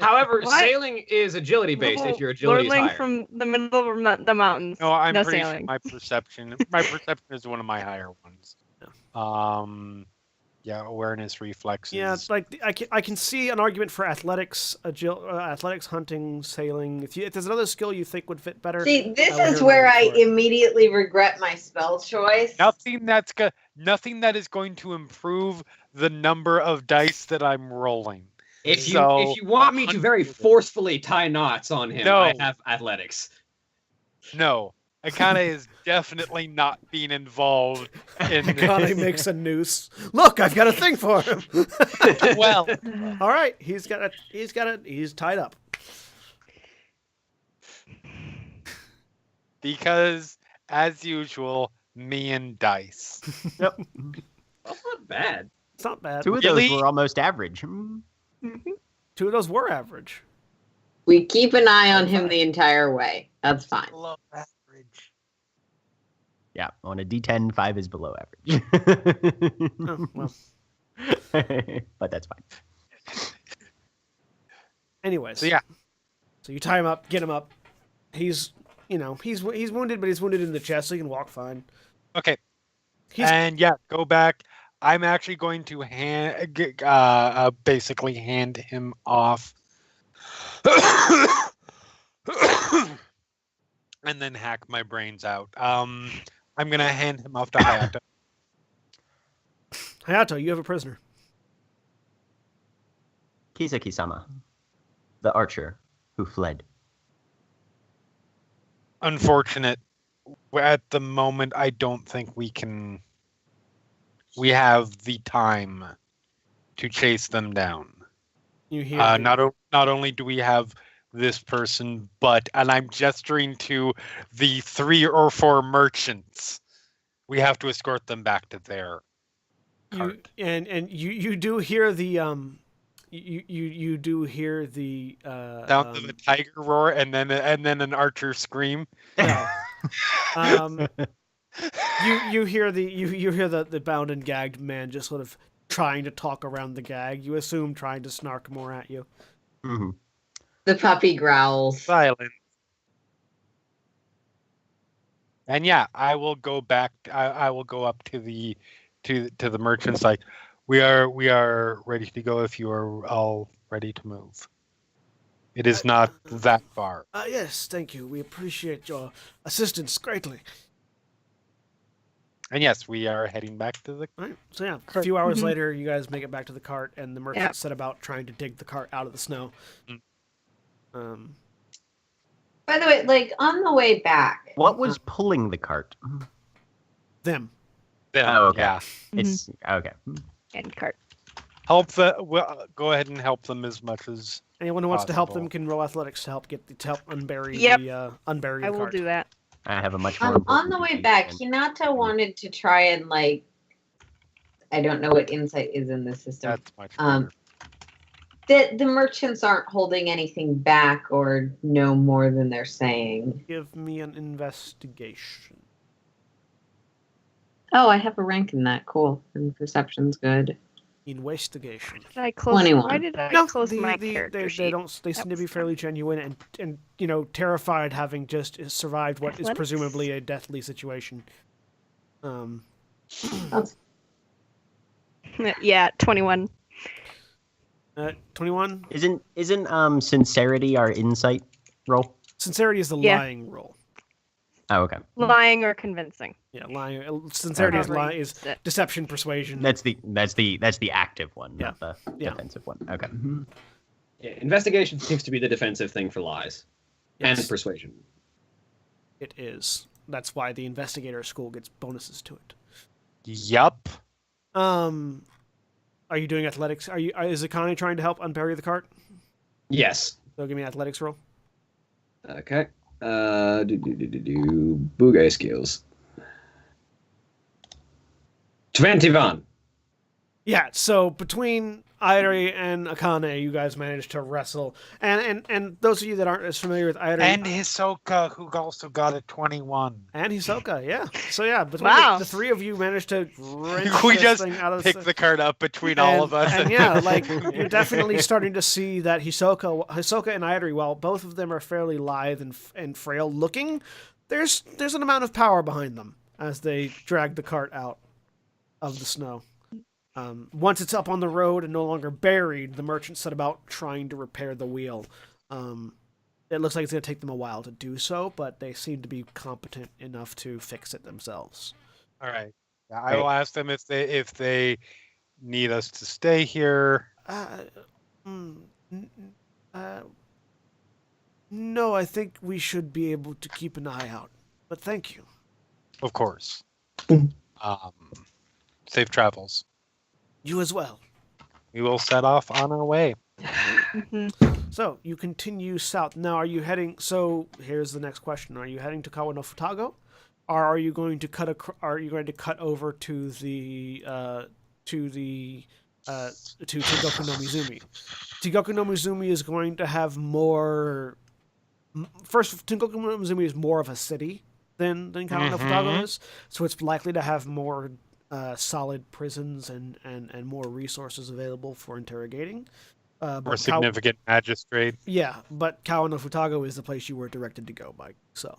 however, What? sailing is agility based if your agility is Lurling higher. from the middle of the mountains. No, I'm No pretty sure sailing. my perception is one of my higher ones. Yeah, awareness, reflexes. Yeah, it's like I can see an argument for athletics, athletics, hunting, sailing. If there's another skill you think would fit better. See, this I would is hear where that I for it. immediately regret my spell choice. nothing that is going to improve the number of dice that I'm rolling. If you So, want me to very 100. forcefully tie knots on him, No. I have athletics. No, Akane is definitely not being involved in Akane makes a noose. Look, I've got a thing for him. Well, All right, he's tied up. because as usual, me and dice. That's not bad. It's not bad. Two of Really? those were almost average. Two of those were average. We keep an eye on him the entire way. That's fine. Below average. Yeah, on a D10, 5 is below average. Oh, well. But that's fine. Anyways. So yeah, So you tie him up, get him up. He's wounded, but he's wounded in the chest, so he can walk fine. okay. He's And yeah, go back. I'm actually going to basically hand him off. And then hack my brains out. I'm gonna hand him off to Hayato. Hayato, you have a prisoner. Kisaki-sama, the archer who fled. Unfortunate. At the moment, I don't think we have the time to chase them down. You hear Not only do we have this person, and I'm gesturing to the 3 or 4 merchants. We have to escort them back to their cart. you do hear the you do hear the Sound of a tiger roar, and then an archer scream. no. You hear the bound and gagged man just sort of trying to talk around the gag. You assume trying to snark more at you. Mm-hmm. The puppy growls. Silence. And yeah, I will go back. I will go up to the merchants. Like, we are ready to go if you are all ready to move. It is not that far. Yes, thank you. We appreciate your assistance greatly. And yes, we are heading back to the. All right. So yeah, a few hours Mhm. later, you guys make it back to the cart, and the merchant Yep. set about trying to dig the cart out of the snow. Mm. By the way, like on the way back, What was pulling the cart? Them. Oh, okay. Yeah. It's okay. And cart. Help go ahead and help them as much as. Anyone who wants to help them Possible. can roll athletics to help unbury Yep. the unbury I the will cart. do that. I have a much more. on important the way duty back, than- Hinata wanted to try and like, I don't know what insight is in this system. That's much Um, better. That the merchants aren't holding anything back or know more than they're saying. Give me an investigation. Oh, I have a rank in that. Cool. And perception's good. Investigation. Did I close? 21. Why did I No, close my character they sheet? don't. They seem to be was fairly genuine and terrified, having just survived what is Athletics? presumably a deathly situation. Yeah, 21. 21. Isn't sincerity our insight roll? Sincerity is the Yeah. lying roll. Oh, okay. Lying or convincing. Yeah, lying. Sincerity is However lying you is use it. deception, persuasion. That's the active one, Yeah. not the Yeah. defensive one. Okay. Yeah, investigation seems to be the defensive thing for lies Yes, and persuasion. it is. That's why the investigator school gets bonuses to it. Yup. Are you doing athletics? Is Akane trying to help unbury the cart? Yes. So give me an athletics roll. Okay. Bugay skills. 21. Yeah, so between Airi and Akane, you guys managed to wrestle. And those of you that aren't as familiar with Airi And Hisoka, who also got a 21. and Hisoka, yeah. So yeah, between Wow. the three of you managed to wrench We this just thing out of Pick the card up between all of us. And yeah, like you're definitely starting to see that Hisoka and Airi, while both of them are fairly lithe and frail looking, there's an amount of power behind them as they drag the cart out of the snow. Once it's up on the road and no longer buried, the merchant set about trying to repair the wheel. It looks like it's going to take them a while to do so, but they seem to be competent enough to fix it themselves. All right. Yeah, I will ask them if they need us to stay here. No, I think we should be able to keep an eye out. But thank you. Of course. Safe travels. You as well. We will set off on our way. So you continue south. Now, are you heading? So here's the next question: are you heading to Kawanofutago, or are you going to cut over to Tengoku no Mizumi? Tengoku no Mizumi is going to have more. First, Tengoku no Mizumi is more of a city than Kawanofutago is, so it's likely to have more solid prisons and more resources available for interrogating. More significant magistrate. Yeah, but Kawanofutago is the place you were directed to go, Mike. So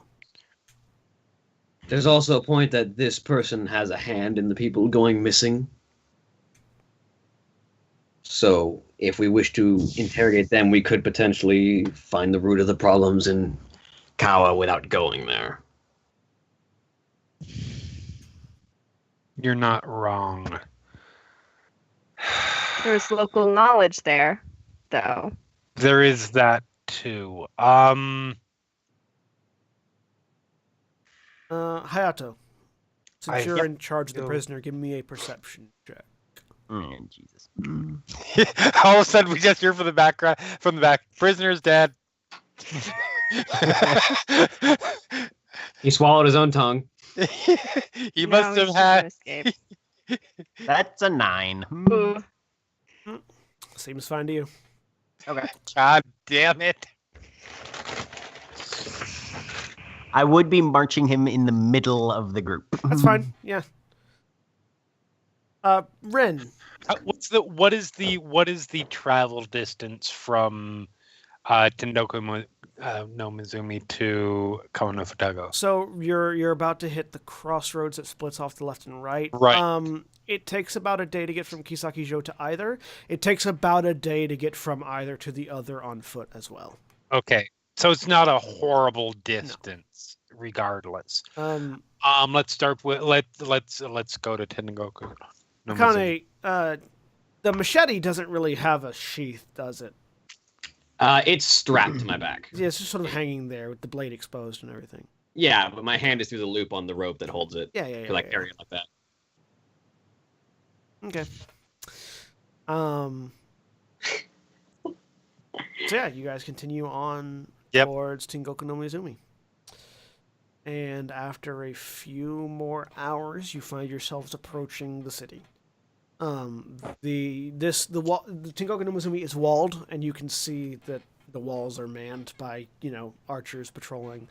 There's also a point that this person has a hand in the people going missing. So if we wish to interrogate them, we could potentially find the root of the problems in Kawa without going there. You're not wrong. There's local knowledge there, though. There is that too. Hayato, since you're Yep. in charge of the Go. prisoner, give me a perception check. Jesus. All of a sudden, we just hear from the back. Prisoner's dead. He swallowed his own tongue. He Now must he's have just gonna had. escape. That's a 9. Ooh. Seems fine to you. Okay. God damn it. I would be marching him in the middle of the group. That's fine. Yeah. Ren. What is the travel distance from Tendoku no Mizumi to Kawanofutago? So you're about to hit the crossroads that splits off the left and right. Right. It takes about a day to get from Kisaki-jo to either. It takes about a day to get from either to the other on foot as well. Okay. So it's not a horrible distance, regardless. Let's start with let's go to Tengoku. No Mizumi. Akane, the machete doesn't really have a sheath, does it? It's strapped to my back. Yeah, it's just sort of hanging there with the blade exposed and everything. Yeah, but my hand is through the loop on the rope that holds it. Yeah. Because I carry it like that. Okay. So yeah, you guys continue on towards Tengoku no Mizumi. And after a few more hours, you find yourselves approaching the city. The Tengoku no Mizumi is walled, and you can see that the walls are manned by archers patrolling.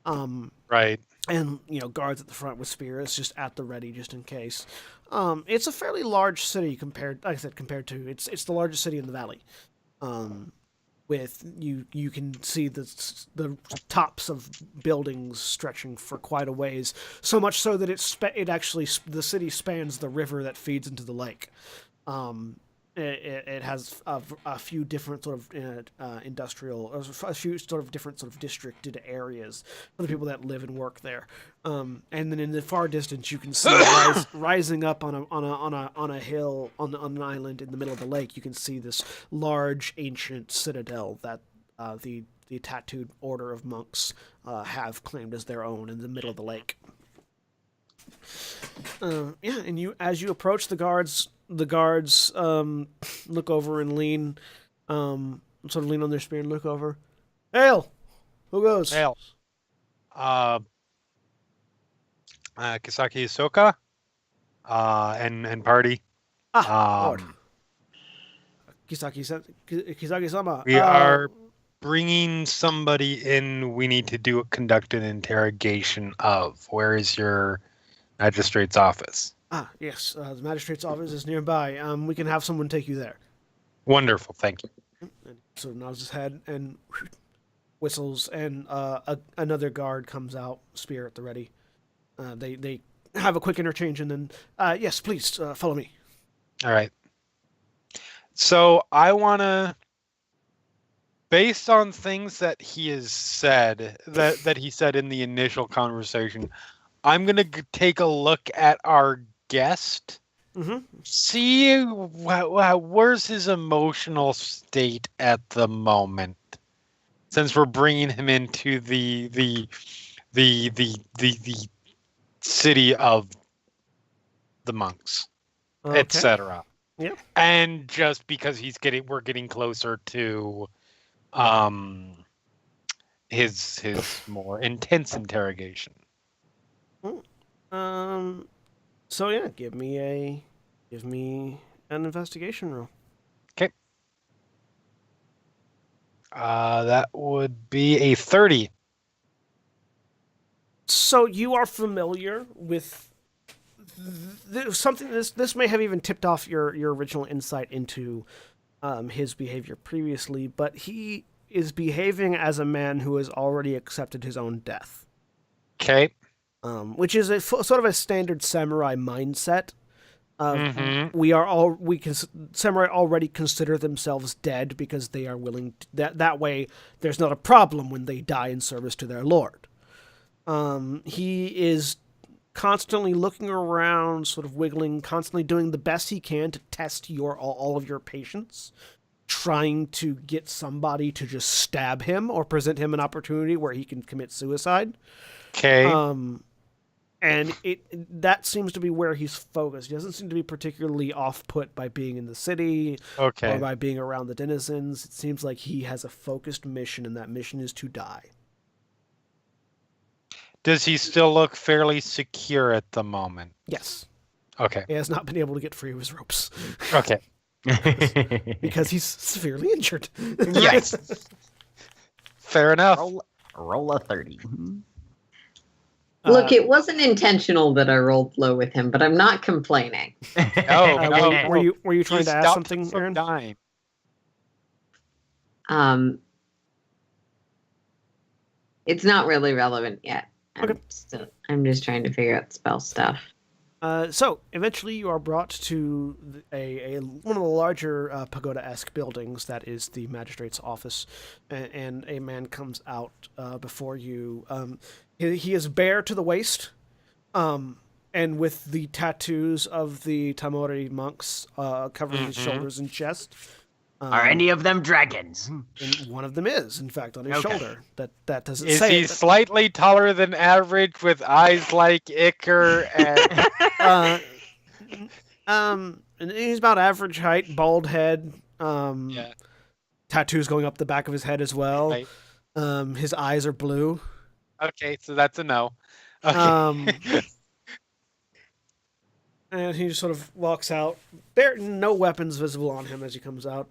Right. And guards at the front with spears just at the ready, just in case. It's a fairly large city compared to it's the largest city in the valley. With you can see the tops of buildings stretching for quite a ways, so much so that the city spans the river that feeds into the lake. It has a few different sort of industrial, or a few sort of different sort of districted areas for the people that live and work there. And then in the far distance, you can see rising up on a hill on an island in the middle of the lake. You can see this large ancient citadel that the tattooed order of monks have claimed as their own in the middle of the lake. And as you approach, the guards look over and lean, sort of lean on their spear and look over. Hail! Who goes? Hail. Kisaki Isoka, and party. Lord. Kisaki-sama. We are bringing somebody in. We need to conduct an interrogation of. Where is your magistrate's office? Yes. The magistrate's office is nearby. We can have someone take you there. Wonderful, thank you. And so nods his head and whistles, and another guard comes out, spear at the ready. They have a quick interchange, and then, yes, please, follow me. All right. So I want to, based on things that he has said, that he said in the initial conversation, I'm going to take a look at our guest, see where's his emotional state at the moment, since we're bringing him into the city of the monks, etc. Yeah. And just because we're getting closer to his more intense interrogation. So yeah, give me an investigation roll. Okay. That would be a 30. So you are familiar with something. This may have even tipped off your original insight into his behavior previously, but he is behaving as a man who has already accepted his own death. Okay. Which is sort of a standard samurai mindset. Samurai already consider themselves dead because they are willing to, that way there's not a problem when they die in service to their lord. He is constantly looking around, sort of wiggling, constantly doing the best he can to test all of your patience, trying to get somebody to just stab him or present him an opportunity where he can commit suicide. Okay. And that seems to be where he's focused. He doesn't seem to be particularly off-put by being in the city or by being around the denizens. It seems like he has a focused mission, and that mission is to die. Does he still look fairly secure at the moment? Yes. Okay. He has not been able to get free of his ropes. Okay. because he's severely injured. Yes. Fair enough. Roll a 30. Look, it wasn't intentional that I rolled low with him, but I'm not complaining. No, were you trying to ask something, from Aaron? dying. It's not really relevant yet. Okay. I'm just trying to figure out spell stuff. So eventually, you are brought to one of the larger pagoda-esque buildings that is the magistrate's office, and a man comes out before you. He is bare to the waist, and with the tattoos of the Tamori monks covering his shoulders and chest. Are any of them dragons? And one of them is, in fact, on his shoulder. That doesn't Is say. he slightly taller than average with eyes like Icar and And he's about average height, bald head. yeah. Tattoos going up the back of his head as well. Right. His eyes are blue. Okay, so that's a no. Okay. And he just sort of walks out. No weapons visible on him as he comes out.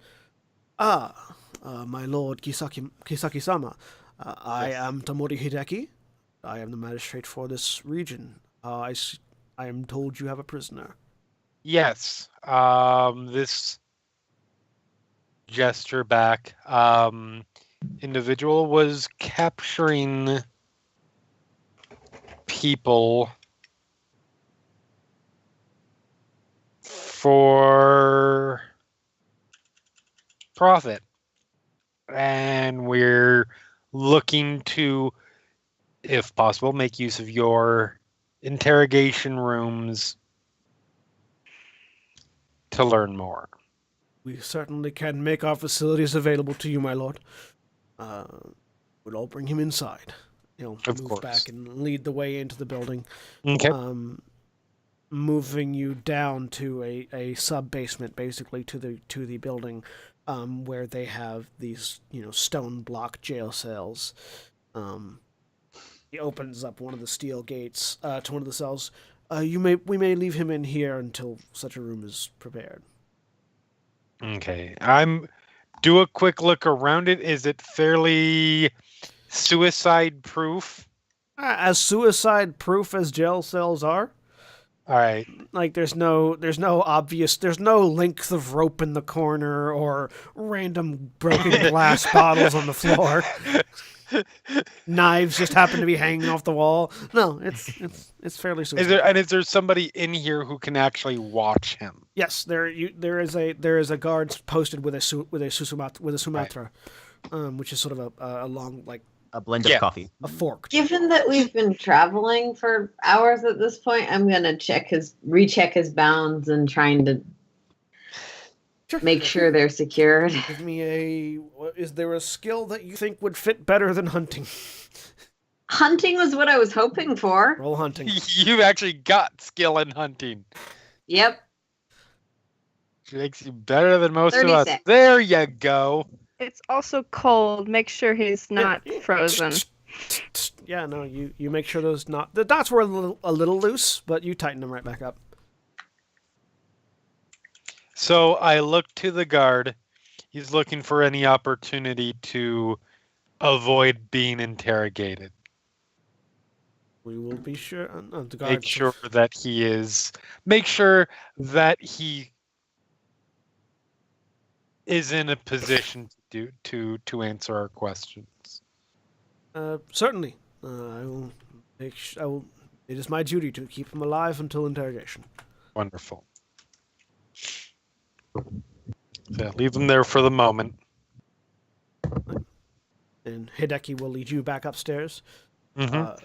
My lord Kisaki-sama. I am Tamori Hideki. I am the magistrate for this region. I am told you have a prisoner. Yes. This gesture back. Individual was capturing people for profit. And we're looking to, if possible, make use of your interrogation rooms to learn more. We certainly can make our facilities available to you, my lord. We'll all bring him inside. He'll Of move course. back and lead the way into the building. Okay. Moving you down to a sub basement, basically to the building, where they have these stone block jail cells. He opens up one of the steel gates to one of the cells. We may leave him in here until such a room is prepared. Okay. Do a quick look around it. Is it fairly suicide proof? As suicide proof as jail cells are. All right. Like there's no length of rope in the corner or random broken glass bottles on the floor. Knives just happen to be hanging off the wall. No, it's fairly suicide. Is there somebody in here who can actually watch him? Yes, there is a guard posted with a Sumatra, which is sort of a long A blend of coffee. a fork. Given that we've been traveling for hours at this point, I'm gonna recheck his bounds and trying to make sure they're secured. Give me is there a skill that you think would fit better than hunting? Hunting was what I was hoping for. Roll hunting. You actually got skill in hunting. Yep. Which makes you better than most of us. 36. There you go. It's also cold. Make sure he's not frozen. Yeah, no, you make sure the dots were a little loose, but you tighten them right back up. So I look to the guard. He's looking for any opportunity to avoid being interrogated. We will be sure. The guard Make sure that he is in a position to answer our questions. Certainly. I will make. It is my duty to keep him alive until interrogation. Wonderful. So leave him there for the moment. And Hideki will lead you back upstairs. Mhm.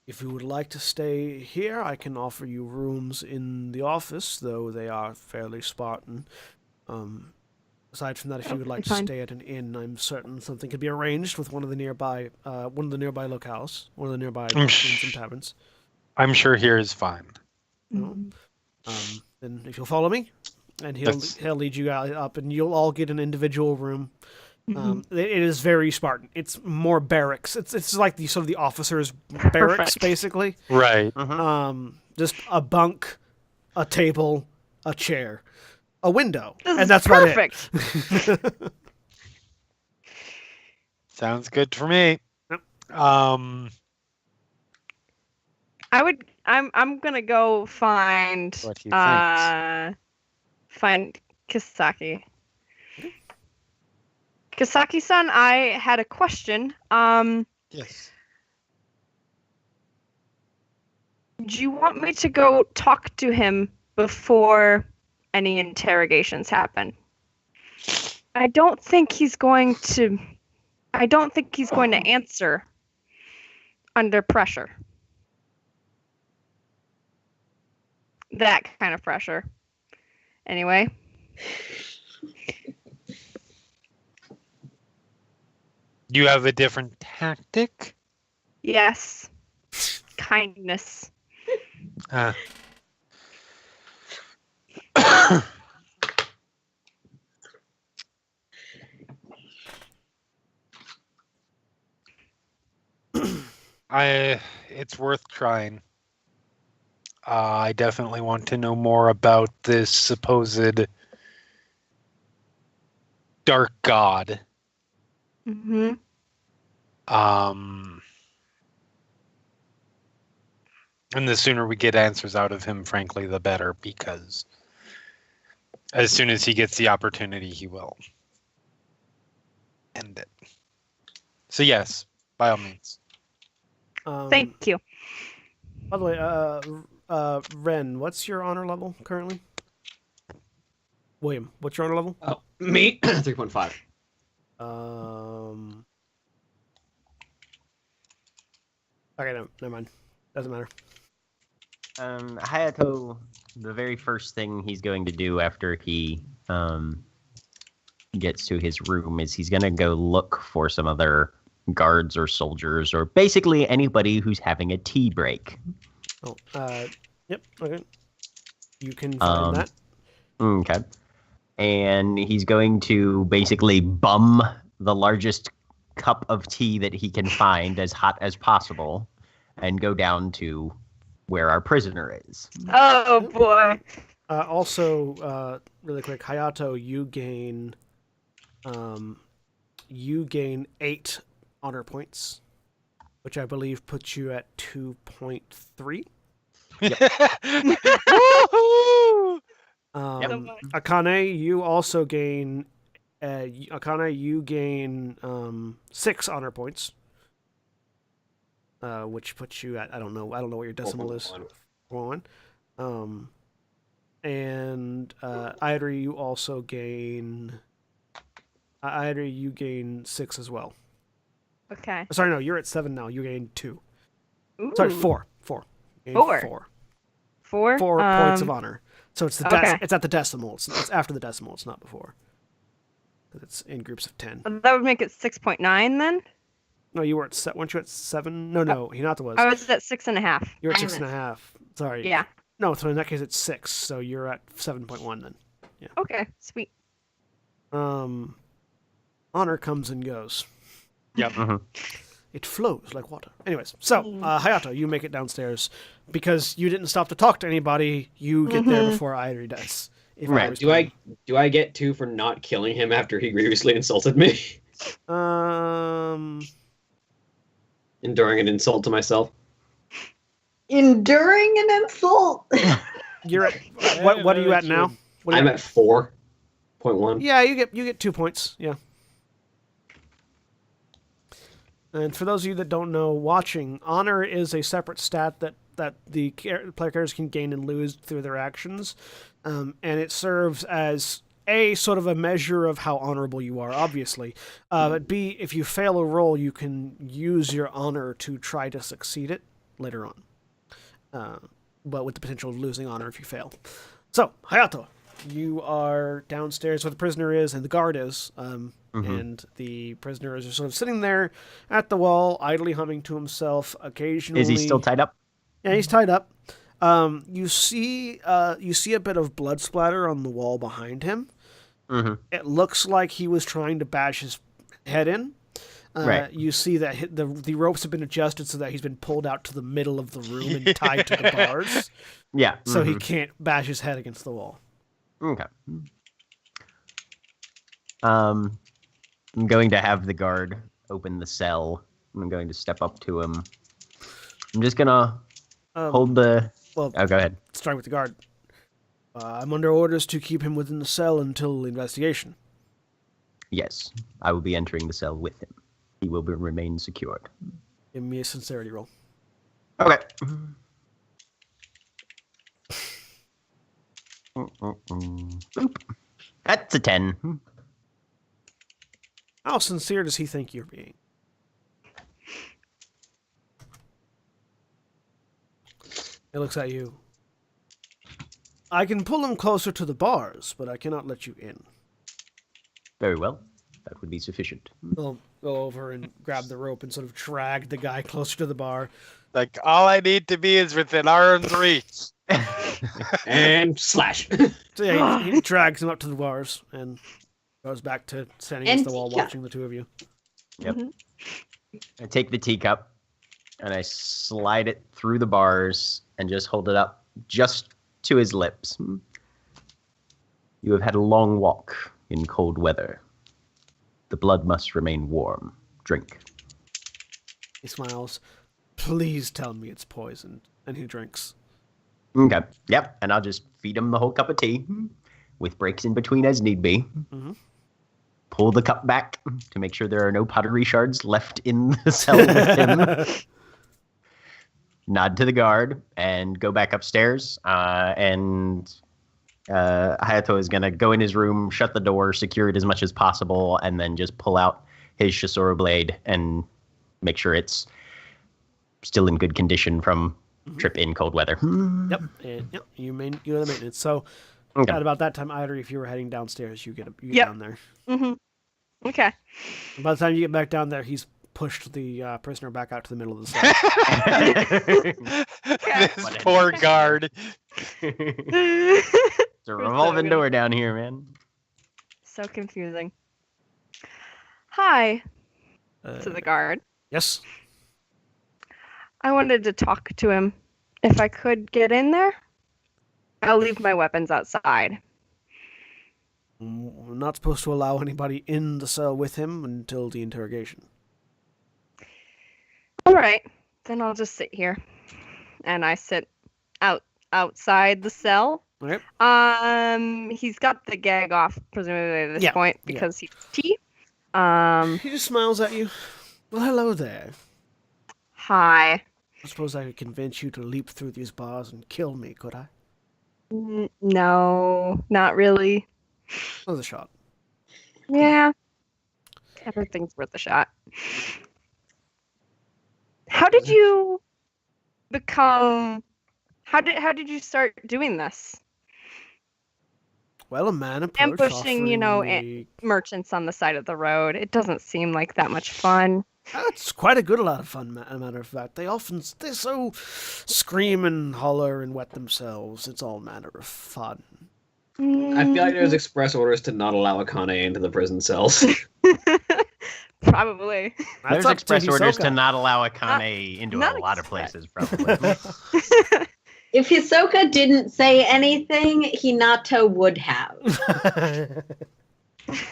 If you would like to stay here, I can offer you rooms in the office, though they are fairly Spartan. Aside from that, if you would like to fine. stay at an inn, I'm certain something could be arranged with one of the nearby locales, one of the nearby inns and taverns. I'm sure here is fine. Then if you'll follow me, and Yes. he'll lead you up, and you'll all get an individual room. Mm-hmm. It is very Spartan. It's more barracks. It's like the sort of the officers' barracks, Perfect. basically. Right. Just a bunk, a table, a chair. a window, This and is that's perfect. about it. Sounds good for me. Yep. I'm gonna go find What do you think? find Kisaki. Kisaki-san, I had a question. Yes. Do you want me to go talk to him before any interrogations happen? I don't think he's going to answer under pressure. That kind of pressure. Anyway. You have a different tactic? Yes. Kindness. It's worth trying. I definitely want to know more about this supposed dark god. Mm-hmm. And the sooner we get answers out of him, frankly, the better, because as soon as he gets the opportunity, he will end it. So yes, by all means. Thank you. By the way, Ren, what's your honor level currently? William, what's your honor level? Oh, me 3.5. Okay, no, never mind. Doesn't matter. Hayato, the very first thing he's going to do after he gets to his room is he's going to go look for some other guards or soldiers or basically anybody who's having a tea break. Oh, yep, okay. You can find that. Okay. And he's going to basically bum the largest cup of tea that he can find as hot as possible and go down to where our prisoner is. Oh boy. Also, really quick, Hayato, you gain 8 honor points, which I believe puts you at 2.3. Woohoo! Akane, you also gain 6 honor points, which puts you at I don't know what your decimal is. 4.1. And Idri, you also gain. Idri, you gain 6 as well. Okay. Sorry, no, you're at 7 now. You gain 2. Ooh. Sorry, 4. 4. You gain 4. 4? 4 points of honor. So it's the Okay. it's at the decimal. It's after the decimal. It's not before. It's in groups of 10. That would make it 6.9 then? No, you were at weren't you at 7? No, Hinata was. I was at 6.5. You're at 6.5. Sorry. Yeah. No, so in that case it's 6. So you're at 7.1 then. Yeah. Okay, sweet. Honor comes and goes. Yep. Mm-hmm. It flows like water. Anyways, so Hayato, you make it downstairs because you didn't stop to talk to anybody. You get there before Idri does. If Right. was Do I get 2 for not killing him after he grievously insulted me? Enduring an insult to myself. Enduring an insult. You're at what are you at now? What are I'm you at 4.1. Yeah, you get 2 points. Yeah. And for those of you that don't know, watching, honor is a separate stat that the player characters can gain and lose through their actions, and it serves as A, sort of a measure of how honorable you are, obviously, but B, if you fail a roll, you can use your honor to try to succeed it later on, but with the potential of losing honor if you fail. So, Hayato, you are downstairs where the prisoner is and the guard is, and the prisoner is just sort of sitting there at the wall, idly humming to himself. Occasionally, Is he still tied up? Yeah, he's tied up. You see a bit of blood splatter on the wall behind him. Mm-hmm. It looks like he was trying to bash his head in. Right. You see that the ropes have been adjusted so that he's been pulled out to the middle of the room and tied to the bars, Yeah. so he can't bash his head against the wall. Okay. I'm going to have the guard open the cell. I'm going to step up to him. I'm just gonna hold the. Well, Oh, go ahead. starting with the guard. I'm under orders to keep him within the cell until the investigation. Yes, I will be entering the cell with him. He will remain secured. Give me a sincerity roll. Okay. Boop. That's a 10. How sincere does he think you're being? He looks at you. I can pull him closer to the bars, but I cannot let you in. Very well. That would be sufficient. He'll go over and grab the rope and sort of drag the guy closer to the bar. Like, all I need to be is within arm's reach. And slash. So yeah, he drags him up to the bars and goes back to standing against the wall Antica. watching the two of you. Yep. I take the teacup and I slide it through the bars and just hold it up just to his lips. You have had a long walk in cold weather. The blood must remain warm. Drink. He smiles. Please tell me it's poisoned. And he drinks. Okay. Yep. And I'll just feed him the whole cup of tea with breaks in between as need be. Mm-hmm. Pull the cup back to make sure there are no pottery shards left in the cell with him. Nod to the guard and go back upstairs. And Hayato is going to go in his room, shut the door, secure it as much as possible, and then just pull out his Shisora blade and make sure it's still in good condition from trip in cold weather. Yep. And yep, you do the maintenance. So Okay. at about that time, Ivory, if you were heading downstairs, you get Yep. down there. Mm-hmm. Okay. And by the time you get back down there, he's pushed the prisoner back out to the middle of the cell. This What an poor idiot. guard. It's a revolving door down here, man. So confusing. Hi, to the guard. Yes. I wanted to talk to him. If I could get in there, I'll leave my weapons outside. We're not supposed to allow anybody in the cell with him until the interrogation. All right, then I'll just sit here. And I sit outside the cell. All right. He's got the gag off, presumably at this Yeah, point, yeah. because he's tea. He just smiles at you. Well, hello there. Hi. I suppose I could convince you to leap through these bars and kill me, could I? No, not really. Worth a shot. Yeah. Everything's worth a shot. How did you become how did you start doing this? Well, a man approached Ambushing, you know, offering me... Merchants on the side of the road. It doesn't seem like that much fun. That's quite a lot of fun, as a matter of fact. They so scream and holler and wet themselves. It's all manner of fun. I feel like there's express orders to not allow Akane into the prison cells. Probably. There's up express orders to Hisoka. not allow Akane into not a lot of express. places, probably. If Hisoka didn't say anything, Hinata would have.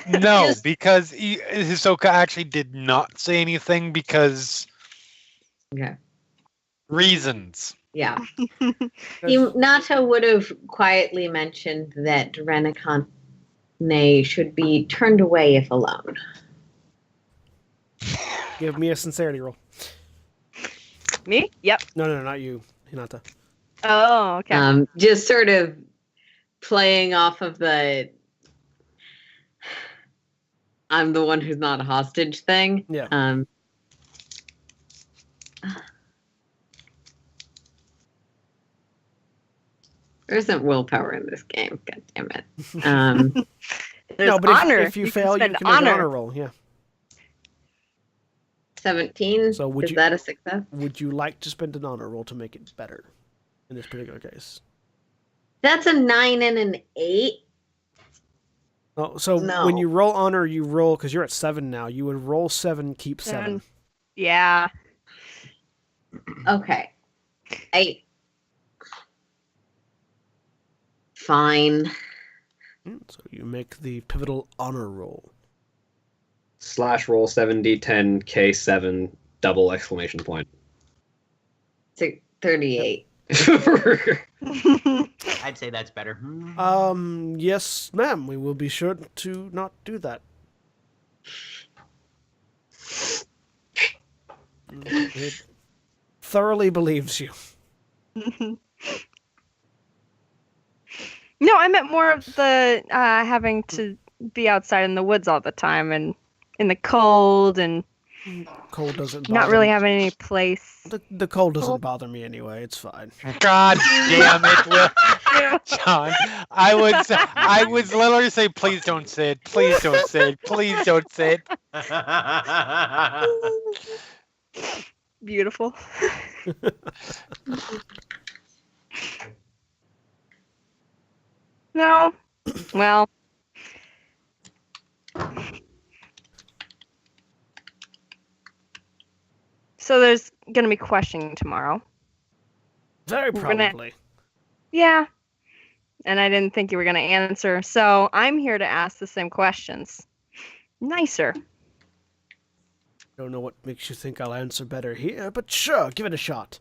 No, Just- because Hisoka actually did not say anything because Okay. reasons. Yeah. Hinata would have quietly mentioned that Renakane should be turned away if alone. Give me a sincerity roll. Me? Yep. No, not you, Hinata. Oh, okay. Just sort of playing off of the I'm the one who's not a hostage thing. Yeah. There isn't willpower in this game. God damn it. There's no, but honor. if you fail, you spend can make an honor roll. Yeah. 17. So would is you- that a success? Would you like to spend an honor roll to make it better in this particular case? That's a 9 and an 8. Oh, so No. when you roll honor, you roll because you're at 7 now. You would roll 7, keep 7. Yeah. Okay. Fine. So you make the pivotal honor roll. / roll 7d10 K7 double exclamation point. 38. I'd say that's better. Yes, ma'am. We will be sure to not do that. It thoroughly believes you. No, I meant more of the having to be outside in the woods all the time and in the cold and Cold doesn't bother not really me. having any place. The cold doesn't bother me anyway. It's fine. God damn it, Will. John, I would literally say, please don't say it. Please don't say it. Please don't say it. Beautiful. No. Well. So there's going to be questioning tomorrow. Very We're gonna- probably. Yeah. And I didn't think you were going to answer. So I'm here to ask the same questions. Nicer. Don't know what makes you think I'll answer better here, but sure, give it a shot.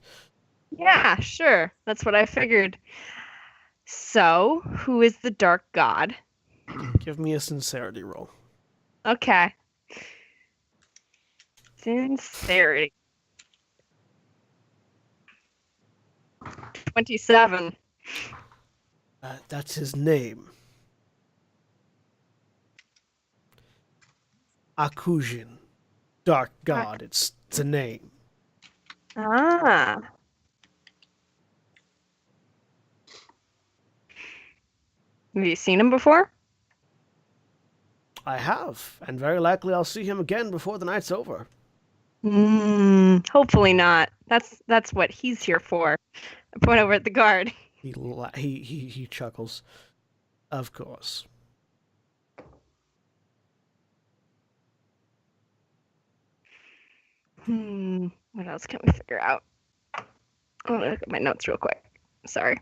Yeah, sure. That's what I figured. So, who is the dark god? Give me a sincerity roll. Okay. Sincerity. 27. That's his name. Akujin. Dark God. It's a name. Ah. Have you seen him before? I have, and very likely I'll see him again before the night's over. Hopefully not. That's what he's here for. I point over at the guard. He chuckles. Of course. What else can we figure out? I'm gonna look at my notes real quick. Sorry.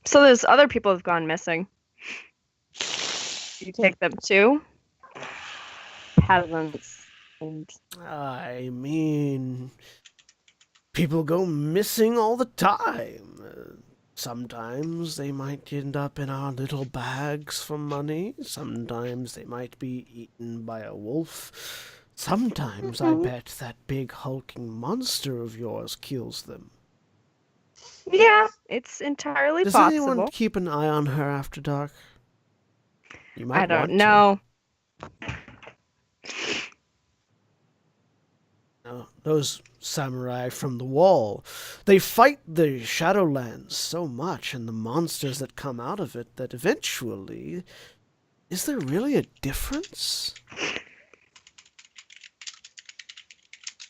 So there's other people who've gone missing. You take them too? Peasants. And I mean, people go missing all the time. Sometimes they might end up in our little bags for money. Sometimes they might be eaten by a wolf. Sometimes I bet that big hulking monster of yours kills them. yeah, it's entirely Does possible. anyone keep an eye on her after dark? You might I don't want to. know. No, those samurai from the wall, they fight the Shadowlands so much and the monsters that come out of it that eventually, is there really a difference?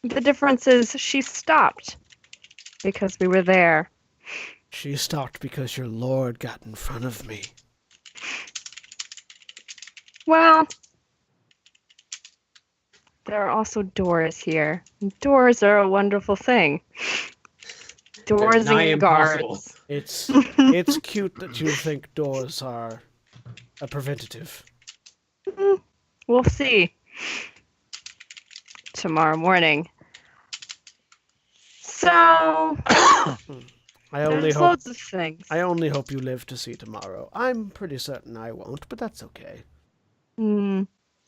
The difference is she stopped because we were there. She stopped because your lord got in front of me. Well, there are also doors here. Doors are a wonderful thing. Doors nigh and impossible. guards. It's cute that you think doors are a preventative. We'll see. Tomorrow morning. So, I only there's hope loads of things. I only hope you live to see tomorrow. I'm pretty certain I won't, but that's okay.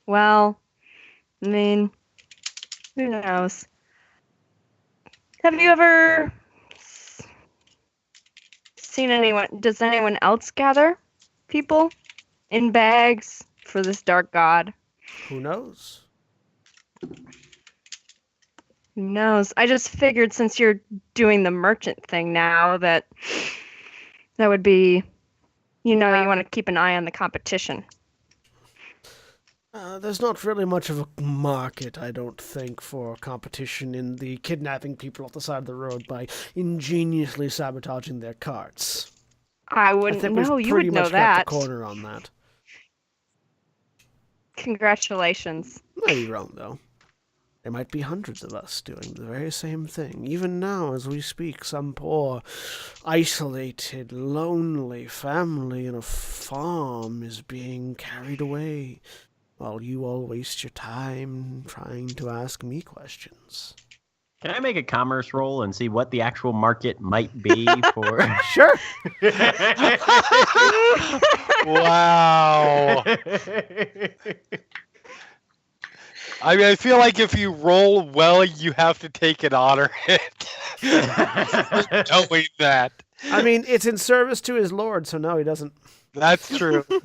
Well, I mean, who knows? Have you ever seen anyone? Does anyone else gather people in bags for this dark god? Who knows? Who knows? I just figured since you're doing the merchant thing now that would be, you want to keep an eye on the competition. There's not really much of a market, I don't think, for competition in the kidnapping people off the side of the road by ingeniously sabotaging their carts. I I wouldn't think know. we've You pretty would know much got that. the corner on that. Congratulations. Might be wrong, though. There might be hundreds of us doing the very same thing. Even now, as we speak, some poor, isolated, lonely family in a farm is being carried away, while you all waste your time trying to ask me questions. Can I make a commerce roll and see what the actual market might be for? Sure. Wow. I mean, I feel like if you roll well, you have to take an honor hit. Knowing that. I mean, it's in service to his lord, so no, he doesn't. That's true. There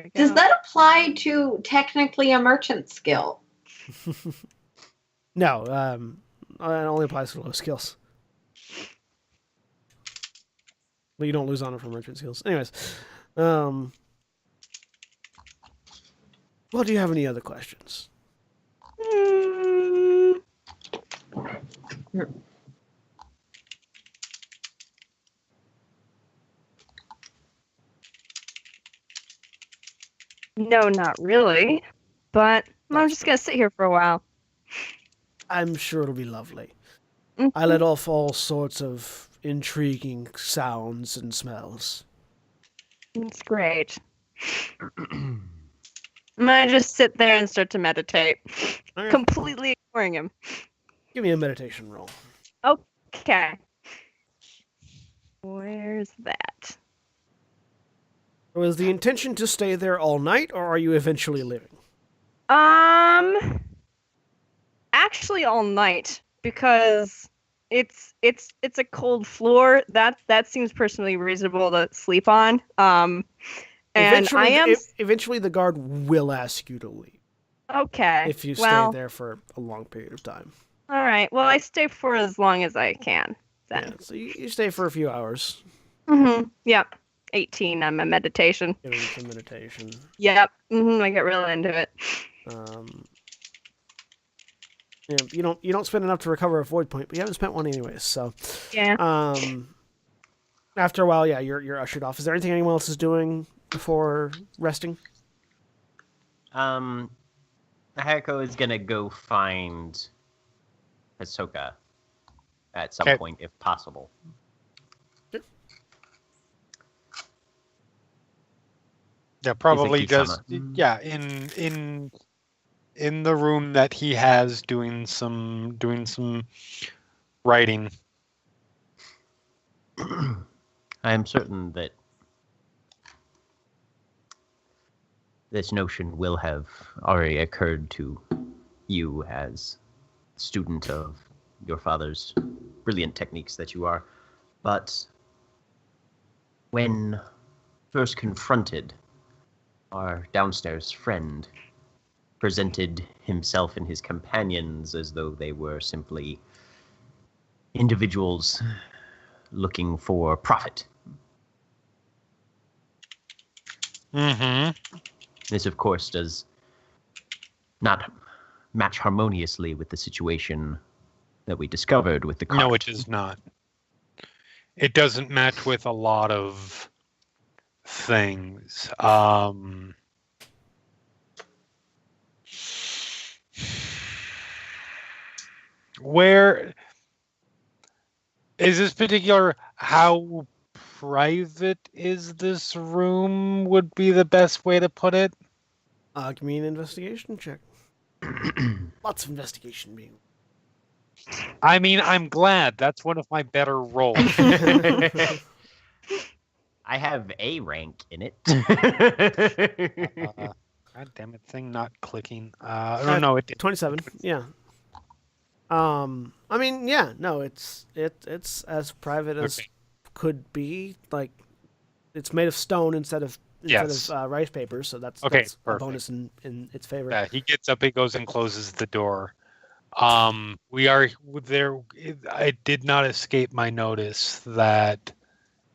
we Does go. that apply to technically a merchant skill? No, it only applies to low skills. But you don't lose honor from merchant skills. Anyways, well, do you have any other questions? Mm, no, not really. But I'm just gonna sit here for a while. I'm sure it'll be lovely. Mhm. I let off all sorts of intriguing sounds and smells. It's great. I'm gonna just sit there and start to meditate, Okay. completely ignoring him. Give me a meditation roll. Okay. Where's that? Was the intention to stay there all night, or are you eventually leaving? Actually all night because it's a cold floor. That seems personally reasonable to sleep on. And Eventually, I am eventually the guard will ask you to leave okay. if you well, stay there for a long period of time. all right. Well, I stay for as long as I can. Yeah, Then. so you stay for a few hours, Yep. 18 on my meditation. giving some meditation. Yep. I get real into it. Yeah, you don't spend enough to recover a void point, but you haven't spent one anyways. So, Yeah. after a while, yeah, you're ushered off. Is there anything anyone else is doing before resting? Hayako is gonna go find Hisoka at some Okay. point, if possible. Yeah, probably Kisama. just in the room that he has doing some writing. I am certain that this notion will have already occurred to you as student of your father's brilliant techniques that you are. But when first confronted, our downstairs friend presented himself and his companions as though they were simply individuals looking for profit. Mm-hmm. This, of course, does not match harmoniously with the situation that we discovered with the car. No, it does not. It doesn't match with a lot of things. Where is this particular? How private is this room? Would be the best way to put it. Give me an investigation check. Lots of investigation being. I mean, I'm glad. That's one of my better rolls. I have A rank in it. God damn it, thing not clicking. I don't know. It 27. Yeah. I mean, yeah. No, it's as private as Okay. could be. Like, it's made of stone instead of rice paper, so that's Okay, that's a perfect. bonus in its favor. Yeah, he gets up, he goes and closes the door. We are there. I did not escape my notice that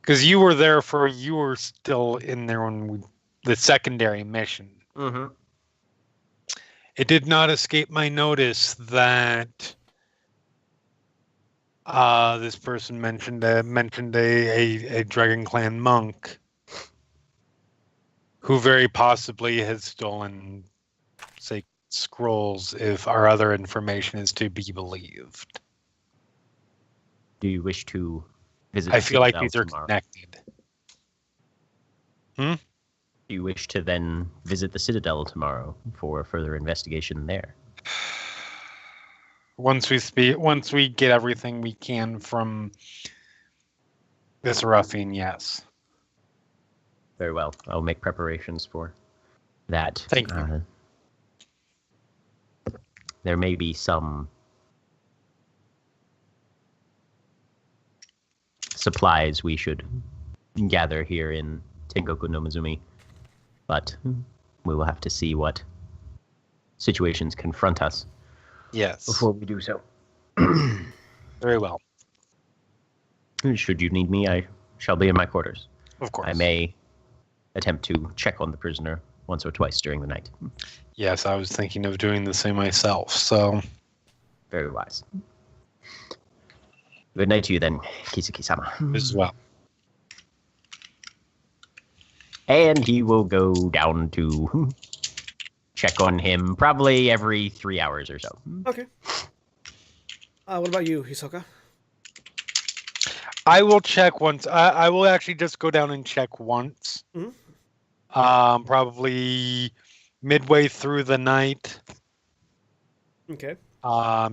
because you were still in there when the secondary mission. Mm-hmm. It did not escape my notice that this person mentioned a Dragon Clan monk who very possibly has stolen, say, scrolls if our other information is to be believed. Do you wish to visit? I the feel like Citadel these are tomorrow? connected. Do you wish to then visit the Citadel tomorrow for further investigation there? Once we get everything we can from this ruffian, yes. Very well. I'll make preparations for that. Thank you. There may be some supplies we should gather here in Tengoku no Mizumi, but we will have to see what situations confront us Yes. before we do so. Very well. Should you need me, I shall be in my quarters. Of course. I may attempt to check on the prisoner once or twice during the night. Yes, I was thinking of doing the same myself, so... Very wise. Good night to you then, Kisaki-sama. As well. And he will go down to check on him probably every 3 hours or so. Okay. What about you, Hisoka? I will check once. I will actually just go down and check once. Mhm. Probably midway through the night. Okay.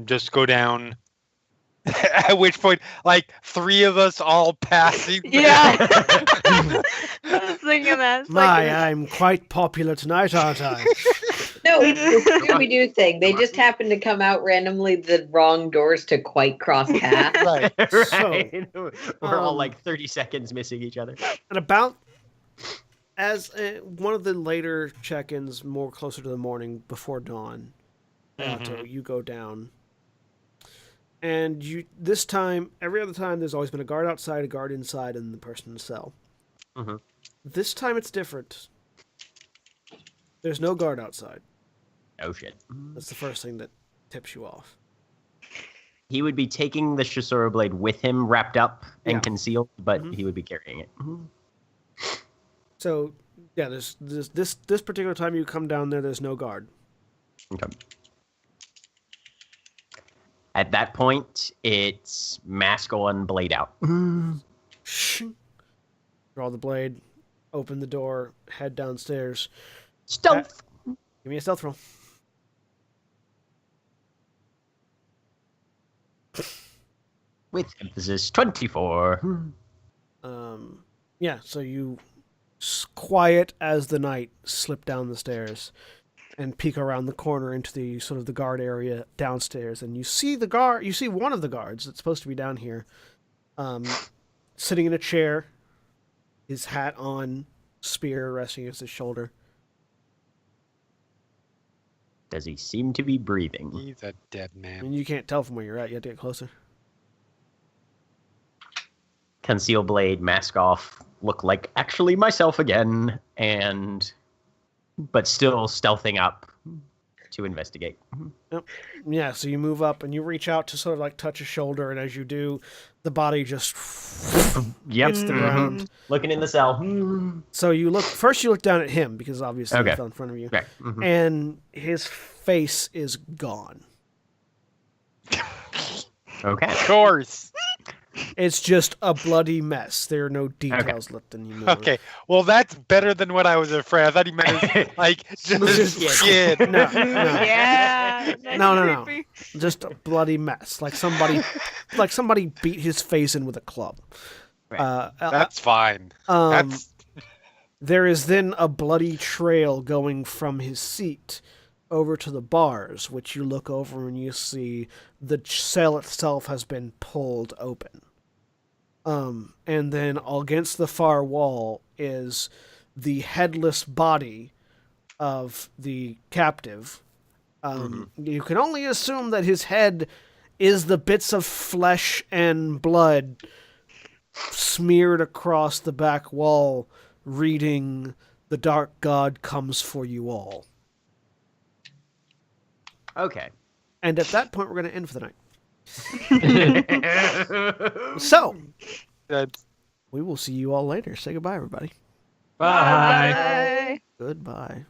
Just go down. At which point, like 3 of us all passing. Yeah. I was thinking that. It's like- I'm quite popular tonight, aren't I? No, it's the Scooby-Doo thing. They just happen to come out randomly the wrong doors to quite cross paths. Right. Right. We're all um, like 30 seconds missing each other. And about as one of the later check-ins, more closer to the morning before dawn, you go down, and you this time, every other time, there's always been a guard outside, a guard inside, and the person in the cell. Mhm. This time it's different. There's no guard outside. Oh shit. That's the first thing that tips you off. He would be taking the Shisora blade with him, wrapped up and Yeah. concealed, but Mhm. he would be carrying it. So yeah, there's this particular time you come down there. There's no guard. Okay. At that point, it's mask on, blade out. Draw the blade, open the door, head downstairs. Stealth. Give me a stealth roll. With emphasis, 24. Yeah, so you quiet as the night slip down the stairs and peek around the corner into the sort of the guard area downstairs, and you see the guard. You see one of the guards that's supposed to be down here, sitting in a chair, his hat on, spear resting against his shoulder. Does he seem to be breathing? He's a dead I man. mean, you can't tell from where you're at. You have to get closer. Conceal blade, mask off, look like actually myself again, but still stealthing up to investigate. Yeah, so you move up and you reach out to sort of like touch his shoulder, and as you do, the body just Yep. hits the ground. Looking in the cell. So you look down at him because obviously Okay. he fell in front of you, Okay. and his face is gone. Okay. Of course. It's just a bloody mess. There are no details left anymore. Okay. Well, that's better than what I was afraid. I thought he meant it was, like just skin. No, Yeah. That's No. creepy. just a bloody mess. Like somebody beat his face in with a club. Right. That's fine. That's There is then a bloody trail going from his seat over to the bars, which you look over and you see the cell itself has been pulled open. And then against the far wall is the headless body of the captive. You can only assume that his head is the bits of flesh and blood smeared across the back wall, reading, "The Dark God comes for you all." Okay. And at that point, we're going to end for the night. So, that's we will see you all later. Say goodbye, everybody. Bye. Bye. Goodbye.